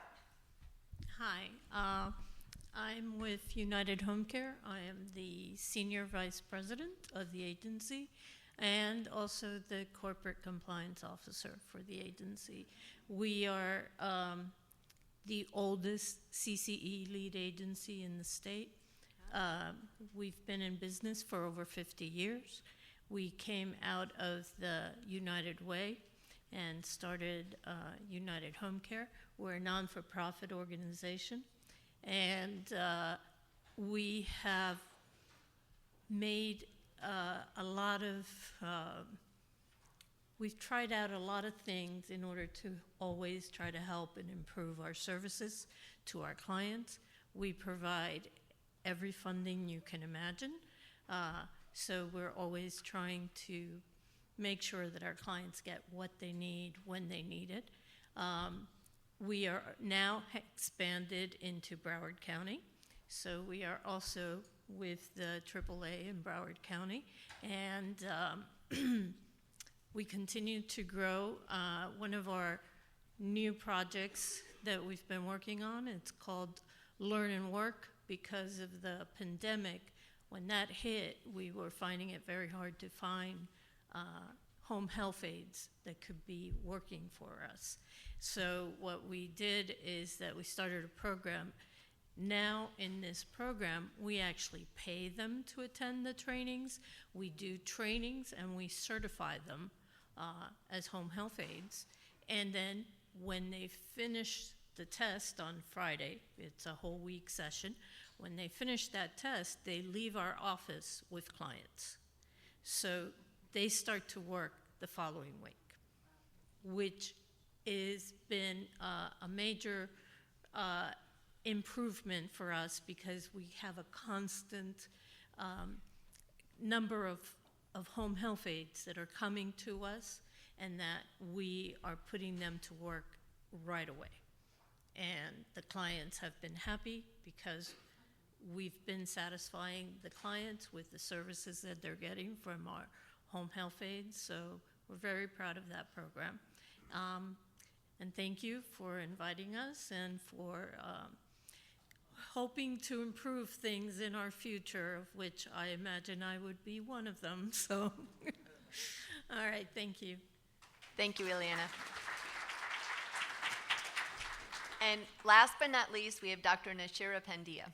Hi, I'm with United Home Care. I am the Senior Vice President of the agency and also the Corporate Compliance Officer for the agency. We are the oldest CCE lead agency in the state. We've been in business for over 50 years. We came out of the United Way and started United Home Care. We're a non-for-profit organization, and we have made a lot of, we've tried out a lot of things in order to always try to help and improve our services to our clients. We provide every funding you can imagine, so we're always trying to make sure that our clients get what they need when they need it. We are now expanded into Broward County, so we are also with the AAA in Broward County, and we continue to grow. One of our new projects that we've been working on, it's called Learn and Work. Because of the pandemic, when that hit, we were finding it very hard to find home health aides that could be working for us. So what we did is that we started a program. Now in this program, we actually pay them to attend the trainings. We do trainings and we certify them as home health aides. And then when they finish the test on Friday, it's a whole week session, when they finish that test, they leave our office with clients. So they start to work the following week, which has been a major improvement for us because we have a constant number of home health aides that are coming to us and that we are putting them to work right away. And the clients have been happy because we've been satisfying the clients with the services that they're getting from our home health aides, so we're very proud of that program. And thank you for inviting us and for hoping to improve things in our future, of which I imagine I would be one of them, so. All right, thank you. Thank you, Ileana. And last but not least, we have Dr. Nashira Pandya.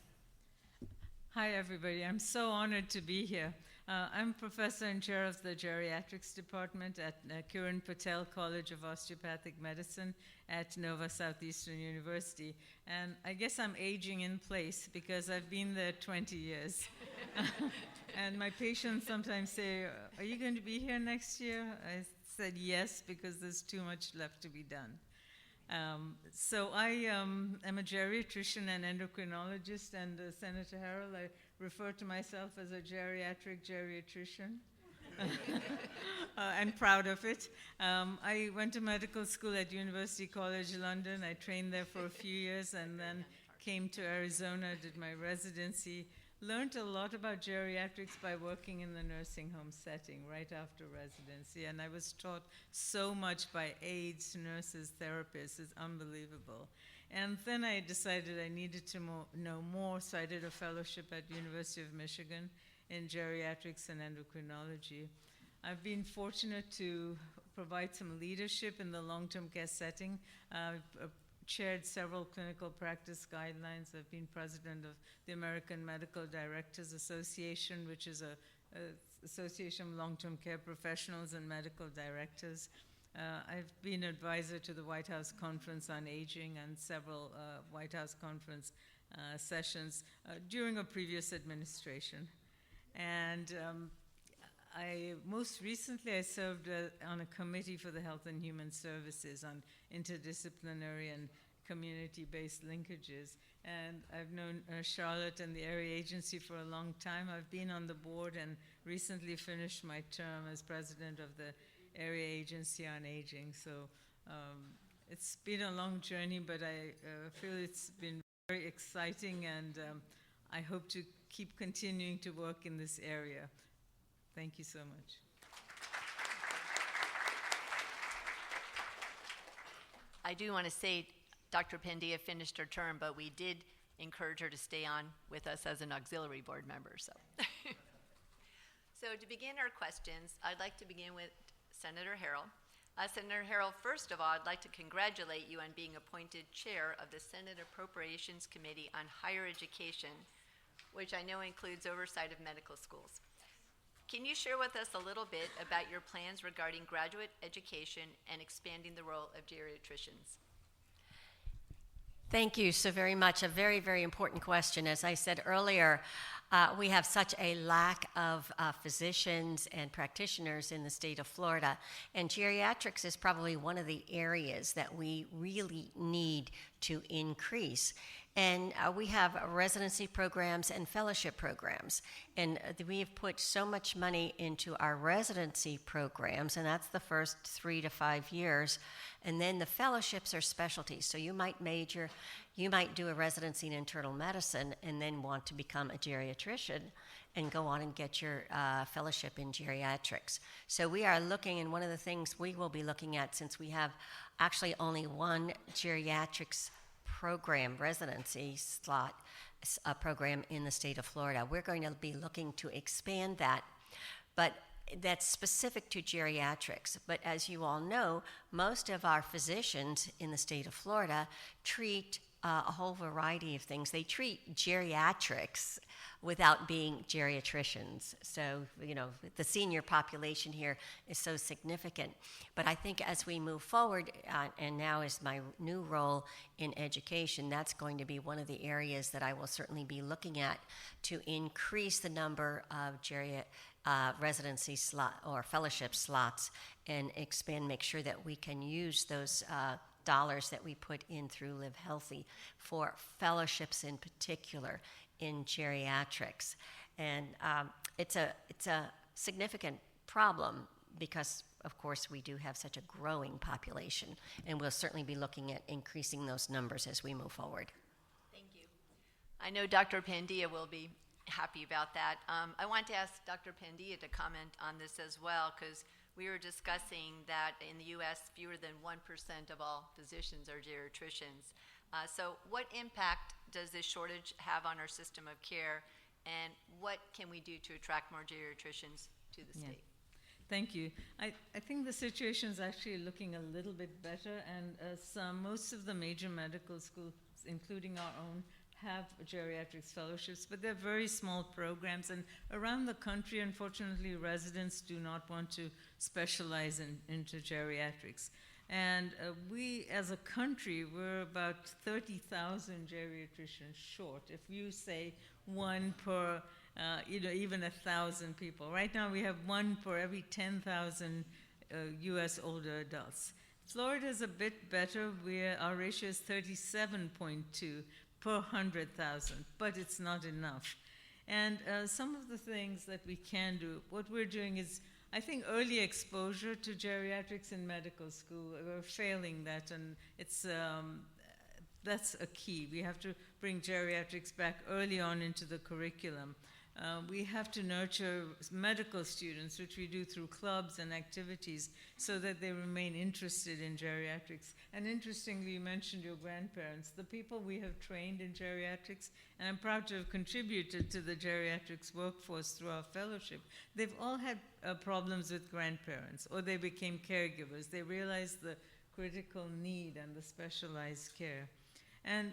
Hi, everybody. I'm so honored to be here. I'm professor and chair of the geriatrics department at Kiran Patel College of Osteopathic Medicine at Nova Southeastern University. And I guess I'm aging in place because I've been there 20 years. And my patients sometimes say, are you going to be here next year? I said yes, because there's too much left to be done. So I am a geriatrician and endocrinologist, and Senator Harrell, I refer to myself as a geriatrician. I'm proud of it. I went to medical school at University College London. I trained there for a few years and then came to Arizona, did my residency, learned a lot about geriatrics by working in the nursing home setting right after residency, and I was taught so much by aides, nurses, therapists. It's unbelievable. And then I decided I needed to know more, so I did a fellowship at University of Michigan in geriatrics and endocrinology. I've been fortunate to provide some leadership in the long-term care setting. I've chaired several clinical practice guidelines. I've been president of the American Medical Directors Association, which is a association of long-term care professionals and medical directors. I've been advisor to the White House Conference on Aging and several White House Conference sessions during a previous administration. And most recently I served on a committee for the Health and Human Services on interdisciplinary and community-based linkages. And I've known Charlotte and the area agency for a long time. I've been on the board and recently finished my term as president of the area agency on aging. So it's been a long journey, but I feel it's been very exciting, and I hope to keep continuing to work in this area. Thank you so much. I do want to say Dr. Pendia finished her term, but we did encourage her to stay on with us as an auxiliary board member. So, so to begin our questions, I'd like to begin with Senator Harrell. Senator Harrell, first of all, I'd like to congratulate you on being appointed chair of the Senate Appropriations Committee on Higher Education, which I know includes oversight of medical schools. Can you share with us a little bit about your plans regarding graduate education and expanding the role of geriatricians? Thank you so very much. A very, very important question. As I said earlier, we have such a lack of physicians and practitioners in the state of Florida, and geriatrics is probably one of the areas that we really need to increase. And we have residency programs and fellowship programs. And we have put so much money into our residency programs, and that's the first 3 to 5 years. And then the fellowships are specialties. So you might major, you might do a residency in internal medicine and then want to become a geriatrician and go on and get your fellowship in geriatrics. So we are looking, and one of the things we will be looking at, since we have actually only one geriatrics program, residency slot program in the state of Florida. We're going to be looking to expand that, but that's specific to geriatrics. But as you all know, most of our physicians in the state of Florida treat a whole variety of things. They treat geriatrics without being geriatricians. So, you know, the senior population here is so significant. But I think as we move forward, and now is my new role in education, that's going to be one of the areas that I will certainly be looking at to increase the number of residency slot or fellowship slots and expand, make sure that we can use those dollars that we put in through Live Healthy for fellowships in particular in geriatrics. And it's a significant problem because, of course, we do have such a growing population, and we'll certainly be looking at increasing those numbers as we move forward. Thank you. I know Dr. Pendia will be happy about that. I want to ask Dr. Pendia to comment on this as well, because we were discussing that in the U.S., fewer than 1% of all physicians are geriatricians. So what impact does this shortage have on our system of care, and what can we do to attract more geriatricians to the state? Thank you. I think the situation is actually looking a little bit better, and most of the major medical schools, including our own, have geriatrics fellowships, but they're very small programs, and around the country, unfortunately, residents do not want to specialize into geriatrics. And we, as a country, we're about 30,000 geriatricians short. If you say one per, even 1,000 people. Right now, we have one for every 10,000 U.S. older adults. Florida is a bit better. Our ratio is 37.2 per 100,000, but it's not enough. And some of the things that we can do, what we're doing is, I think, early exposure to geriatrics in medical school. We're failing that, and that's a key. We have to bring geriatrics back early on into the curriculum. We have to nurture medical students, which we do through clubs and activities, so that they remain interested in geriatrics. And interestingly, you mentioned your grandparents. The people we have trained in geriatrics, and I'm proud to have contributed to the geriatrics workforce through our fellowship, they've all had problems with grandparents, or they became caregivers. They realized the critical need and the specialized care. And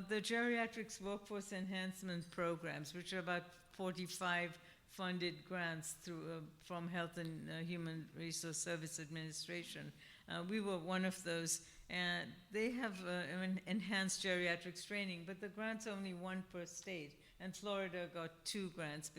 the geriatrics workforce enhancement programs, which are about 45 funded grants from Health and Human Resource Service Administration. We were one of those, and they have enhanced geriatrics training, but the grant's only one per state, and Florida got 2 grants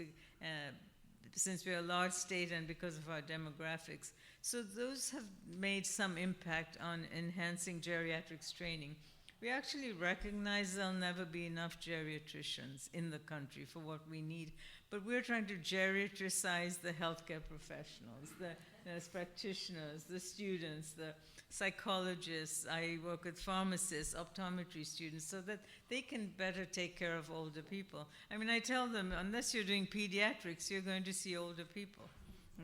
since we're a large state and because of our demographics. So those have made some impact on enhancing geriatrics training. We actually recognize there'll never be enough geriatricians in the country for what we need, but we're trying to geriatricize the healthcare professionals, the nurse practitioners, the students, the psychologists. I work with pharmacists, optometry students, so that they can better take care of older people. I mean, I tell them, unless you're doing pediatrics, you're going to see older people,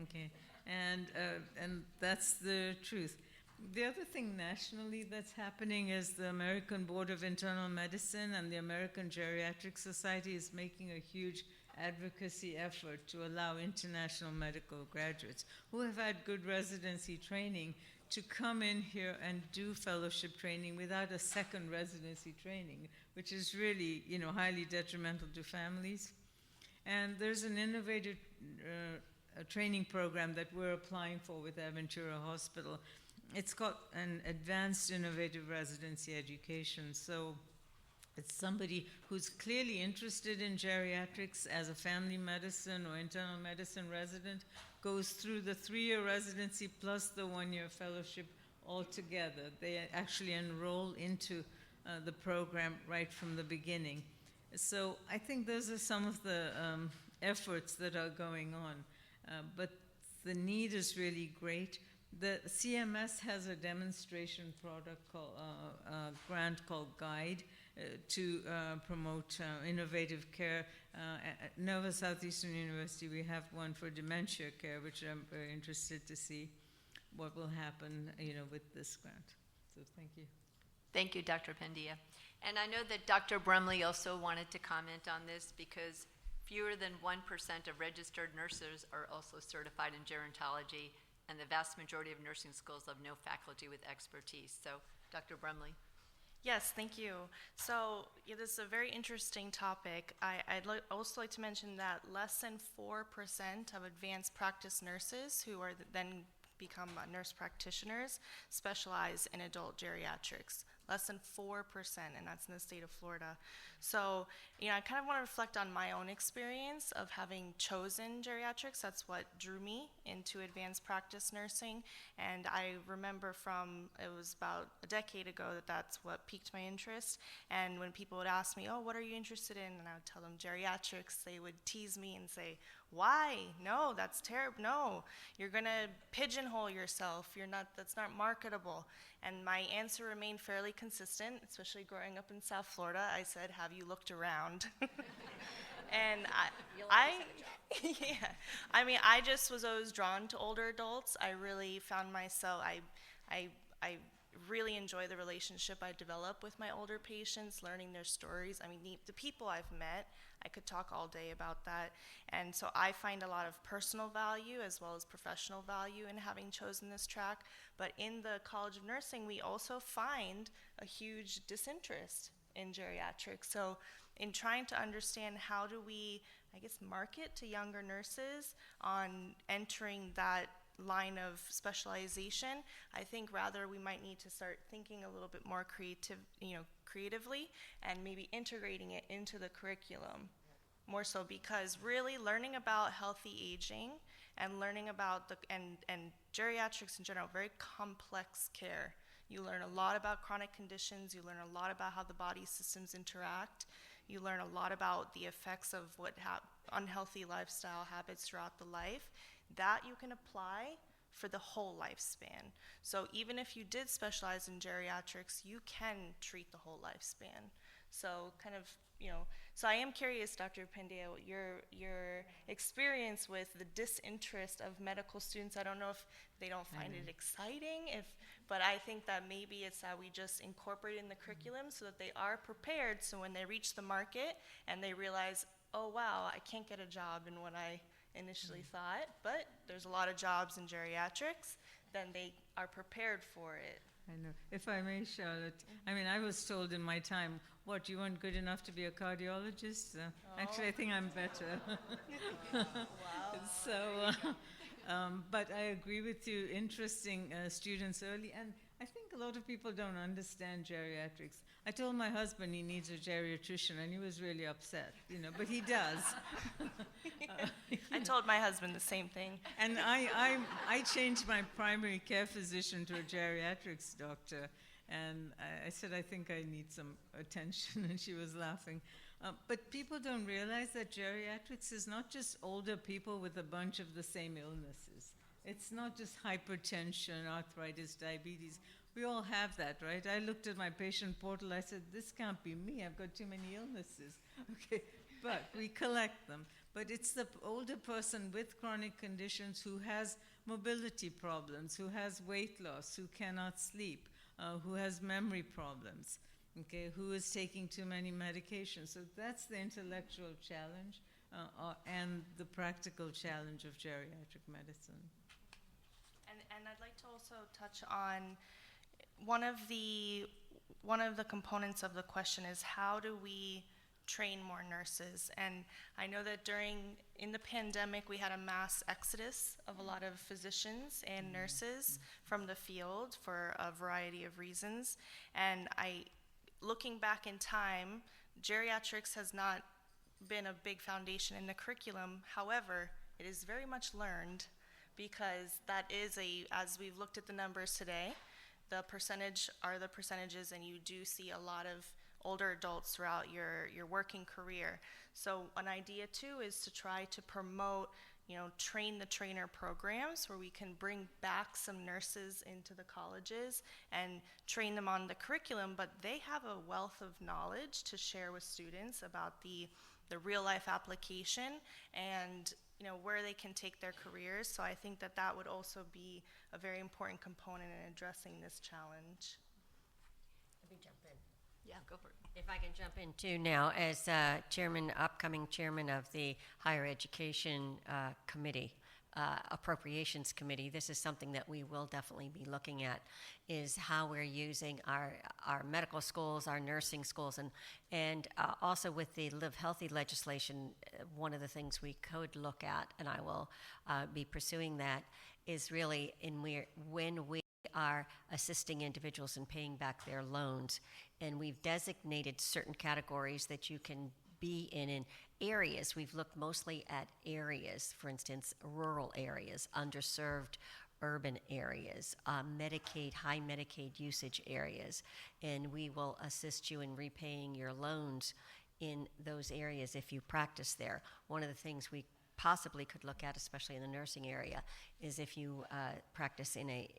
okay? And that's the truth. The other thing nationally that's happening is the American Board of Internal Medicine and the American Geriatric Society is making a huge advocacy effort to allow international medical graduates who have had good residency training to come in here and do fellowship training without a second residency training, which is really, highly detrimental to families. And there's an innovative training program that we're applying for with Aventura Hospital. It's called an Advanced Innovative Residency Education. So it's somebody who's clearly interested in geriatrics as a family medicine or internal medicine resident, goes through the 3-year residency plus the 1-year fellowship all together. They actually enroll into the program right from the beginning. So I think those are some of the efforts that are going on. But the need is really great. The CMS has a demonstration product grant called GUIDE to promote innovative care. At Nova Southeastern University, we have one for dementia care, which I'm very interested to see what will happen, with this grant. So thank you. Thank you, Dr. Pendia. And I know that Dr. Brumley also wanted to comment on this because fewer than 1% of registered nurses are also certified in gerontology, and the vast majority of nursing schools have no faculty with expertise. So, Dr. Brumley. Yes, thank you. So it is a very interesting topic. I'd also like to mention that less than 4% of advanced practice nurses who are then become nurse practitioners specialize in adult geriatrics. Less than 4%, and that's in the state of Florida. So, I kind of want to reflect on my own experience of having chosen geriatrics. That's what drew me into advanced practice nursing. And I remember it was about a decade ago that's what piqued my interest. And when people would ask me, what are you interested in? And I would tell them geriatrics. They would tease me and say, why? No, that's terrible. No, you're going to pigeonhole yourself. That's not marketable. And my answer remained fairly consistent, especially growing up in South Florida. I said, have you looked around? And I just was always drawn to older adults. I really found myself, I really enjoy the relationship I develop with my older patients, learning their stories. The people I've met, I could talk all day about that. And so I find a lot of personal value as well as professional value in having chosen this track. But in the College of Nursing, we also find a huge disinterest in geriatrics. So in trying to understand how do we, market to younger nurses on entering that line of specialization, I think rather we might need to start thinking a little bit more creatively and maybe integrating it into the curriculum more so, because really learning about healthy aging and learning about and geriatrics in general, very complex care. You learn a lot about chronic conditions, you learn a lot about how the body systems interact, you learn a lot about the effects of unhealthy lifestyle habits throughout the life. That you can apply for the whole lifespan. So even if you did specialize in geriatrics, you can treat the whole lifespan. So so I am curious, Dr. Pendia, your experience with the disinterest of medical students. I don't know if they don't find it exciting, but I think that maybe it's that we just incorporate it in the curriculum so that they are prepared, so when they reach the market and they realize, oh wow, I can't get a job in what I initially thought, but there's a lot of jobs in geriatrics, then they are prepared for it. I know. If I may, Charlotte, I mean, I was told in my time, what, you weren't good enough to be a cardiologist? Actually, I think I'm better. So, but I agree with you, interesting students early, and I think a lot of people don't understand geriatrics. I told my husband he needs a geriatrician, and he was really upset, but he does. I told my husband the same thing. And I changed my primary care physician to a geriatrics doctor, and I said, I think I need some attention, and she was laughing. But people don't realize that geriatrics is not just older people with a bunch of the same illnesses. It's not just hypertension, arthritis, diabetes. We all have that, right? I looked at my patient portal, I said, this can't be me, I've got too many illnesses. Okay, but we collect them. But it's the older person with chronic conditions who has mobility problems, who has weight loss, who cannot sleep, who has memory problems, okay, who is taking too many medications. So that's the intellectual challenge and the practical challenge of geriatric medicine. And I'd like to also touch on one of the components of the question is, how do we train more nurses? And I know that in the pandemic, we had a mass exodus of a lot of physicians and nurses from the field for a variety of reasons. And looking back in time, geriatrics has not been a big foundation in the curriculum. However, it is very much learned, because that is as we've looked at the numbers today, the percentage are the percentages, and you do see a lot of older adults throughout your working career. So an idea too is to try to promote, train the trainer programs where we can bring back some nurses into the colleges and train them on the curriculum, but they have a wealth of knowledge to share with students about the real life application and where they can take their careers. So I think that would also be a very important component in addressing this challenge. Let me jump in. Yeah, go for it. If I can jump in too now, as upcoming chairman of the Higher Education Committee, Appropriations Committee, this is something that we will definitely be looking at, is how we're using our medical schools, our nursing schools, and also with the Live Healthy legislation, one of the things we could look at, and I will be pursuing that, is really when we are assisting individuals in paying back their loans, and we've designated certain categories that you can be in areas. We've looked mostly at areas, for instance, rural areas, underserved urban areas, high Medicaid usage areas, and we will assist you in repaying your loans in those areas if you practice there. One of the things we possibly could look at, especially in the nursing area, is if you practice in a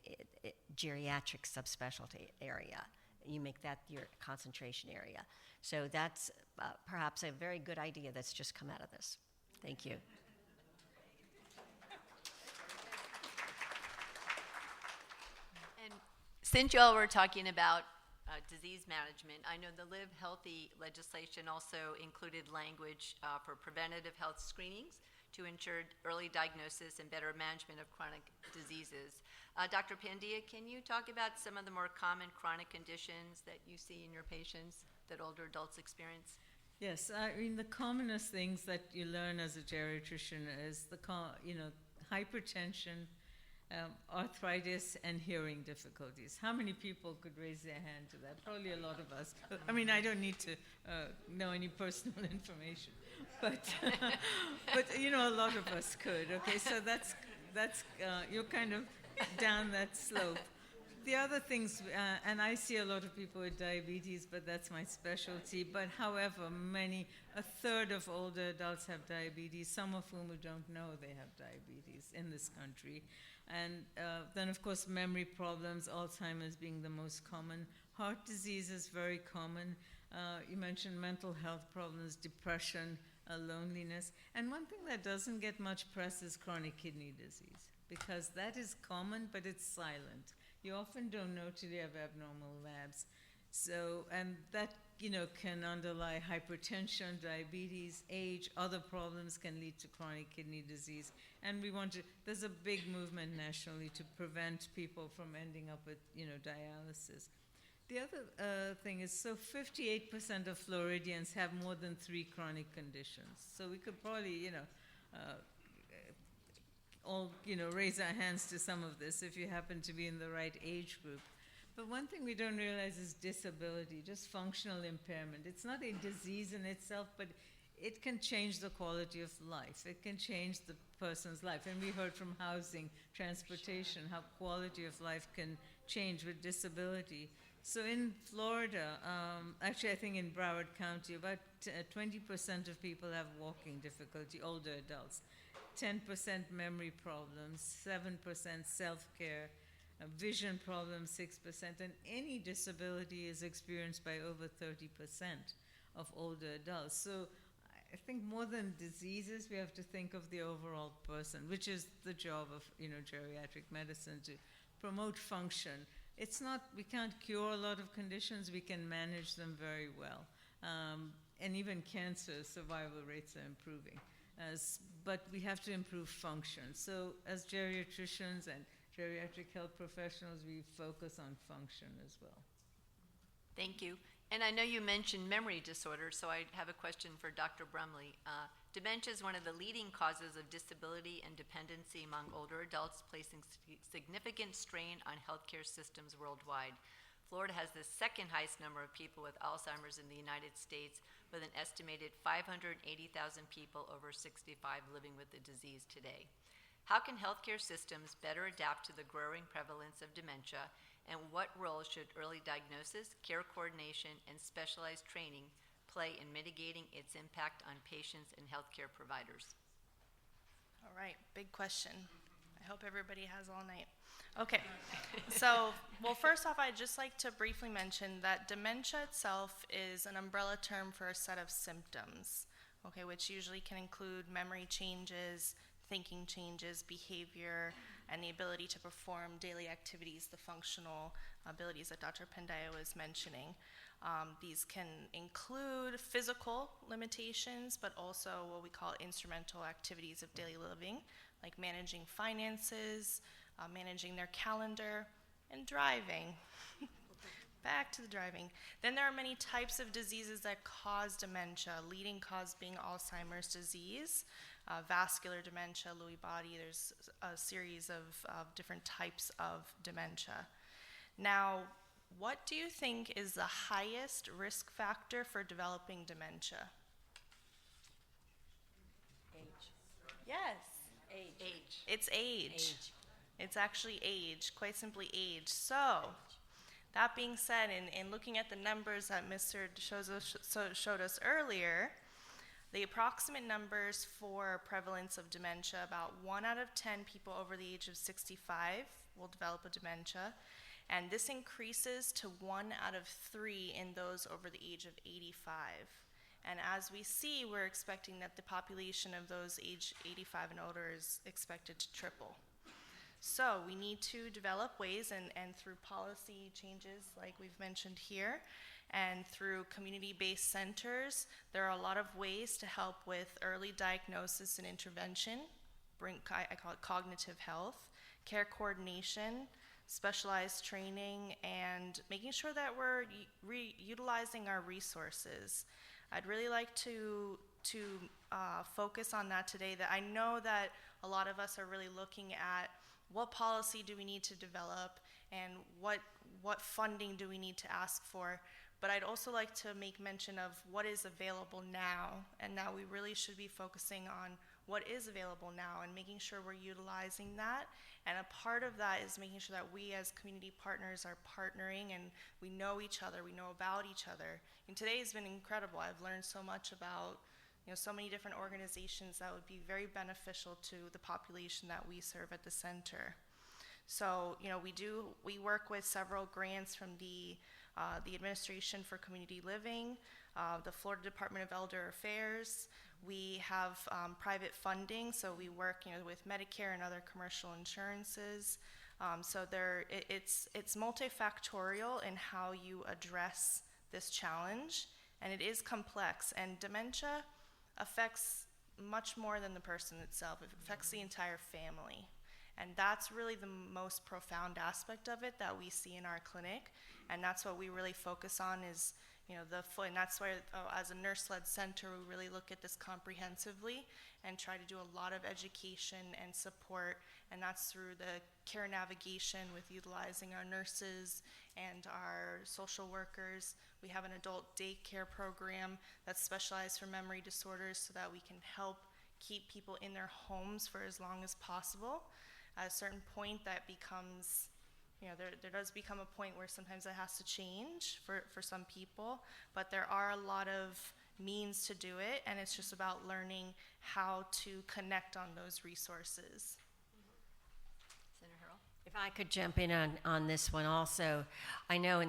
geriatric subspecialty area. You make that your concentration area. So that's perhaps a very good idea that's just come out of this. Thank you. And since y'all were talking about disease management, I know the Live Healthy legislation also included language for preventative health screenings to ensure early diagnosis and better management of chronic diseases. Dr. Pandya, can you talk about some of the more common chronic conditions that you see in your patients that older adults experience? Yes, I mean, the commonest things that you learn as a geriatrician is hypertension, arthritis, and hearing difficulties. How many people could raise their hand to that? Probably a lot of us. I mean, I don't need to know any personal information, but a lot of us could. Okay, so that's you're kind of down that slope. The other things, and I see a lot of people with diabetes, but that's my specialty. But however, a third of older adults have diabetes, some of whom don't know they have diabetes in this country. And then, of course, memory problems, Alzheimer's being the most common. Heart disease is very common. You mentioned mental health problems, depression, loneliness. And one thing that doesn't get much press is chronic kidney disease, because that is common, but it's silent. You often don't know till you have abnormal labs. So, and that can underlie hypertension, diabetes, age, other problems can lead to chronic kidney disease. And there's a big movement nationally to prevent people from ending up with, dialysis. The other thing is, 58% of Floridians have more than 3 chronic conditions. So we could probably, all, raise our hands to some of this if you happen to be in the right age group. But one thing we don't realize is disability, just functional impairment. It's not a disease in itself, but it can change the quality of life. It can change the person's life. And we heard from housing, transportation, how quality of life can change with disability. So in Florida, actually I think in Broward County, about 20% of people have walking difficulty, older adults. 10% memory problems, 7% self-care, vision problems 6%, and any disability is experienced by over 30% of older adults. So I think more than diseases, we have to think of the overall person, which is the job of geriatric medicine, to promote function. We can't cure a lot of conditions, we can manage them very well. And even cancer survival rates are improving. But we have to improve function. So as geriatricians and geriatric health professionals, we focus on function as well. Thank you. And I know you mentioned memory disorders, so I have a question for Dr. Brumley. Dementia is one of the leading causes of disability and dependency among older adults, placing significant strain on healthcare systems worldwide. Florida has the second highest number of people with Alzheimer's in the United States, with an estimated 580,000 people over 65 living with the disease today. How can healthcare systems better adapt to the growing prevalence of dementia, and what role should early diagnosis, care coordination, and specialized training play in mitigating its impact on patients and healthcare providers? All right, big question. I hope everybody has all night. Okay, so, first off, I'd just like to briefly mention that dementia itself is an umbrella term for a set of symptoms, okay, which usually can include memory changes, thinking changes, behavior, and the ability to perform daily activities, the functional abilities that Dr. Pandaya was mentioning. These can include physical limitations, but also what we call instrumental activities of daily living, like managing finances, managing their calendar, and driving. Back to the driving. Then there are many types of diseases that cause dementia, leading cause being Alzheimer's disease, vascular dementia, Lewy body. There's a series of different types of dementia. Now, what do you think is the highest risk factor for developing dementia? Age. Yes. Age. It's age. It's actually age, quite simply age. So, that being said, in looking at the numbers that Mr. showed us earlier, the approximate numbers for prevalence of dementia, about 1 out of 10 people over the age of 65 will develop a dementia, and this increases to 1 out of 3 in those over the age of 85. And as we see, we're expecting that the population of those age 85 and older is expected to triple. So we need to develop ways, and through policy changes like we've mentioned here, and through community-based centers, there are a lot of ways to help with early diagnosis and intervention, I call it cognitive health, care coordination, specialized training, and making sure that we're utilizing our resources. I'd really like to focus on that today. That I know that a lot of us are really looking at what policy do we need to develop, and what funding do we need to ask for. But I'd also like to make mention of what is available now, and now we really should be focusing on what is available now and making sure we're utilizing that. And a part of that is making sure that we as community partners are partnering, and we know each other, we know about each other. And today has been incredible. I've learned so much about so many different organizations that would be very beneficial to the population that we serve at the center. So, we work with several grants from the Administration for Community Living, the Florida Department of Elder Affairs. We have private funding, so we work with Medicare and other commercial insurances. So it's multifactorial in how you address this challenge, and it is complex, and dementia affects much more than the person itself. It affects the entire family. And that's really the most profound aspect of it that we see in our clinic. And that's what we really focus on is, and that's why as a nurse-led center, we really look at this comprehensively and try to do a lot of education and support. And that's through the care navigation with utilizing our nurses and our social workers. We have an adult daycare program that's specialized for memory disorders so that we can help keep people in their homes for as long as possible. At a certain point that becomes, there does become a point where sometimes that has to change for some people, but there are a lot of means to do it, and it's just about learning how to connect on those resources. If I could jump in on this one also, I know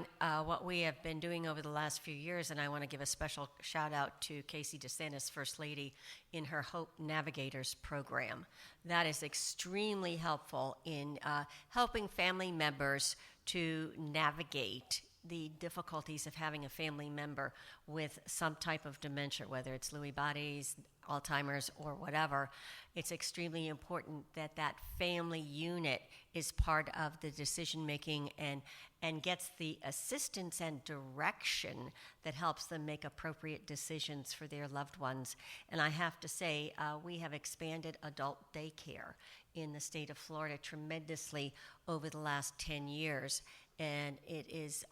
what we have been doing over the last few years, and I want to give a special shout out to Casey DeSantis, First Lady, in her Hope Navigators program. That is extremely helpful in helping family members to navigate the difficulties of having a family member with some type of dementia, whether it's Lewy bodies, Alzheimer's, or whatever. It's extremely important that that family unit is part of the decision making and gets the assistance and direction that helps them make appropriate decisions for their loved ones. And I have to say, we have expanded adult daycare in the state of Florida tremendously over the last 10 years. And it is,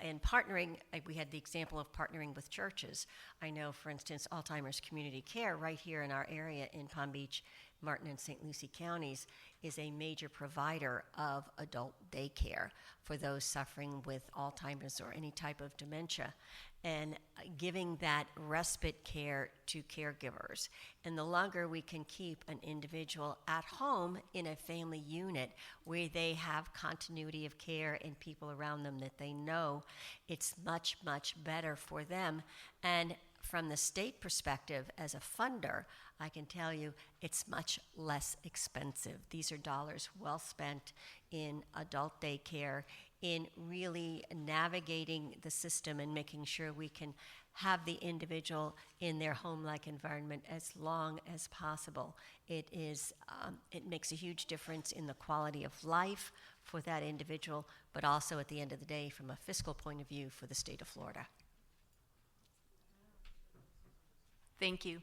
and partnering, we had the example of partnering with churches. I know, for instance, Alzheimer's Community Care right here in our area in Palm Beach, Martin, and St. Lucie counties is a major provider of adult daycare for those suffering with Alzheimer's or any type of dementia, and giving that respite care to caregivers. And the longer we can keep an individual at home in a family unit where they have continuity of care and people around them that they know, it's much, much better for them. And from the state perspective, as a funder, I can tell you it's much less expensive. These are dollars well spent in adult daycare, in really navigating the system and making sure we can have the individual in their home-like environment as long as possible. It makes a huge difference in the quality of life for that individual, but also at the end of the day, from a fiscal point of view, for the state of Florida. Thank you.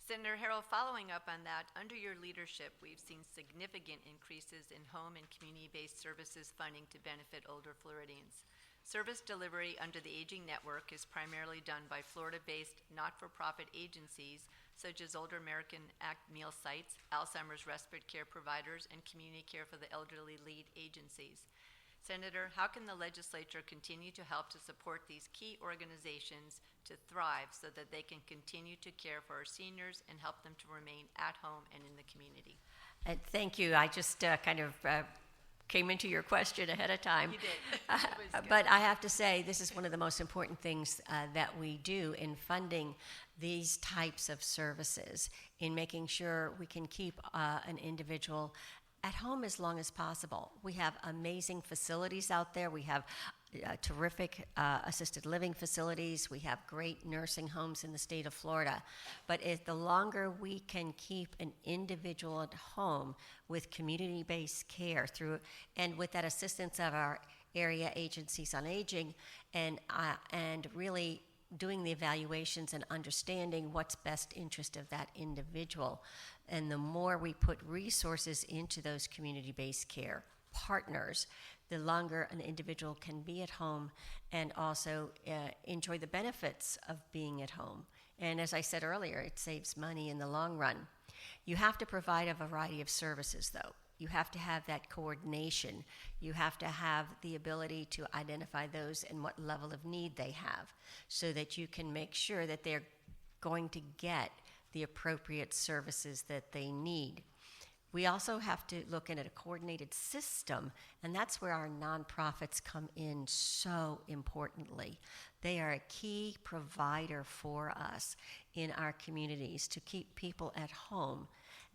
Senator Harrell, following up on that, under your leadership, we've seen significant increases in home and community-based services funding to benefit older Floridians. Service delivery under the Aging Network is primarily done by Florida-based not-for-profit agencies such as Older American Act meal sites, Alzheimer's respite care providers, and community care for the elderly lead agencies. Senator, how can the legislature continue to help to support these key organizations to thrive so that they can continue to care for our seniors and help them to remain at home and in the community? Thank you. I just kind of came into your question ahead of time. You did. But I have to say, this is one of the most important things that we do in funding these types of services, in making sure we can keep an individual at home as long as possible. We have amazing facilities out there. We have terrific assisted living facilities. We have great nursing homes in the state of Florida. But the longer we can keep an individual at home with community-based care and with that assistance of our area agencies on aging, and really doing the evaluations and understanding what's best interest of that individual. And the more we put resources into those community-based care partners, the longer an individual can be at home and also enjoy the benefits of being at home. And as I said earlier, it saves money in the long run. You have to provide a variety of services, though. You have to have that coordination. You have to have the ability to identify those and what level of need they have, so that you can make sure that they're going to get the appropriate services that they need. We also have to look at a coordinated system, and that's where our nonprofits come in so importantly. They are a key provider for us in our communities to keep people at home.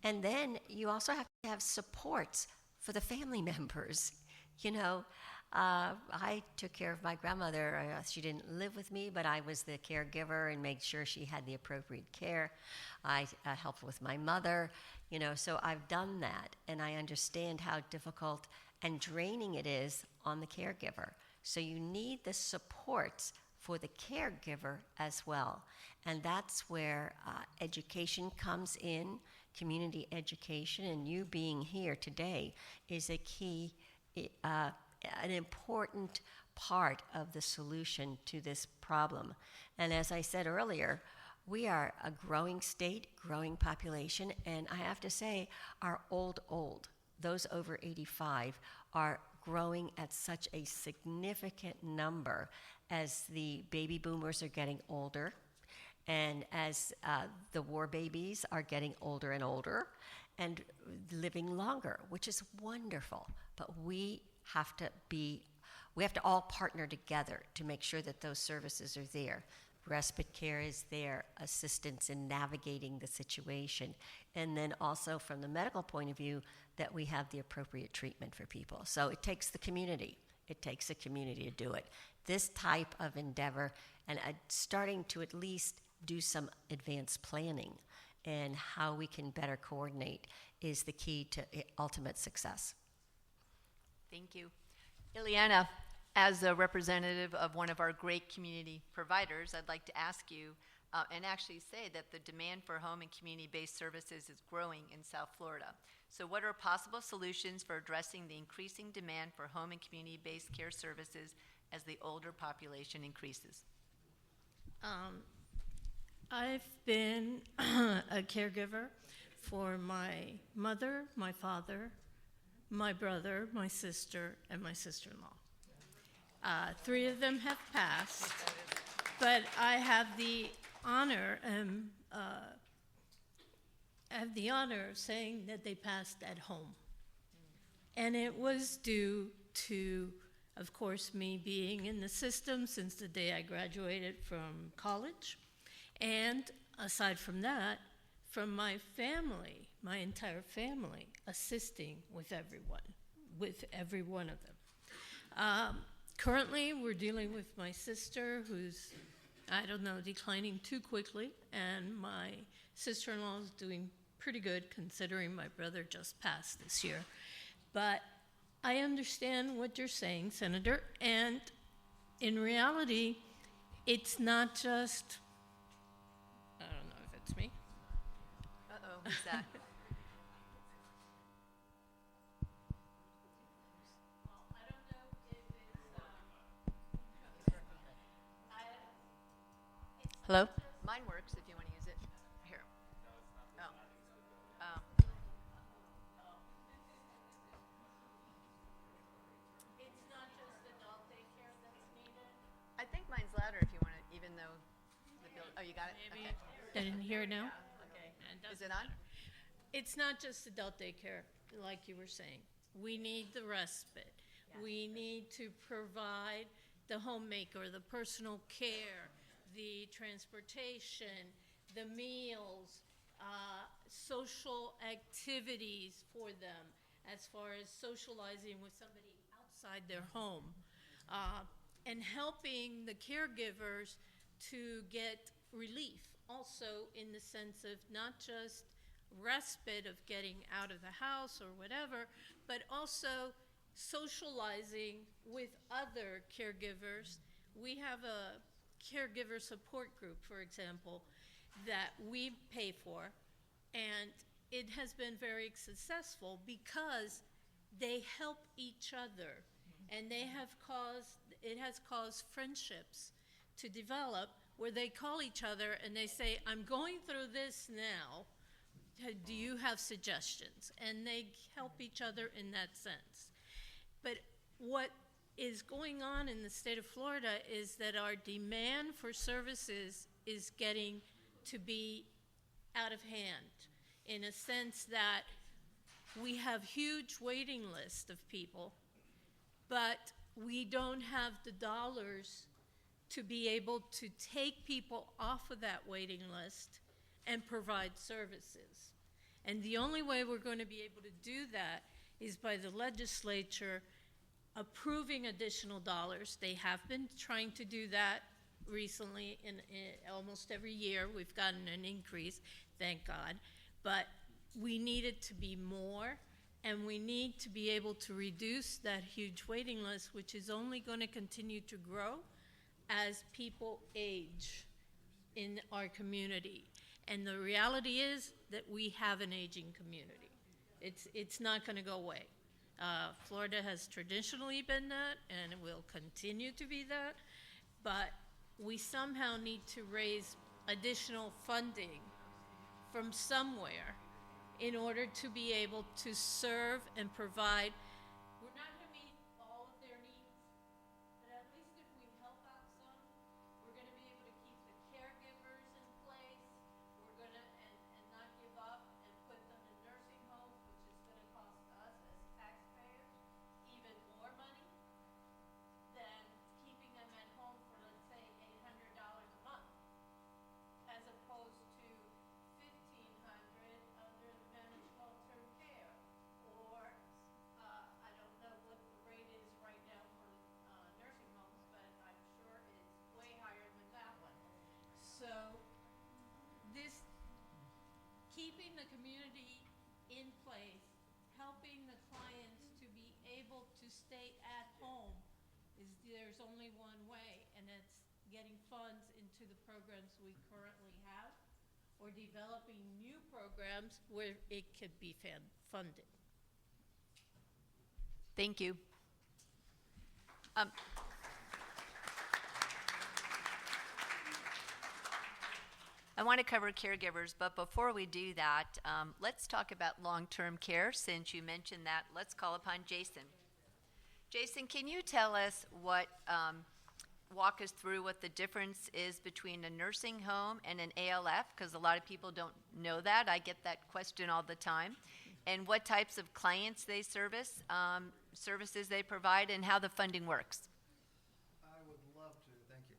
And then you also have to have supports for the family members. You know, I took care of my grandmother. She didn't live with me, but I was the caregiver and made sure she had the appropriate care. I helped with my mother, so I've done that, and I understand how difficult and draining it is on the caregiver. So you need the supports for the caregiver as well. And that's where education comes in, community education, and you being here today is a key, an important part of the solution to this problem. And as I said earlier, we are a growing state, growing population, and I have to say, our old, those over 85, are growing at such a significant number as the baby boomers are getting older, and as the war babies are getting older and older and living longer, which is wonderful. But we have to all partner together to make sure that those services are there. Respite care is there, assistance in navigating the situation, and then also from the medical point of view, that we have the appropriate treatment for people. So it takes the community. It takes a community to do it. This type of endeavor, and starting to at least do some advanced planning and how we can better coordinate, is the key to ultimate success. Thank you. Ileana, as a representative of one of our great community providers, I'd like to ask you and actually say that the demand for home and community-based services is growing in South Florida. So what are possible solutions for addressing the increasing demand for home and community-based care services as the older population increases? I've been a caregiver for my mother, my father, my brother, my sister, and my sister-in-law. 3 of them have passed, but I have the honor of saying that they passed at home. And it was due to, of course, me being in the system since the day I graduated from college. And aside from that, from my family, my entire family, assisting with every one of them. Currently, we're dealing with my sister, who's, declining too quickly, and my sister-in-law is doing pretty good considering my brother just passed this year. But I understand what you're saying, Senator, and in reality, it's not just, I don't know if it's me. Uh-oh, who's that? Hello? Mine works if you want to use it. Here. Oh. Oh. It's not just adult daycare that's needed. I think mine's louder if you want to, even though the bill. Oh, you got it? Maybe. Okay. I didn't hear it now. Okay. Is it on? It's not just adult daycare, like you were saying. We need the respite. Yes. We need to provide the homemaker, the personal care, the transportation, the meals, social activities for them as far as socializing with somebody outside their home, and helping the caregivers to get relief also in the sense of not just respite of getting out of the house or whatever, but also socializing with other caregivers. We have a caregiver support group, for example, that we pay for, and it has been very successful because they help each other, and it has caused friendships to develop where they call each other and they say, I'm going through this now, do you have suggestions? And they help each other in that sense. But what is going on in the state of Florida is that our demand for services is getting to be out of hand, in a sense that we have huge waiting lists of people, but we don't have the dollars to be able to take people off of that waiting list and provide services. And the only way we're going to be able to do that is by the legislature approving additional dollars. They have been trying to do that recently in almost every year. We've gotten an increase, thank God. But we need it to be more, and we need to be able to reduce that huge waiting list, which is only going to continue to grow as people age in our community. And the reality is that we have an aging community. It's not going to go away. Florida has traditionally been that, and it will continue to be that, but we somehow need to raise additional funding from somewhere in order to be able to serve and provide. We're not going to meet all of their needs, but at least if we help out some, we're going to be able to keep the caregivers in place. We're going to and not give up and put them in nursing homes, which is going to cost us as taxpayers even more money than keeping them at home for, let's say, $800 a month, as opposed to $1,500 under managed long-term care, or I don't know what the rate is right now for nursing homes, but I'm sure it's way higher than that one. So this, keeping the community in place, helping the clients to be able to stay at home, there's only one way, and it's getting funds into the programs we currently have, or developing new programs where it could be funded. Thank you. I want to cover caregivers, but before we do that, let's talk about long-term care. Since you mentioned that, let's call upon Jason. Jason, can you tell us walk us through what the difference is between a nursing home and an ALF? Because a lot of people don't know that. I get that question all the time. And what types of clients they service, services they provide, and how the funding works. I would love to. Thank you.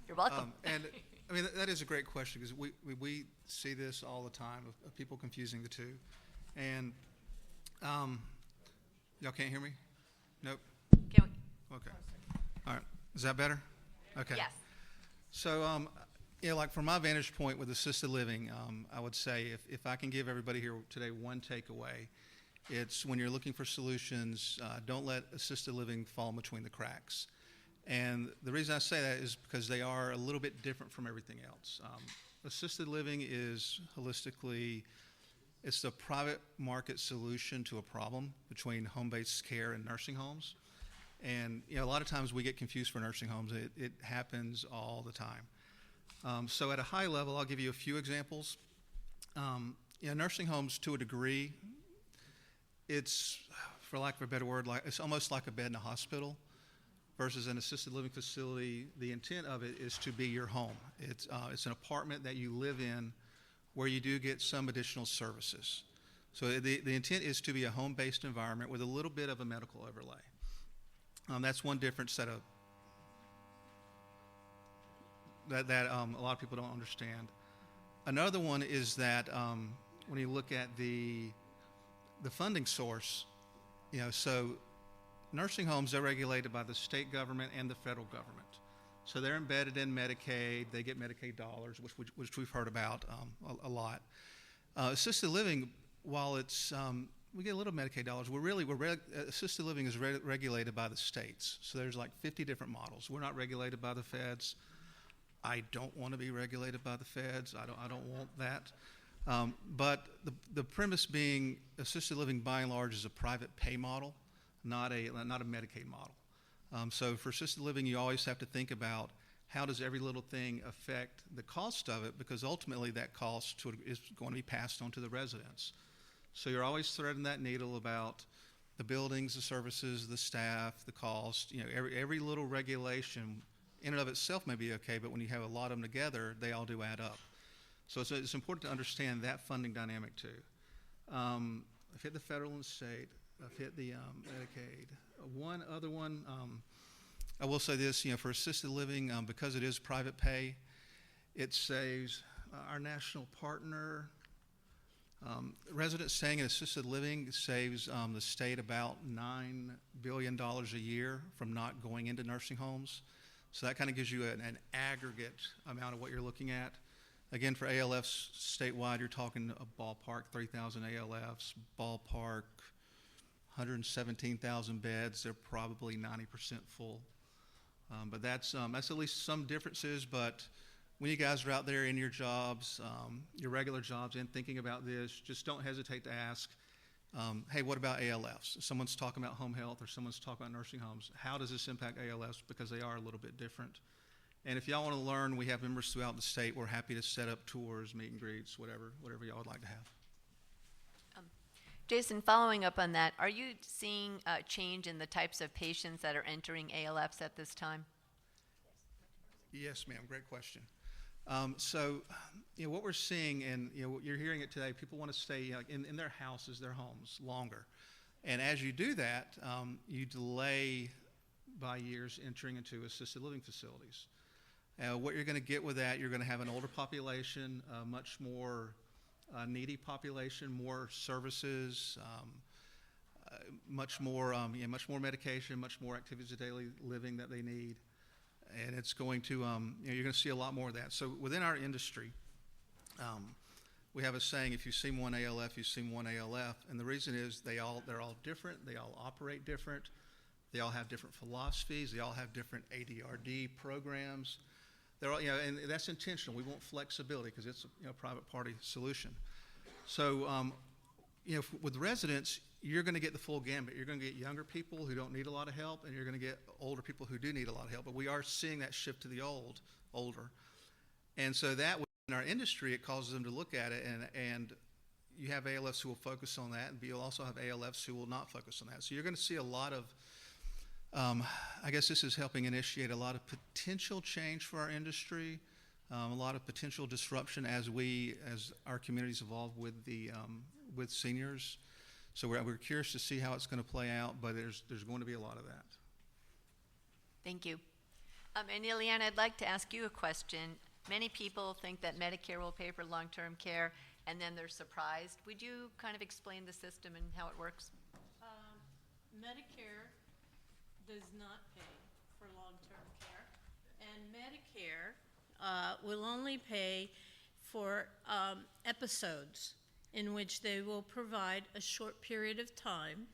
You're welcome. And I mean, that is a great question, because we see this all the time of people confusing the two. And y'all can't hear me? Nope. Can we? Okay. All right. Is that better? Okay. Yes. So, like from my vantage point with assisted living, I would say if I can give everybody here today one takeaway, it's when you're looking for solutions, don't let assisted living fall between the cracks. And the reason I say that is because they are a little bit different from everything else. Assisted living is holistically, it's the private market solution to a problem between home-based care and nursing homes. And a lot of times we get confused for nursing homes. It happens all the time. So at a high level, I'll give you a few examples. Nursing homes, to a degree, it's, for lack of a better word, it's almost like a bed in a hospital. Versus an assisted living facility, the intent of it is to be your home. It's an apartment that you live in where you do get some additional services. So the intent is to be a home-based environment with a little bit of a medical overlay. That's one difference that a lot of people don't understand. Another one is that when you look at the funding source, so nursing homes are regulated by the state government and the federal government. So they're embedded in Medicaid. They get Medicaid dollars, which we've heard about a lot. Assisted living, while it's we get a little Medicaid dollars, assisted living is regulated by the states. So there's like 50 different models. We're not regulated by the feds. I don't want to be regulated by the feds. I don't want that. But the premise being assisted living, by and large, is a private pay model, not a Medicaid model. So for assisted living, you always have to think about how does every little thing affect the cost of it, because ultimately that cost is going to be passed on to the residents. So you're always threading that needle about the buildings, the services, the staff, the cost. Every little regulation in and of itself may be okay, but when you have a lot of them together, they all do add up. So it's important to understand that funding dynamic too. I've hit the federal and state. I've hit the Medicaid. One other one, I will say this, for assisted living, because it is private pay, it saves our national partner, Residents staying in assisted living saves the state about $9 billion a year from not going into nursing homes. So that kind of gives you an aggregate amount of what you're looking at. Again, for ALFs statewide, you're talking a ballpark 3,000 ALFs, ballpark 117,000 beds. They're probably 90% full. But that's at least some differences. But when you guys are out there in your jobs, your regular jobs, and thinking about this, just don't hesitate to ask, hey, what about ALFs? If someone's talking about home health or someone's talking about nursing homes, how does this impact ALFs? Because they are a little bit different. And if y'all want to learn, we have members throughout the state. We're happy to set up tours, meet and greets, whatever y'all would like to have. Jason, following up on that, are you seeing a change in the types of patients that are entering ALFs at this time? Yes, ma'am. Great question. So, what we're seeing, and you're hearing it today, people want to stay in their houses, their homes, longer. And as you do that, you delay by years entering into assisted living facilities. What you're going to get with that, you're going to have an older population, a much more needy population, more services, much more medication, much more activities of daily living that they need. And it's going to, you're going to see a lot more of that. So within our industry, we have a saying, if you've seen one ALF, you've seen one ALF. And the reason is they're all different. They all operate different. They all have different philosophies. They all have different ADRD programs. They're all, and that's intentional. We want flexibility because it's a private party solution. So, with residents, you're going to get the full gambit. You're going to get younger people who don't need a lot of help, and you're going to get older people who do need a lot of help. But we are seeing that shift to the older. And so that within our industry, it causes them to look at it, and you have ALFs who will focus on that, and you'll also have ALFs who will not focus on that. So you're going to see a lot of, I guess this is helping initiate a lot of potential change for our industry, a lot of potential disruption as our communities evolve with with seniors. So we're curious to see how it's going to play out, but there's going to be a lot of that. Thank you. And Ileana, I'd like to ask you a question. Many people think that Medicare will pay for long-term care, and then they're surprised. Would you kind of explain the system and how it works? Medicare does not pay for long-term care, and Medicare will only pay for episodes in which they will provide a short period of time,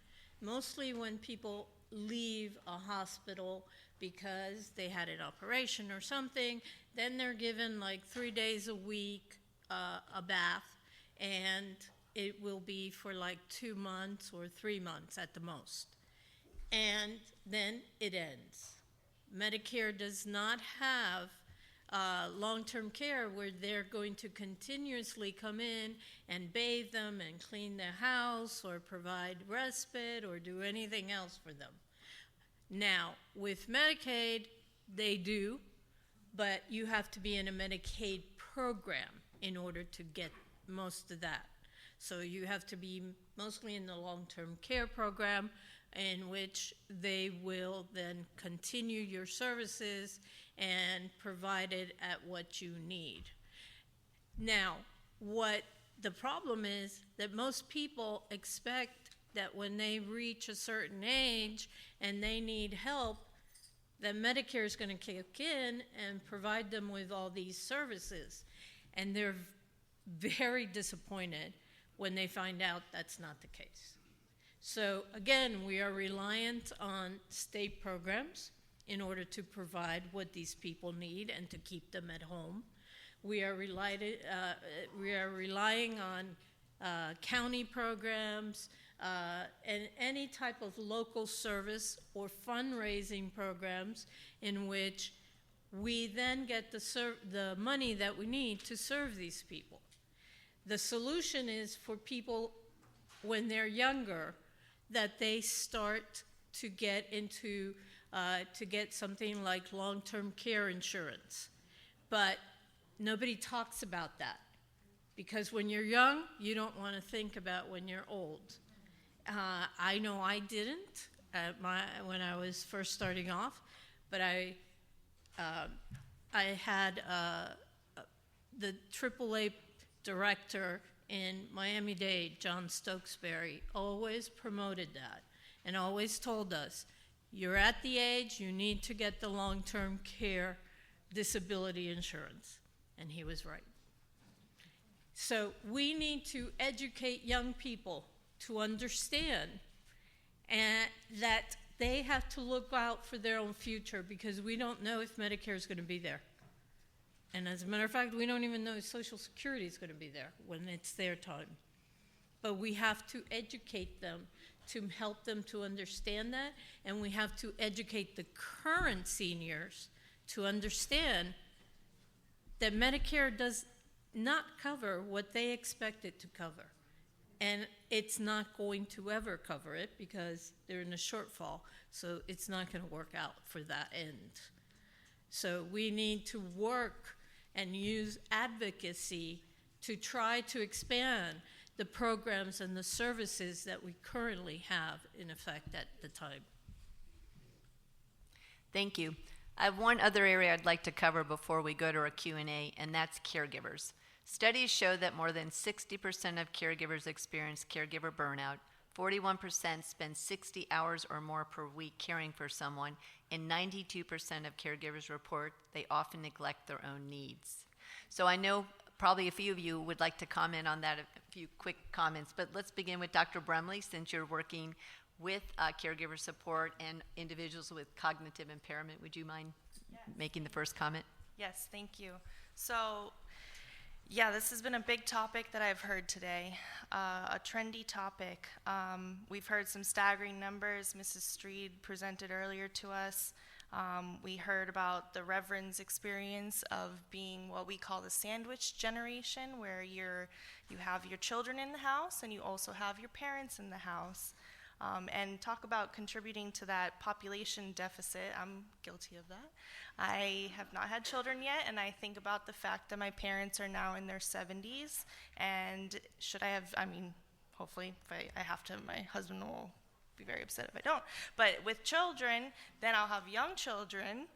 mostly when people leave a hospital because they had an operation or something. Then they're given like 3 days a week a bath, and it will be for like 2 months or 3 months at the most. And then it ends. Medicare does not have long-term care where they're going to continuously come in and bathe them and clean their house or provide respite or do anything else for them. Now, with Medicaid, they do, but you have to be in a Medicaid program in order to get most of that. So you have to be mostly in the long-term care program, in which they will then continue your services and provide it at what you need. Now, what the problem is that most people expect that when they reach a certain age and they need help, that Medicare is going to kick in and provide them with all these services. And they're very disappointed when they find out that's not the case. So again, we are reliant on state programs in order to provide what these people need and to keep them at home. We are relying on county programs and any type of local service or fundraising programs in which we then get the money that we need to serve these people. The solution is for people when they're younger that they start to get into to get something like long-term care insurance. But nobody talks about that because when you're young, you don't want to think about when you're old. I know I didn't when I was first starting off, but I had the AAA director in Miami-Dade, John Stokesbury, always promoted that and always told us, you're at the age you need to get the long-term care disability insurance. And he was right. So we need to educate young people to understand and that they have to look out for their own future, because we don't know if Medicare is going to be there. And as a matter of fact, we don't even know if Social Security is going to be there when it's their time. But we have to educate them to help them to understand that, and we have to educate the current seniors to understand that Medicare does not cover what they expect it to cover. And it's not going to ever cover it because they're in a shortfall, so it's not going to work out for that end. So we need to work and use advocacy to try to expand the programs and the services that we currently have in effect at the time. Thank you. I have one other area I'd like to cover before we go to our Q&A, and that's caregivers. Studies show that more than 60% of caregivers experience caregiver burnout, 41% spend 60 hours or more per week caring for someone, and 92% of caregivers report they often neglect their own needs. So I know probably a few of you would like to comment on that, a few quick comments, but let's begin with Dr. Brumley, since you're working with caregiver support and individuals with cognitive impairment. Would you mind making the first comment? Yes, thank you. So, yeah, this has been a big topic that I've heard today, a trendy topic. We've heard some staggering numbers. Mrs. Streed presented earlier to us. We heard about the Reverend's experience of being what we call the sandwich generation, where you have your children in the house and you also have your parents in the house. And talk about contributing to that population deficit. I'm guilty of that. I have not had children yet, and I think about the fact that my parents are now in their 70s, and should I have, hopefully if I have to, my husband will be very upset if I don't. But with children, then I'll have young children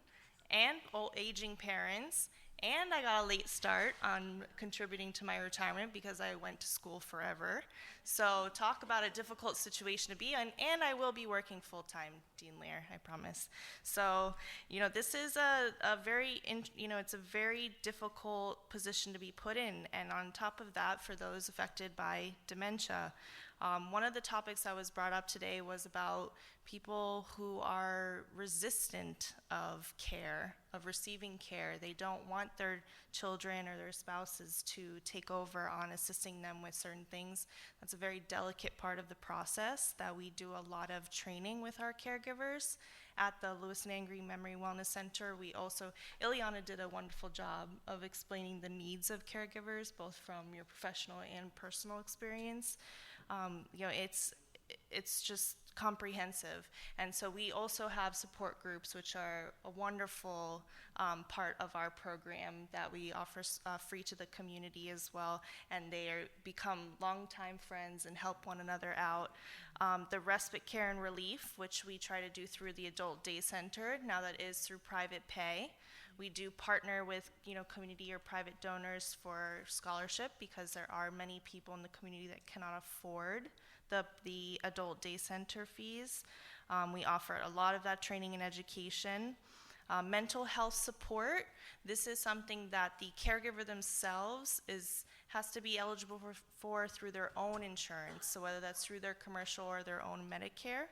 and old aging parents, and I got a late start on contributing to my retirement because I went to school forever. So talk about a difficult situation to be in, and I will be working full-time, Dean Lear, I promise. So, this is a very difficult position to be put in. And on top of that, for those affected by dementia, one of the topics that was brought up today was about people who are resistant of care, of receiving care. They don't want their children or their spouses to take over on assisting them with certain things. That's a very delicate part of the process that we do a lot of training with our caregivers. At the Lewis and Angry Memory Wellness Center, Ileana did a wonderful job of explaining the needs of caregivers, both from your professional and personal experience. It's just comprehensive. And so we also have support groups, which are a wonderful part of our program that we offer free to the community as well. And they become longtime friends and help one another out. The respite care and relief, which we try to do through the Adult Day Center, now that is through private pay. We do partner with community or private donors for scholarship, because there are many people in the community that cannot afford the adult day center fees. We offer a lot of that training and education. Mental health support, this is something that the caregiver themselves has to be eligible for through their own insurance, so whether that's through their commercial or their own Medicare,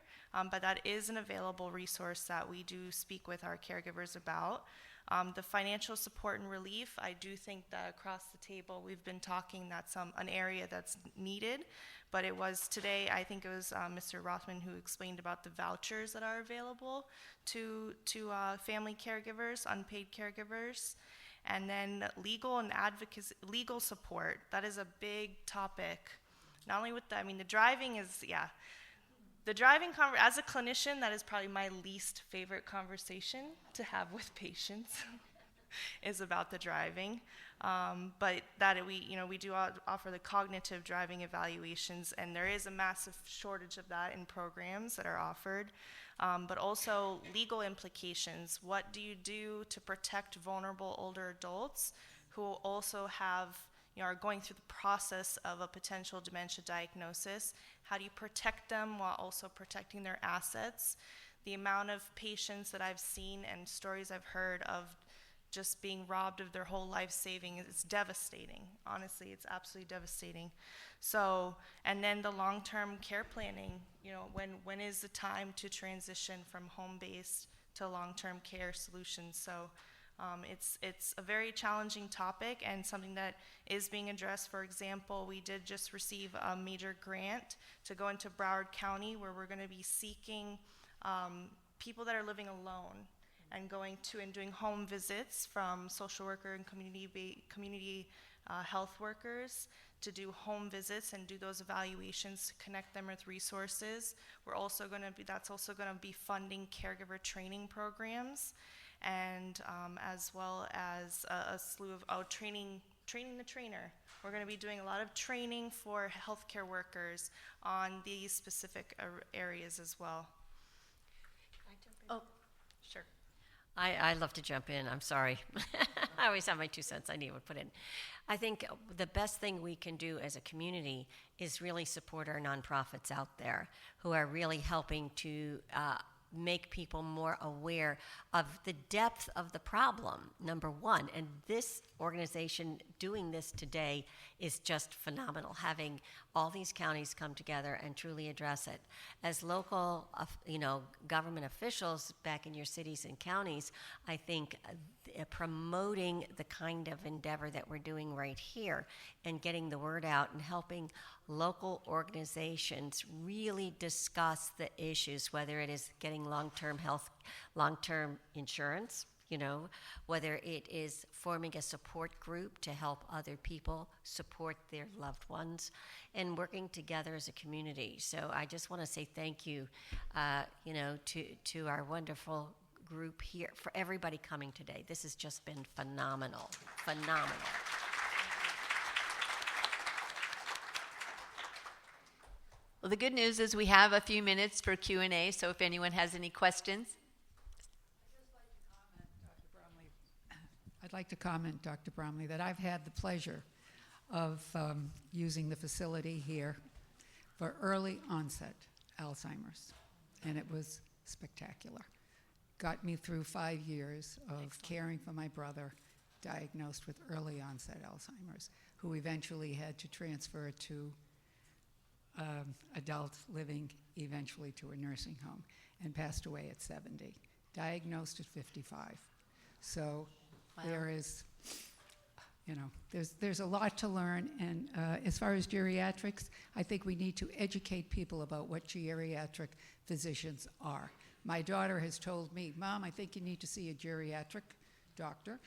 but that is an available resource that we do speak with our caregivers about. The financial support and relief, I do think that across the table we've been talking that's an area that's needed, but it was today, I think it was Mr. Rothman who explained about the vouchers that are available to family caregivers, unpaid caregivers. And then legal and advocacy, legal support, that is a big topic. Not only with that, the driving is, the driving, as a clinician, that is probably my least favorite conversation to have with patients, is about the driving. But that we do offer the cognitive driving evaluations, and there is a massive shortage of that in programs that are offered. But also legal implications. What do you do to protect vulnerable older adults who also have are going through the process of a potential dementia diagnosis. How do you protect them while also protecting their assets? The amount of patients that I've seen and stories I've heard of just being robbed of their whole life savings is devastating. Honestly, it's absolutely devastating. So, and then the long-term care planning, when is the time to transition from home-based to long-term care solutions? So it's a very challenging topic and something that is being addressed. For example, we did just receive a major grant to go into Broward County, where we're going to be seeking people that are living alone and going to and doing home visits from social worker and community health workers to do home visits and do those evaluations to connect them with resources. We're also going to be, that's also going to be funding caregiver training programs, and as well as a slew of training the trainer. We're going to be doing a lot of training for healthcare workers on these specific areas as well. Oh, sure. I'd love to jump in. I'm sorry. I always have my 2 cents I need to put in. I think the best thing we can do as a community is really support our nonprofits out there who are really helping to make people more aware of the depth of the problem, number one. And this organization doing this today is just phenomenal, having all these counties come together and truly address it. As local, government officials back in your cities and counties, I think promoting the kind of endeavor that we're doing right here and getting the word out and helping local organizations really discuss the issues, whether it is getting long-term insurance, whether it is forming a support group to help other people support their loved ones, and working together as a community. So I just want to say thank you, to our wonderful group here, for everybody coming today. This has just been phenomenal. Well, the good news is we have a few minutes for Q&A, so if anyone has any questions. I'd like to comment, Dr. Bromley, that I've had the pleasure of using the facility here for early onset Alzheimer's, and it was spectacular. Got me through 5 years of caring for my brother diagnosed with early onset Alzheimer's, who eventually had to transfer to adult living, eventually to a nursing home, and passed away at 70, diagnosed at 55. So wow. There is, there's a lot to learn, and as far as geriatrics, I think we need to educate people about what geriatric physicians are. My daughter has told me, Mom, I think you need to see a geriatric doctor.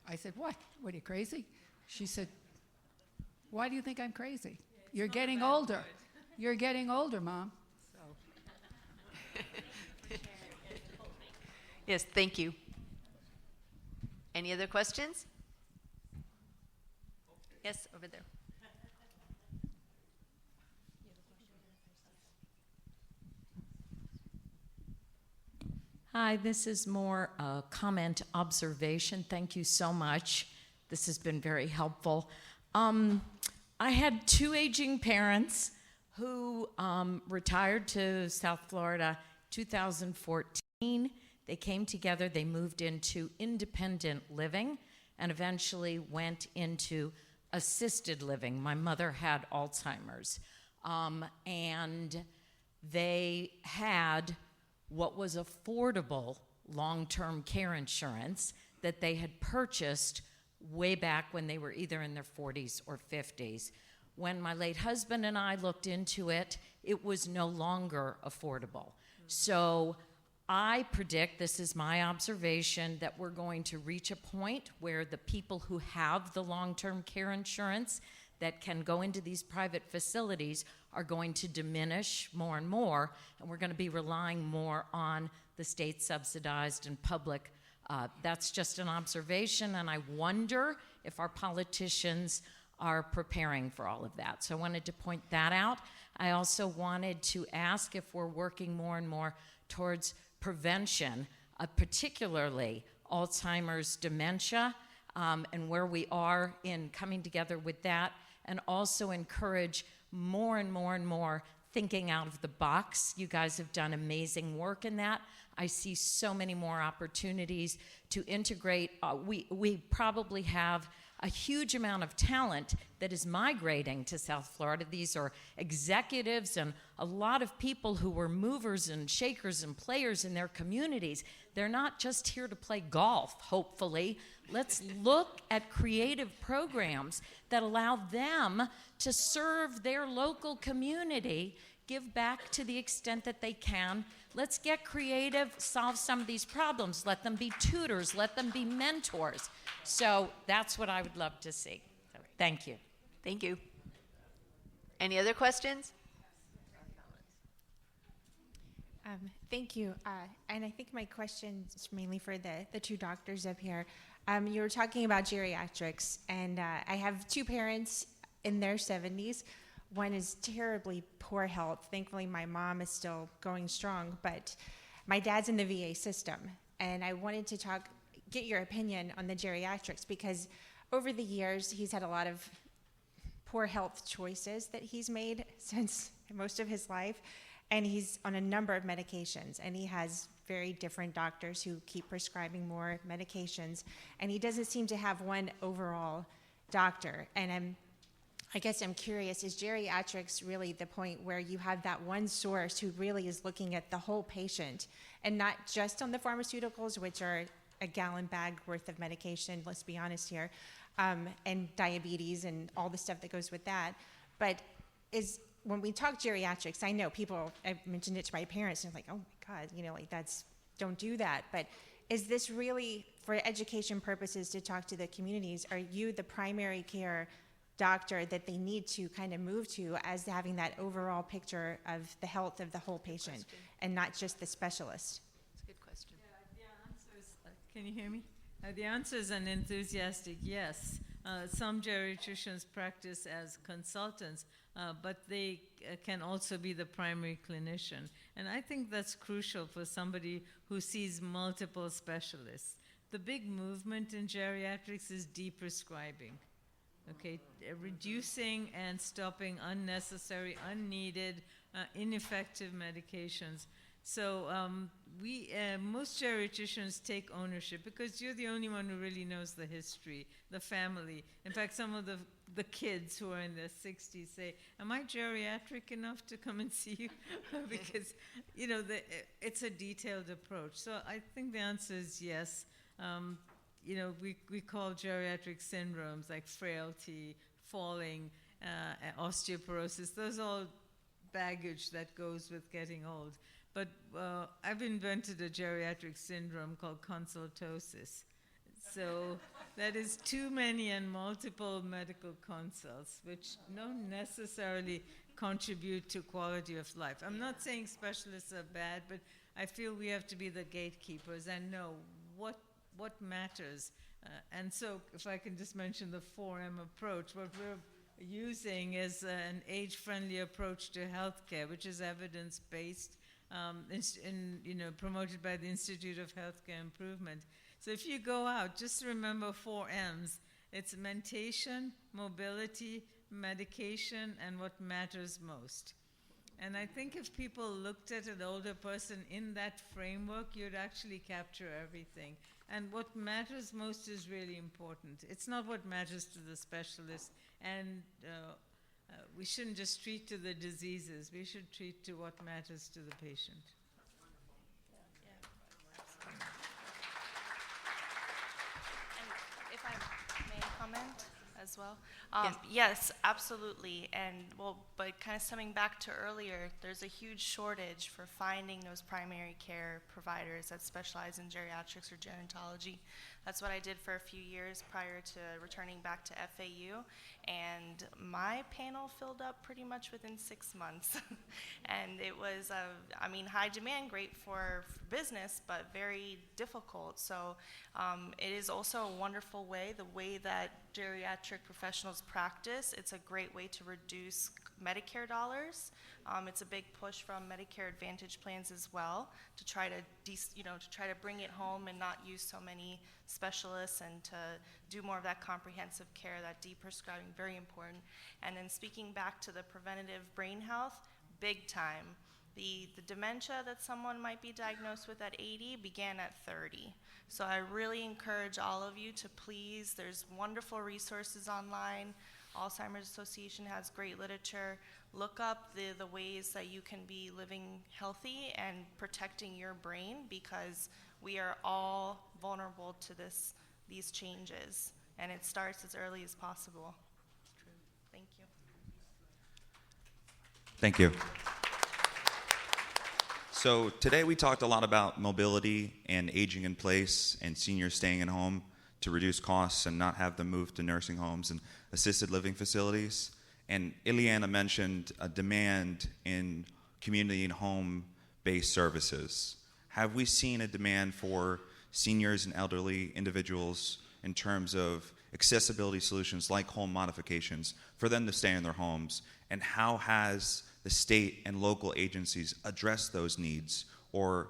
I said, what? What, are you crazy? She said, why do you think I'm crazy? You're getting older. You're getting older, Mom. So. Yes, thank you. Any other questions? Yes, over there. Hi, this is more a comment observation. Thank you so much. This has been very helpful. I had 2 aging parents who retired to South Florida 2014. They came together, they moved into independent living and eventually went into assisted living. My mother had Alzheimer's, and they had what was affordable long-term care insurance that they had purchased way back when they were either in their 40s or 50s. When my late husband and I looked into it, it was no longer affordable. So I predict, this is my observation, that we're going to reach a point where the people who have the long-term care insurance that can go into these private facilities are going to diminish more and more, and we're going to be relying more on the state-subsidized and public. That's just an observation, and I wonder if our politicians are preparing for all of that. So I wanted to point that out. I also wanted to ask if we're working more and more towards prevention, particularly Alzheimer's, dementia. and where we are in coming together with that, and also encourage more and more and more thinking out of the box. You guys have done amazing work in that. I see so many more opportunities to integrate. We probably have a huge amount of talent that is migrating to South Florida. These are executives and a lot of people who were movers and shakers and players in their communities. They're not just here to play golf, hopefully. Let's look at creative programs that allow them to serve their local community, give back to the extent that they can. Let's get creative, solve some of these problems. Let them be tutors, let them be mentors. So that's what I would love to see. So, thank you. Thank you. Any other questions? Thank you. And I think my question is mainly for the two doctors up here. You were talking about geriatrics, and I have two parents in their 70s. One is terribly poor health. Thankfully, my mom is still going strong, but my dad's in the VA system. And I wanted to get your opinion on the geriatrics, because over the years, he's had a lot of poor health choices that he's made since most of his life. And he's on a number of medications, and he has very different doctors who keep prescribing more medications. And he doesn't seem to have one overall doctor. And I guess I'm curious, is geriatrics really the point where you have that one source who really is looking at the whole patient and not just on the pharmaceuticals, which are a gallon bag worth of medication, let's be honest here, and diabetes and all the stuff that goes with that. But when we talk geriatrics, I know I've mentioned it to my parents, and they're like, oh my God, don't do that. But is this really, for education purposes, to talk to the communities, are you the primary care doctor that they need to kind of move to as having that overall picture of the health of the whole patient and not just the specialist? That's a good question. The answer is, can you hear me? The answer is an enthusiastic yes. Some geriatricians practice as consultants, but they can also be the primary clinician. And I think that's crucial for somebody who sees multiple specialists. The big movement in geriatrics is deprescribing. Okay, reducing and stopping unnecessary, unneeded, ineffective medications. So most geriatricians take ownership because you're the only one who really knows the history, the family. In fact, some of the kids who are in their 60s say, am I geriatric enough to come and see you? Because, it's a detailed approach. So I think the answer is yes. We call geriatric syndromes like frailty, falling, osteoporosis. Those are all baggage that goes with getting old. But I've invented a geriatric syndrome called consultosis. So that is too many and multiple medical consults, which don't necessarily contribute to quality of life. I'm not saying specialists are bad, but I feel we have to be the gatekeepers and know what matters. And so if I can just mention the 4M approach, what we're using is an age-friendly approach to healthcare, which is evidence-based, promoted by the Institute of Healthcare Improvement. So if you go out, just remember 4 M's. It's mentation, mobility, medication, and what matters most. And I think if people looked at an older person in that framework, you'd actually capture everything. And what matters most is really important. It's not what matters to the specialist. And we shouldn't just treat to the diseases. We should treat to what matters to the patient. And if I may comment as well. Yes. Yes, absolutely. But kind of summing back to earlier, there's a huge shortage for finding those primary care providers that specialize in geriatrics or gerontology. That's what I did for a few years prior to returning back to FAU. And my panel filled up pretty much within 6 months. And it was, high demand, great for business, but very difficult. So it is also a wonderful way, the way that geriatric professionals practice, it's a great way to reduce Medicare dollars. It's a big push from Medicare Advantage plans as well to try to bring it home and not use so many specialists and to do more of that comprehensive care, that de-prescribing, very important. And then speaking back to the preventative brain health, big time. The dementia that someone might be diagnosed with at 80 began at 30. So I really encourage all of you to please, there's wonderful resources online. Alzheimer's Association has great literature. Look up the ways that you can be living healthy and protecting your brain, because we are all vulnerable to these changes, and it starts as early as possible. Thank you. Thank you. So today we talked a lot about mobility and aging in place and seniors staying at home to reduce costs and not have them move to nursing homes and assisted living facilities. And Ileana mentioned a demand in community and home-based services. Have we seen a demand for seniors and elderly individuals in terms of accessibility solutions like home modifications for them to stay in their homes? And how has the state and local agencies addressed those needs? Or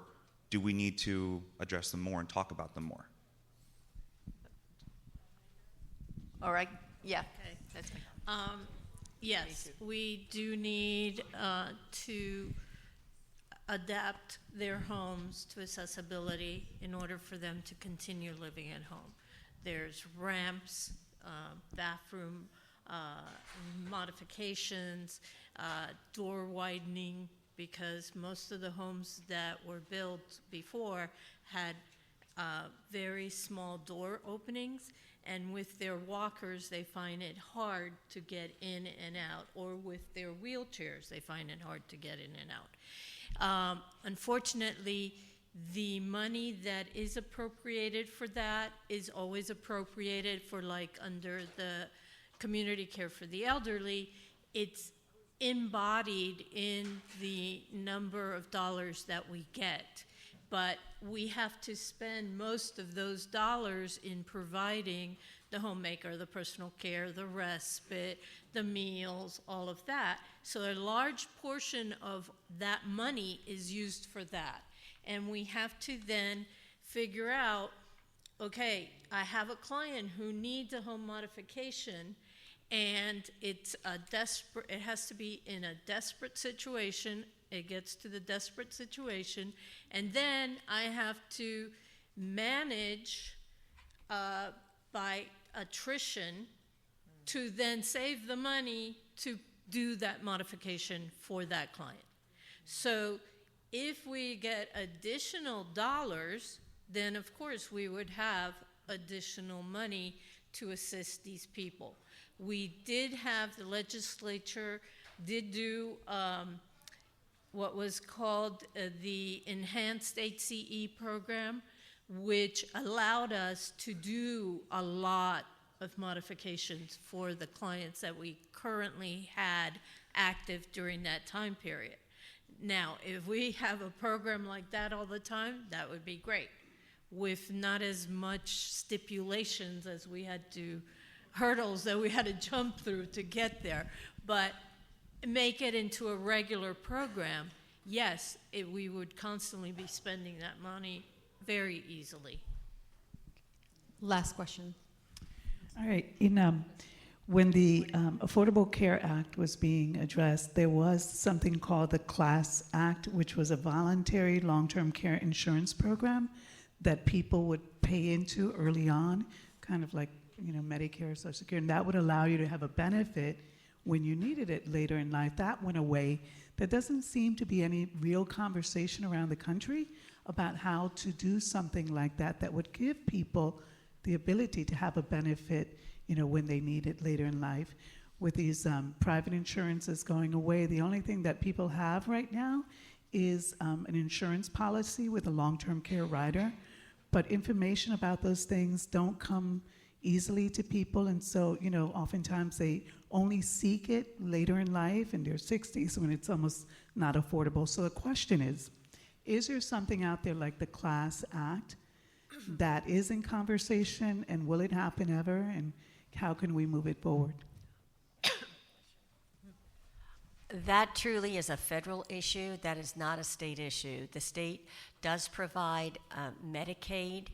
do we need to address them more and talk about them more? All right, yeah. Okay. That's yes, we do need to adapt their homes to accessibility in order for them to continue living at home. There's ramps, bathroom modifications, door widening, because most of the homes that were built before had very small door openings, and with their walkers they find it hard to get in and out, or with their wheelchairs they find it hard to get in and out. Unfortunately, the money that is appropriated for that is always appropriated for, like, under the community care for the elderly. It's embodied in the number of dollars that we get, but we have to spend most of those dollars in providing the homemaker, the personal care, the respite, the meals, all of that. So a large portion of that money is used for that. And we have to then figure out, okay, I have a client who needs a home modification, and it has to be in a desperate situation. It gets to the desperate situation, and then I have to manage by attrition to then save the money to do that modification for that client. So if we get additional dollars, then of course we would have additional money to assist these people. We did have, the legislature did do what was called the Enhanced HCE program, which allowed us to do a lot of modifications for the clients that we currently had active during that time period. Now, if we have a program like that all the time, that would be great, with not as much stipulations as we had to, hurdles that we had to jump through to get there. But make it into a regular program, yes, we would constantly be spending that money very easily. Last question. All right. When the Affordable Care Act was being addressed, there was something called the CLASS Act, which was a voluntary long-term care insurance program that people would pay into early on, kind of like Medicare or Social Security, and that would allow you to have a benefit when you needed it later in life. That went away. There doesn't seem to be any real conversation around the country about how to do something like that that would give people the ability to have a benefit, when they need it later in life. With these private insurances going away, the only thing that people have right now is an insurance policy with a long-term care rider, but information about those things don't come easily to people, and so oftentimes they only seek it later in life in their 60s when it's almost not affordable. So the question is there something out there like the CLASS Act that is in conversation, and will it happen ever? And How can we move it forward? That truly is a federal issue. That is not a state issue. The state does provide Medicaid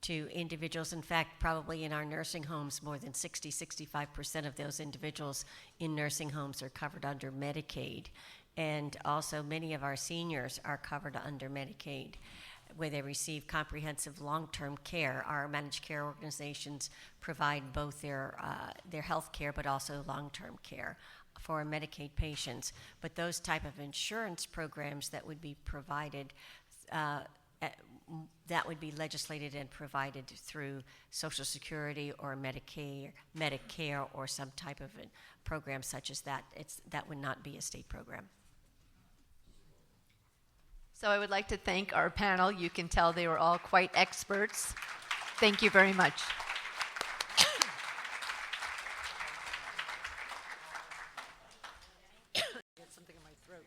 to individuals. In fact, probably in our nursing homes, more than 65% of those individuals in nursing homes are covered under Medicaid. And also many of our seniors are covered under Medicaid, where they receive comprehensive long-term care. Our managed care organizations provide both their health care but also long-term care for Medicaid patients. But those type of insurance programs that would be provided, that would be legislated and provided through Social Security or Medicare or some type of a program such as that. That would not be a state program. So I would like to thank our panel. You can tell they were all quite experts. Thank you very much. Something in my throat.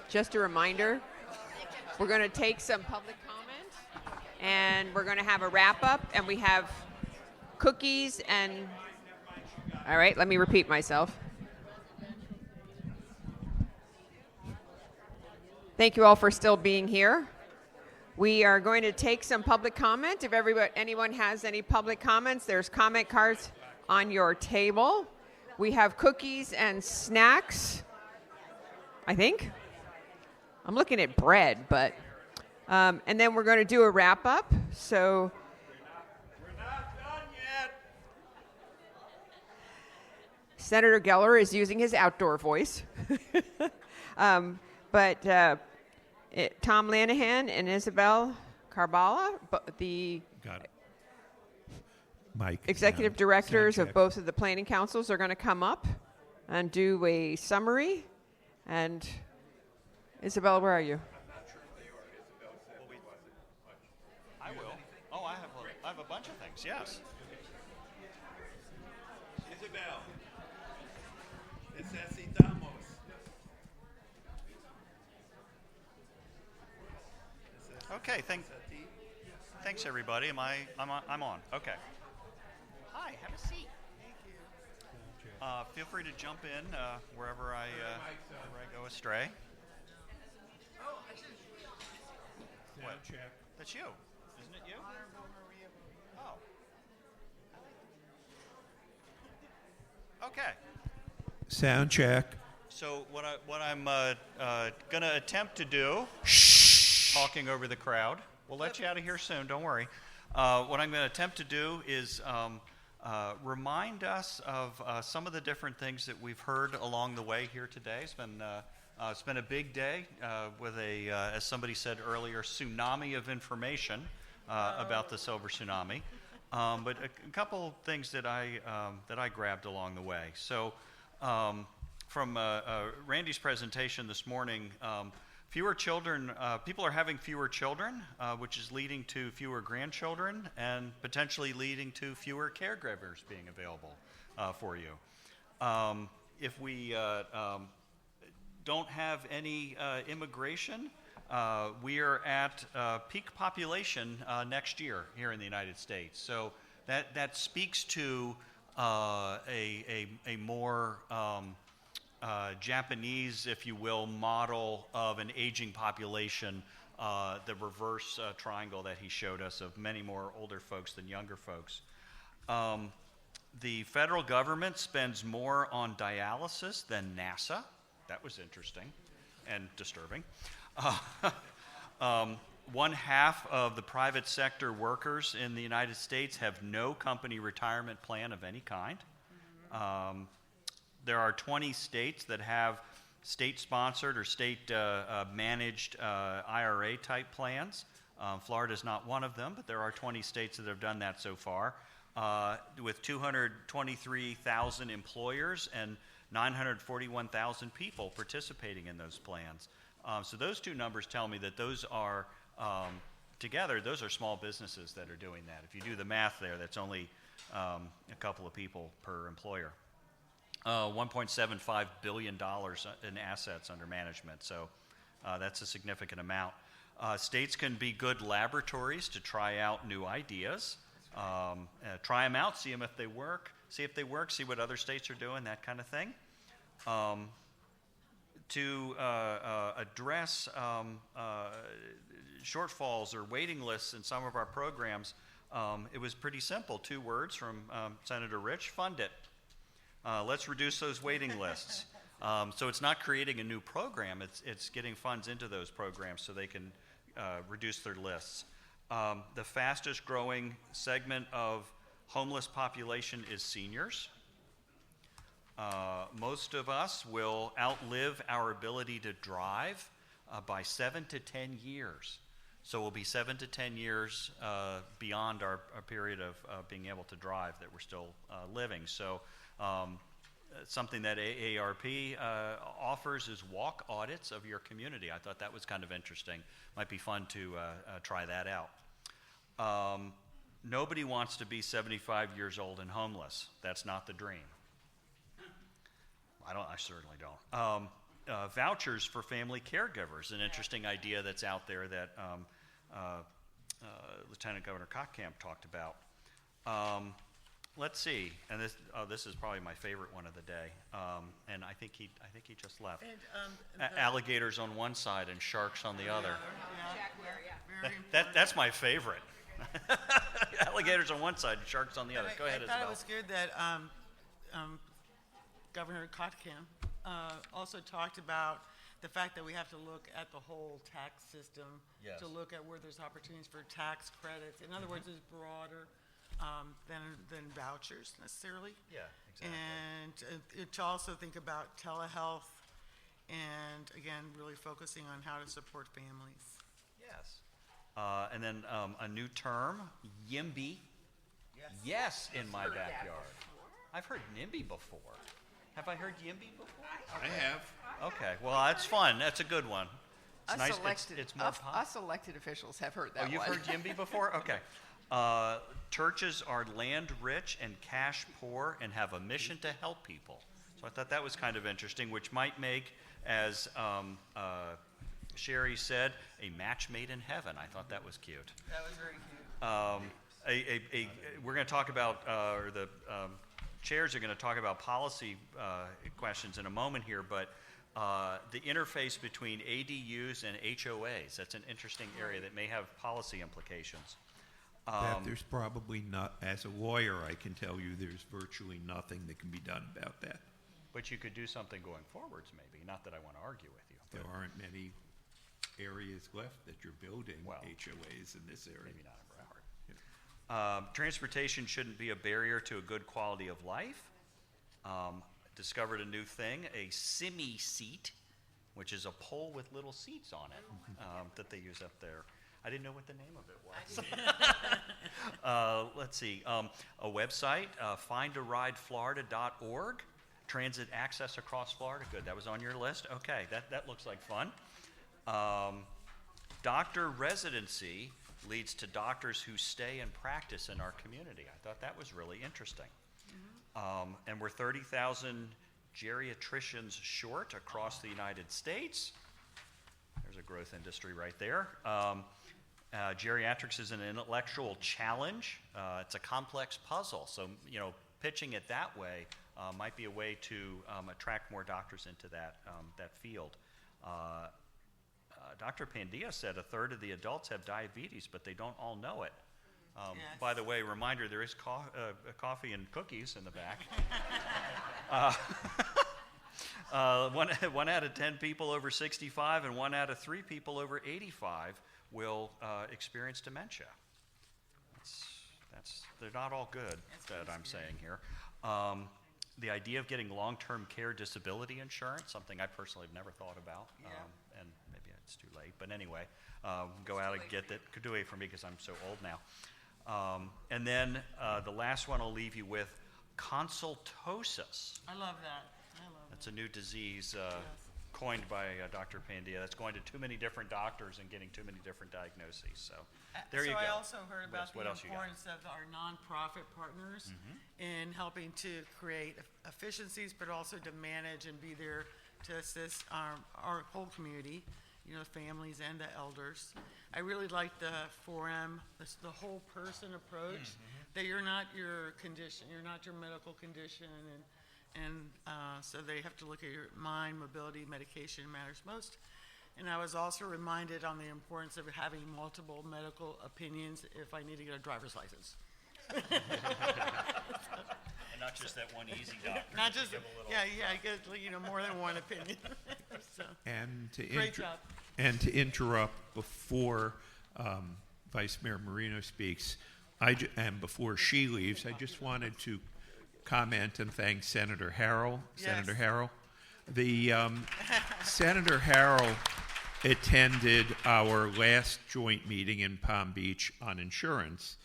Just a reminder, we're going to take some public comment, and we're going to have a wrap-up, and we have cookies and... All right, let me repeat myself. Thank you all for still being here. We are going to take some public comment. If anyone has any public comments, there's comment cards on your table. We have cookies and snacks, I think. I'm looking at bread, but... and then we're going to do a wrap-up. So... We're not done yet. Senator Geller is using his outdoor voice. Tom Lanahan and Isabel Carbala, the executive directors of both of the planning councils, are going to come up and do a summary. And Isabel, where are you? I will. Oh, I have a bunch of things, yes. Isabel. Necesitamos. Okay, thanks everybody. I'm on. Okay. Hi, have a seat. Thank you. Feel free to jump in wherever I go astray. What? That's you, isn't it you? Oh. Okay. Sound check. So what I'm going to attempt to do, talking over the crowd. We'll let you out of here soon. Don't worry. What I'm going to attempt to do is remind us of some of the different things that we've heard along the way here today. It's been a big day with as somebody said earlier, tsunami of information about the silver tsunami. But a couple things that I grabbed along the way. So from Randy's presentation this morning, fewer children, people are having fewer children, which is leading to fewer grandchildren and potentially leading to fewer caregivers being available for you. If we don't have any immigration, we are at peak population next year here in the United States. So that speaks to a more Japanese, if you will, model of an aging population, the reverse triangle that he showed us of many more older folks than younger folks. The federal government spends more on dialysis than NASA. That was interesting and disturbing. 1/2 of the private sector workers in the United States have no company retirement plan of any kind. There are 20 states that have state-sponsored or state-managed IRA-type plans. Florida is not one of them, but there are 20 states that have done that so far. with 223,000 employers and 941,000 people participating in those plans. So those two numbers tell me that those are, together, those are small businesses that are doing that. If you do the math there, that's only a couple of people per employer. $1.75 billion in assets under management, so that's a significant amount. States can be good laboratories to try out new ideas. Try them out, see if they work, see what other states are doing, that kind of thing. To address shortfalls or waiting lists in some of our programs, it was pretty simple. 2 words from Senator Rich: fund it. Let's reduce those waiting lists. So it's not creating a new program, it's getting funds into those programs so they can reduce their lists. The fastest growing segment of homeless population is seniors. Most of us will outlive our ability to drive by 7 to 10 years. So we'll be 7 to 10 years beyond our period of being able to drive that we're still living. So something that AARP offers is walk audits of your community. I thought that was kind of interesting. Might be fun to try that out. Nobody wants to be 75 years old and homeless. That's not the dream. I certainly don't. Vouchers for family caregivers, an interesting idea that's out there that Lieutenant Governor Kottkamp talked about. Let's see, and this is probably my favorite one of the day, and I think he just left. Alligators on one side and sharks on the other. That's my favorite. Alligators on one side and sharks on the other. Go ahead, Isabel. I thought it was good that Governor Kottkamp also talked about the fact that we have to look at the whole tax system, to look at where there's opportunities for tax credits. In other words, it's broader than vouchers necessarily. Yeah, exactly. And to also think about telehealth and, again, really focusing on how to support families. Yes. And then a new term, YIMBY. Yes, in my backyard. I've heard NIMBY before. Have I heard YIMBY before? I have. Okay, well, that's fun. That's a good one. It's nice. It's more us elected officials have heard that one. Oh, you've heard YIMBY before? Okay. Churches are land rich and cash poor and have a mission to help people. So I thought that was kind of interesting, which might make, as Sherry said, a match made in heaven. I thought that was cute. That was very cute. We're going to talk about, or the chairs are going to talk about policy questions in a moment here, but the interface between ADUs and HOAs, that's an interesting area that may have policy implications. That there's probably not, as a lawyer, I can tell you there's virtually nothing that can be done about that. But you could do something going forwards, maybe. Not that I want to argue with you. There aren't many areas left that you're building HOAs in this area. Maybe not in Broward. Transportation shouldn't be a barrier to a good quality of life. Discovered a new thing, a Simi seat, which is a pole with little seats on it that they use up there. I didn't know what the name of it was. Let's see. A website, findarideflorida.org. Transit access across Florida. Good. That was on your list. Okay. That looks like fun. Doctor residency leads to doctors who stay and practice in our community. I thought that was really interesting. And we're 30,000 geriatricians short across the United States. There's a growth industry right there. Geriatrics is an intellectual challenge. It's a complex puzzle. So, pitching it that way might be a way to attract more doctors into that field. Dr. Pandia said 1/3 of the adults have diabetes, but they don't all know it. By the way, reminder, there is coffee and cookies in the back. 1 out of 10 people over 65 and 1 out of 3 people over 85 will experience dementia. They're not all good, that I'm saying here. The idea of getting long-term care disability insurance, something I personally have never thought about, and maybe it's too late, but anyway, go out and get that. Could do it for me because I'm so old now. And then the last one I'll leave you with, consultosis. I love that. I love That's a new disease coined by Dr. Pandya. That's going to too many different doctors and getting too many different diagnoses. So there you go. So I also heard about What the else you got? importance of our nonprofit partners in helping to create efficiencies, but also to manage and be there to assist our whole community, you know, families and the elders. I really like the 4M, the whole person approach, that you're not your condition, you're not your medical condition, and so they have to look at your mind, mobility, medication matters most. And I was also reminded on the importance of having multiple medical opinions if I need to get a driver's license. And not just that one easy doctor. Not just, I get, you know, more than one opinion. So, great job. And to interrupt before Vice Mayor Marino speaks, and before she leaves, I just wanted to comment and thank Senator Harrell. Yes. Senator Harrell. Senator Harrell attended our last joint meeting in Palm Beach on insurance,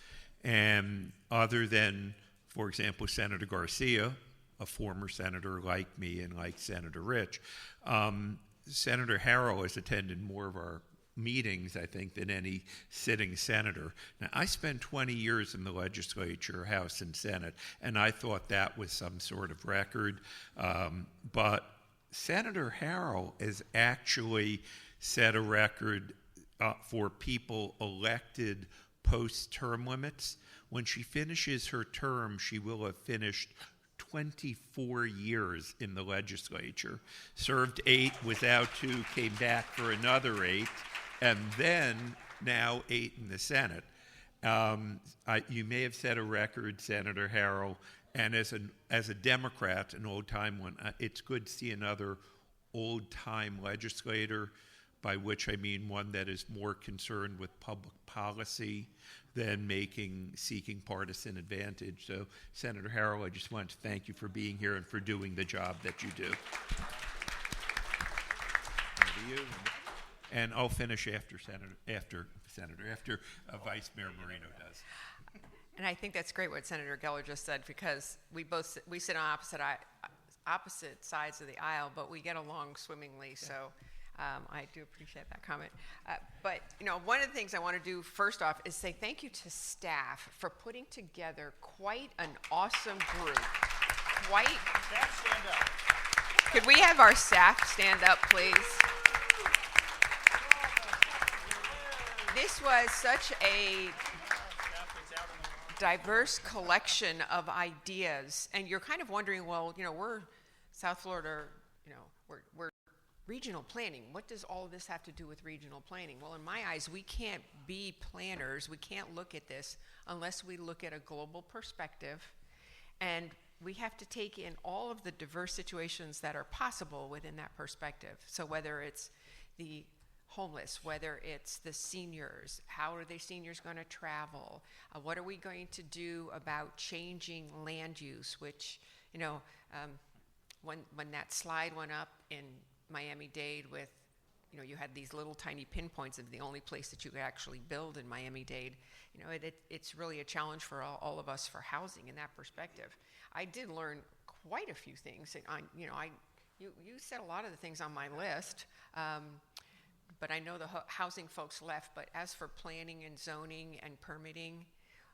and other than, for example, Senator Garcia, a former senator like me and like Senator Rich, Senator Harrell has attended more of our meetings, I think, than any sitting senator. Now, I spent 20 years in the legislature, House and Senate, and I thought that was some sort of record. But Senator Harrell has actually set a record for people elected post-term limits. When she finishes her term, she will have finished 24 years in the legislature, served 8, was out 2, came back for another 8, and then now 8 in the Senate. You may have set a record, Senator Harrell, and as a Democrat, an old-time one, it's good to see another old-time legislator, by which I mean one that is more concerned with public policy than seeking partisan advantage. So, Senator Harrell, I just want to thank you for being here and for doing the job that you do. Over to you. And I'll finish after Vice Mayor Marino does. And I think that's great what Senator Geller just said, because we sit on opposite sides of the aisle, but we get along swimmingly. So I do appreciate that comment. But you know, one of the things I want to do first off is say thank you to staff for putting together quite an awesome group. Staff, stand up. Could we have our staff stand up, please? This was such a diverse collection of ideas, and you're kind of wondering, well, you know, we're South Florida, you know, we're regional planning. What does all of this have to do with regional planning? Well, in my eyes, we can't be planners. We can't look at this unless we look at a global perspective, and we have to take in all of the diverse situations that are possible within that perspective. So whether it's the homeless, whether it's the seniors, how are the seniors going to travel? What are we going to do about changing land use, which, you know, when that slide went up in Miami-Dade with, you know, you had these little tiny pinpoints of the only place that you could actually build in Miami-Dade, you know, it's really a challenge for all of us for housing in that perspective. I did learn quite a few things. You know, you said a lot of the things on my list, but I know the housing folks left. But as for planning and zoning and permitting,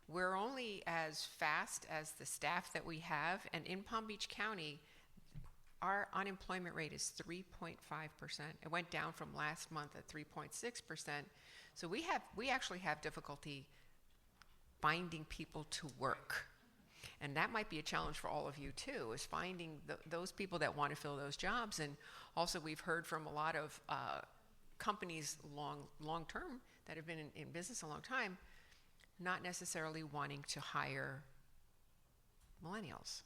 we're only as fast as the staff that we have. And in Palm Beach County, our unemployment rate is 3.5%. It went down from last month at 3.6%. So we actually have difficulty finding people to work. And that might be a challenge for all of you too, is finding those people that want to fill those jobs. And also we've heard from a lot of companies long term that have been in business a long time, not necessarily wanting to hire millennials,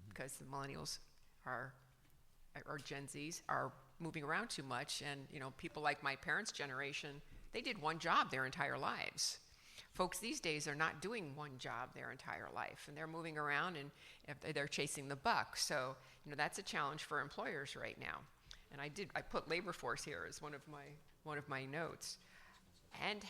because the millennials or Gen Zs are moving around too much. And you know, people like my parents' generation, they did one job their entire lives. Folks these days are not doing one job their entire life, and they're moving around and they're chasing the buck. So, you know, that's a challenge for employers right now. And I put labor force here as one of my notes. And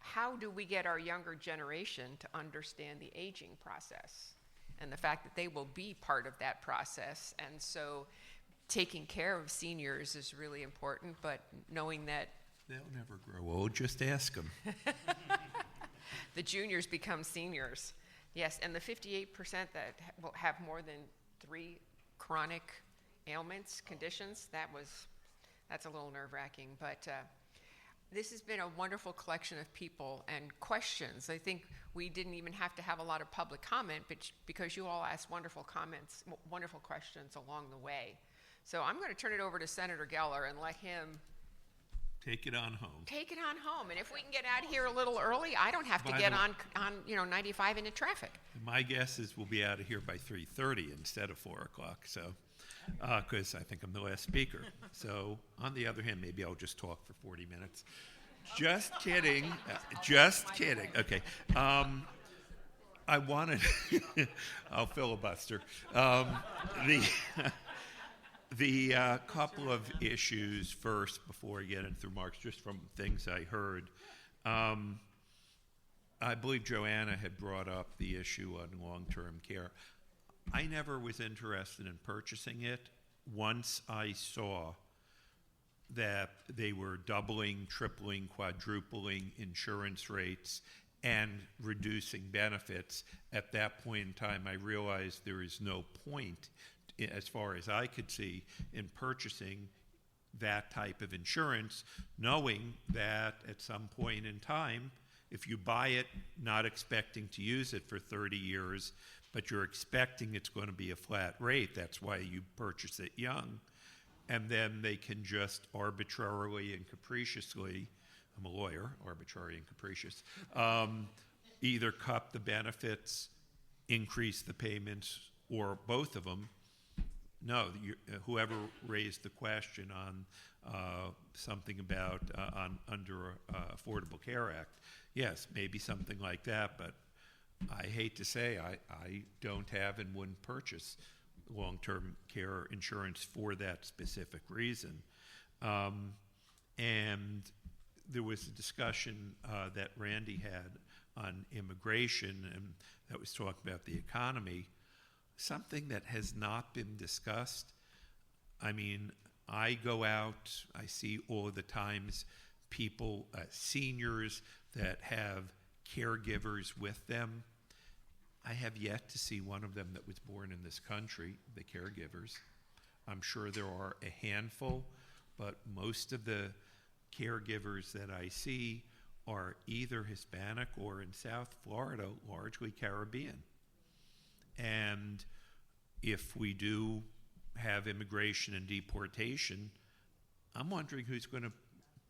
how do we get our younger generation to understand the aging process and the fact that they will be part of that process? And so taking care of seniors is really important, but knowing that They'll never grow old, just ask them. the juniors become seniors. Yes, and the 58% that will have more than 3 chronic ailments, conditions, that's a little nerve-wracking. But this has been a wonderful collection of people and questions. I think we didn't even have to have a lot of public comment, but because you all asked wonderful comments, wonderful questions along the way. So I'm going to turn it over to Senator Geller and let him Take it on home. take it on home. And if we can get out of here a little early, I don't have to get on 95 into traffic. My guess is we'll be out of here by 3:30 instead of 4 o'clock. So, because I think I'm the last speaker. So, on the other hand, maybe I'll just talk for 40 minutes. Just kidding. Just kidding. Okay. I wanted. I'll filibuster. The couple of issues first before I get into remarks, just from things I heard. I believe Joanna had brought up the issue on long-term care. I never was interested in purchasing it. Once I saw that they were doubling, tripling, quadrupling insurance rates and reducing benefits, at that point in time I realized there is no point, as far as I could see, in purchasing that type of insurance, knowing that at some point in time, if you buy it not expecting to use it for 30 years, but you're expecting it's going to be a flat rate, that's why you purchase it young, and then they can just arbitrarily and capriciously, I'm a lawyer, arbitrary and capricious, either cut the benefits, increase the payments, or both of them. No, whoever raised the question on something about under Affordable Care Act, yes, maybe something like that, but I hate to say I don't have and wouldn't purchase long-term care insurance for that specific reason. And there was a discussion that Randy had on immigration, and that was talking about the economy. Something that has not been discussed. I mean, I go out, I see all the times people, seniors that have caregivers with them. I have yet to see one of them that was born in this country, the caregivers. I'm sure there are a handful, but most of the caregivers that I see are either Hispanic or in South Florida, largely Caribbean. And if we do have immigration and deportation, I'm wondering who's going to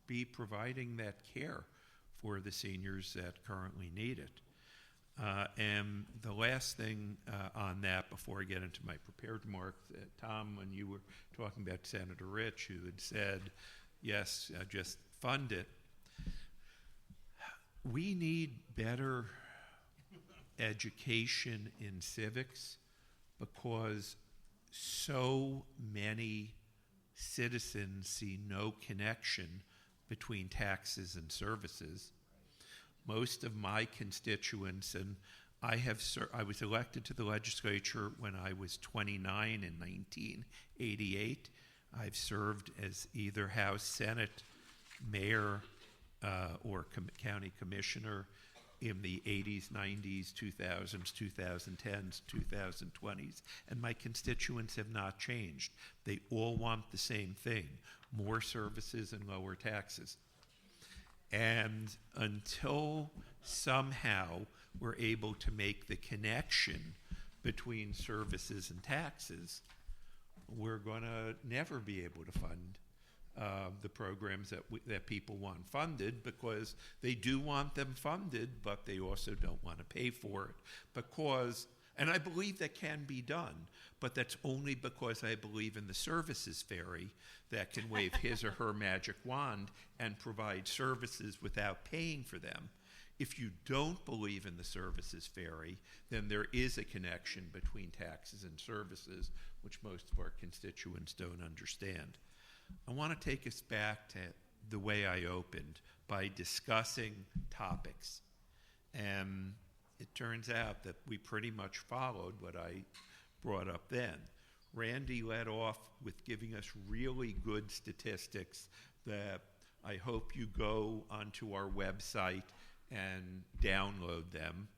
be providing that care for the seniors that currently need it. And the last thing on that, before I get into my prepared remarks, Tom, when you were talking about Senator Rich, who had said, yes, just fund it. We need better education in civics because so many citizens see no connection between taxes and services. Most of my constituents, and I was elected to the legislature when I was 29 in 1988. I've served as either House, Senate, mayor, or county commissioner in the 80s, 90s, 2000s, 2010s, 2020s, and my constituents have not changed. They all want the same thing, more services and lower taxes. And until somehow we're able to make the connection between services and taxes, we're going to never be able to fund the programs that people want funded, because they do want them funded, but they also don't want to pay for it. Because, and I believe that can be done, but that's only because I believe in the services fairy that can wave his or her magic wand and provide services without paying for them. If you don't believe in the services fairy, then there is a connection between taxes and services, which most of our constituents don't understand. I want to take us back to the way I opened, by discussing topics. And it turns out that we pretty much followed what I brought up then. Randy led off with giving us really good statistics that I hope you go onto our website and download them,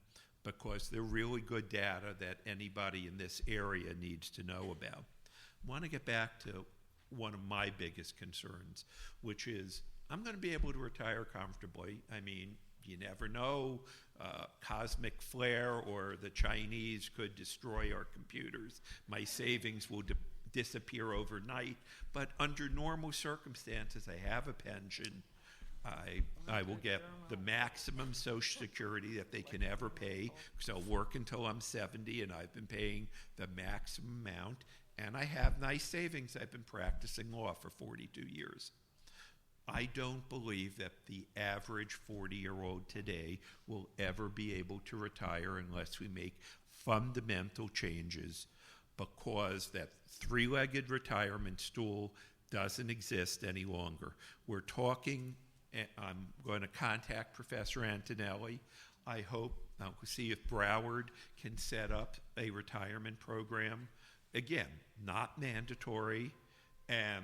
because they're really good data that anybody in this area needs to know about. I want to get back to one of my biggest concerns, which is I'm going to be able to retire comfortably. I mean, you never know. Cosmic flare or the Chinese could destroy our computers. My savings will disappear overnight. But under normal circumstances, I have a pension. I will get the maximum Social Security that they can ever pay, because I'll work until I'm 70, and I've been paying the maximum amount. And I have nice savings. I've been practicing law for 42 years. I don't believe that the average 40-year-old today will ever be able to retire unless we make fundamental changes, because that three-legged retirement stool doesn't exist any longer. We're talking, I'm going to contact Professor Antonelli. I hope, I'll see if Broward can set up a retirement program. Again, not mandatory and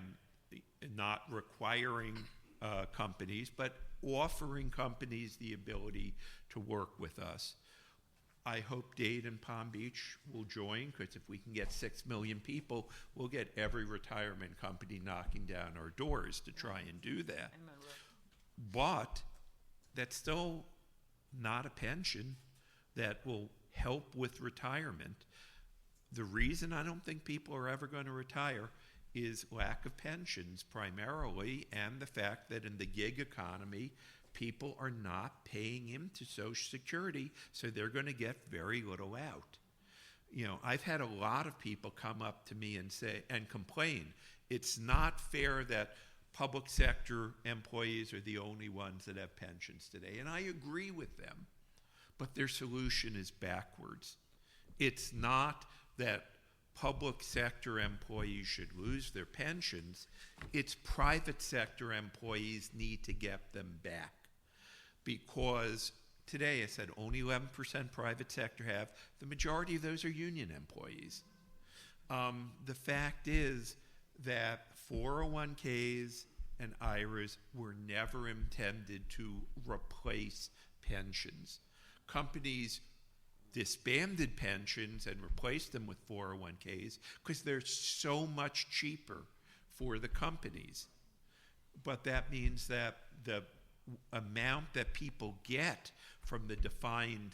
not requiring companies, but offering companies the ability to work with us. I hope Dade and Palm Beach will join, because if we can get 6 million people, we'll get every retirement company knocking down our doors to try and do that. But that's still not a pension that will help with retirement. The reason I don't think people are ever going to retire is lack of pensions primarily, and the fact that in the gig economy, people are not paying into Social Security, so they're going to get very little out. You know, I've had a lot of people come up to me and say, and complain, it's not fair that public sector employees are the only ones that have pensions today. And I agree with them, but their solution is backwards. It's not that public sector employees should lose their pensions. It's private sector employees need to get them back. Because today, I said only 11% private sector have. The majority of those are union employees. The fact is that 401ks and IRAs were never intended to replace pensions. Companies disbanded pensions and replaced them with 401ks because they're so much cheaper for the companies. But that means that the amount that people get from the defined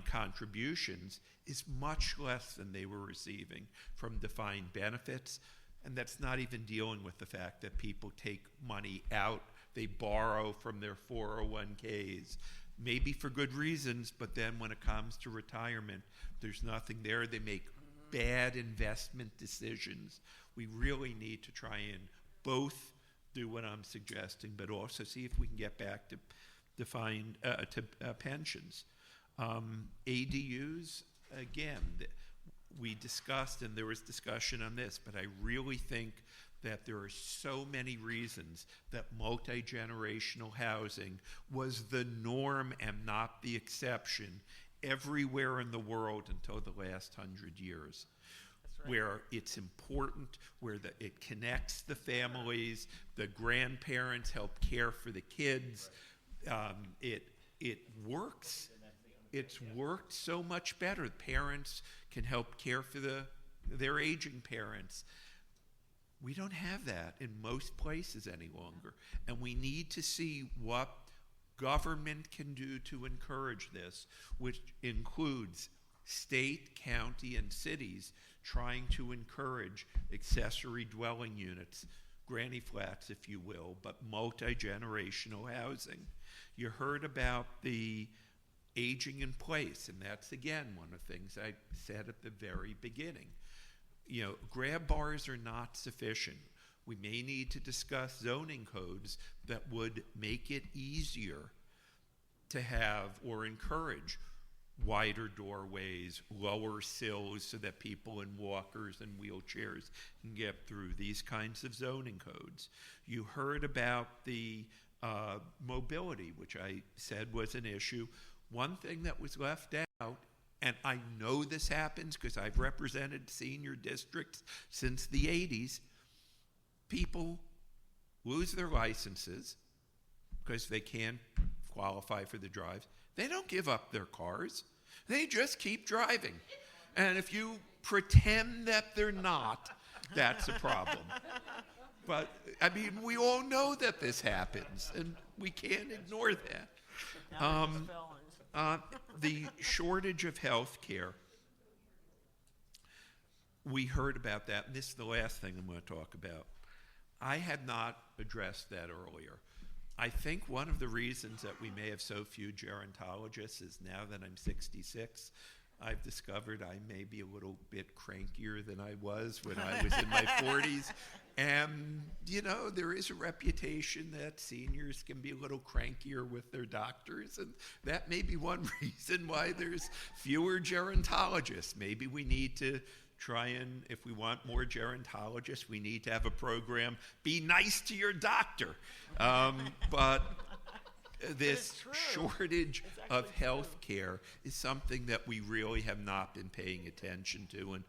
contributions is much less than they were receiving from defined benefits. And that's not even dealing with the fact that people take money out, they borrow from their 401ks, maybe for good reasons, but then when it comes to retirement, there's nothing there. They make bad investment decisions. We really need to try and both do what I'm suggesting, but also see if we can get back to defined pensions. ADUs, again, we discussed, and there was discussion on this, but I really think that there are so many reasons that multi-generational housing was the norm and not the exception everywhere in the world until the last 100 years. Right. Where it's important, where it connects the families, the grandparents help care for the kids. It works. It's worked so much better. Parents can help care for their aging parents. We don't have that in most places any longer. And we need to see what government can do to encourage this, which includes state, county, and cities trying to encourage accessory dwelling units, granny flats, if you will, but multi-generational housing. You heard about the aging in place, and that's, again, one of the things I said at the very beginning. You know, grab bars are not sufficient. We may need to discuss zoning codes that would make it easier to have or encourage wider doorways, lower sills so that people in walkers and wheelchairs can get through, these kinds of zoning codes. You heard about the mobility, which I said was an issue. One thing that was left out, and I know this happens because I've represented senior districts since the 80s, people lose their licenses because they can't qualify for the drives. They don't give up their cars. They just keep driving. And if you pretend that they're not, that's a problem. But, I mean, we all know that this happens, and we can't ignore that. The shortage of health care, we heard about that, and this is the last thing I'm going to talk about. I had not addressed that earlier. I think one of the reasons that we may have so few gerontologists is now that I'm 66, I've discovered I may be a little bit crankier than I was when I was in my 40s. And, you know, there is a reputation that seniors can be a little crankier with their doctors, and that may be one reason why there's fewer gerontologists. Maybe we need to try and, if we want more gerontologists, we need to have a program, be nice to your doctor. But this shortage of health care is something that we really have not been paying attention to. And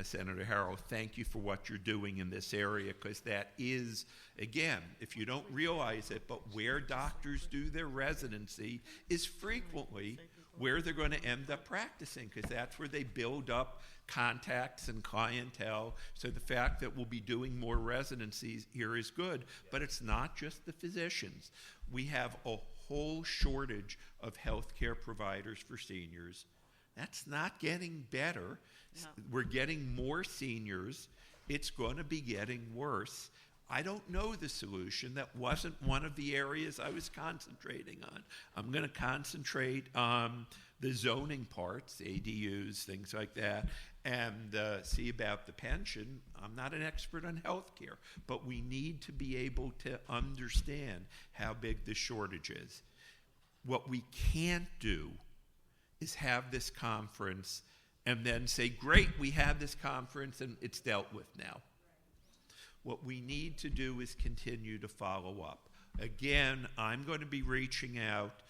Senator Harrell, thank you for what you're doing in this area, because that is, again, if you don't realize it, but where doctors do their residency is frequently where they're going to end up practicing, because that's where they build up contacts and clientele. So the fact that we'll be doing more residencies here is good, but it's not just the physicians. We have a whole shortage of healthcare providers for seniors. That's not getting better. No. We're getting more seniors. It's going to be getting worse. I don't know the solution. That wasn't one of the areas I was concentrating on. I'm going to concentrate on the zoning parts, ADUs, things like that, and see about the pension. I'm not an expert on healthcare, but we need to be able to understand how big the shortage is. What we can't do is have this conference and then say, great, we had this conference and it's dealt with now. What we need to do is continue to follow up. Again, I'm going to be reaching out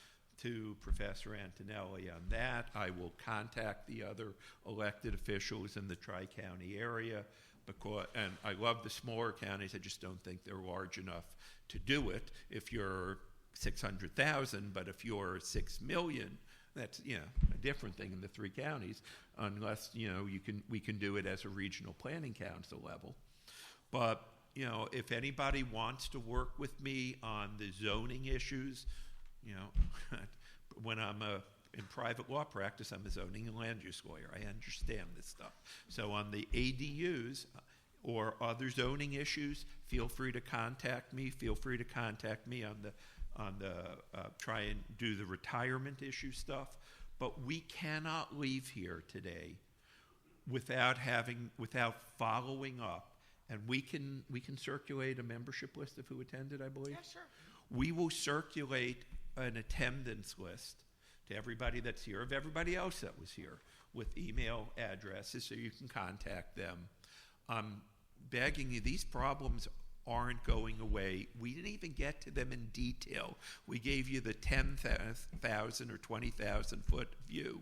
to Professor Antonelli on that. I will contact the other elected officials in the Tri-County area, and I love the smaller counties. I just don't think they're large enough to do it. If you're 600,000, but if you're 6 million, that's, you know, a different thing in the three counties, unless, you know, we can do it as a regional planning council level. But, you know, if anybody wants to work with me on the zoning issues, you know, when I'm in private law practice, I'm a zoning and land use lawyer. I understand this stuff. So on the ADUs or other zoning issues, feel free to contact me. Feel free to contact me on the try and do the retirement issue stuff. But we cannot leave here today without following up. And we can circulate a membership list of who attended, I believe. Yeah, sure. We will circulate an attendance list to everybody that's here, of everybody else that was here, with email addresses so you can contact them. I'm begging you, these problems aren't going away. We didn't even get to them in detail. We gave you the 10,000 or 20,000 foot view.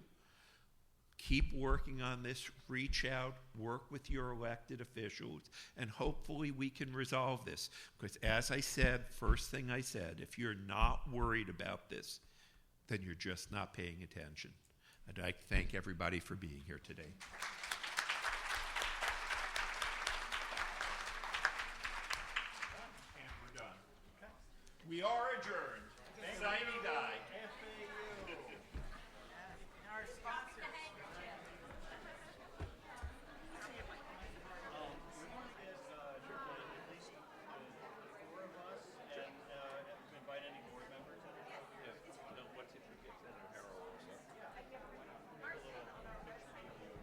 Keep working on this, reach out, work with your elected officials, and hopefully we can resolve this. Because as I said, first thing I said, if you're not worried about this, then you're just not paying attention. I'd like to thank everybody for being here today. And we're done. Okay. We are adjourned. Sine die. Our sponsors.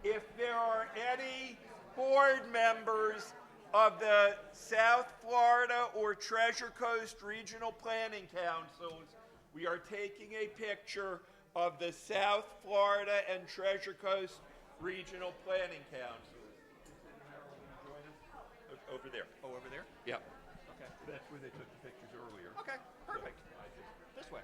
If there are any board members of the South Florida or Treasure Coast Regional Planning Councils, we are taking a picture of the South Florida and Treasure Coast Regional Planning Council. Over there. Oh, over there? Yeah. Okay. That's where they took the pictures earlier. Okay, perfect. So, This way.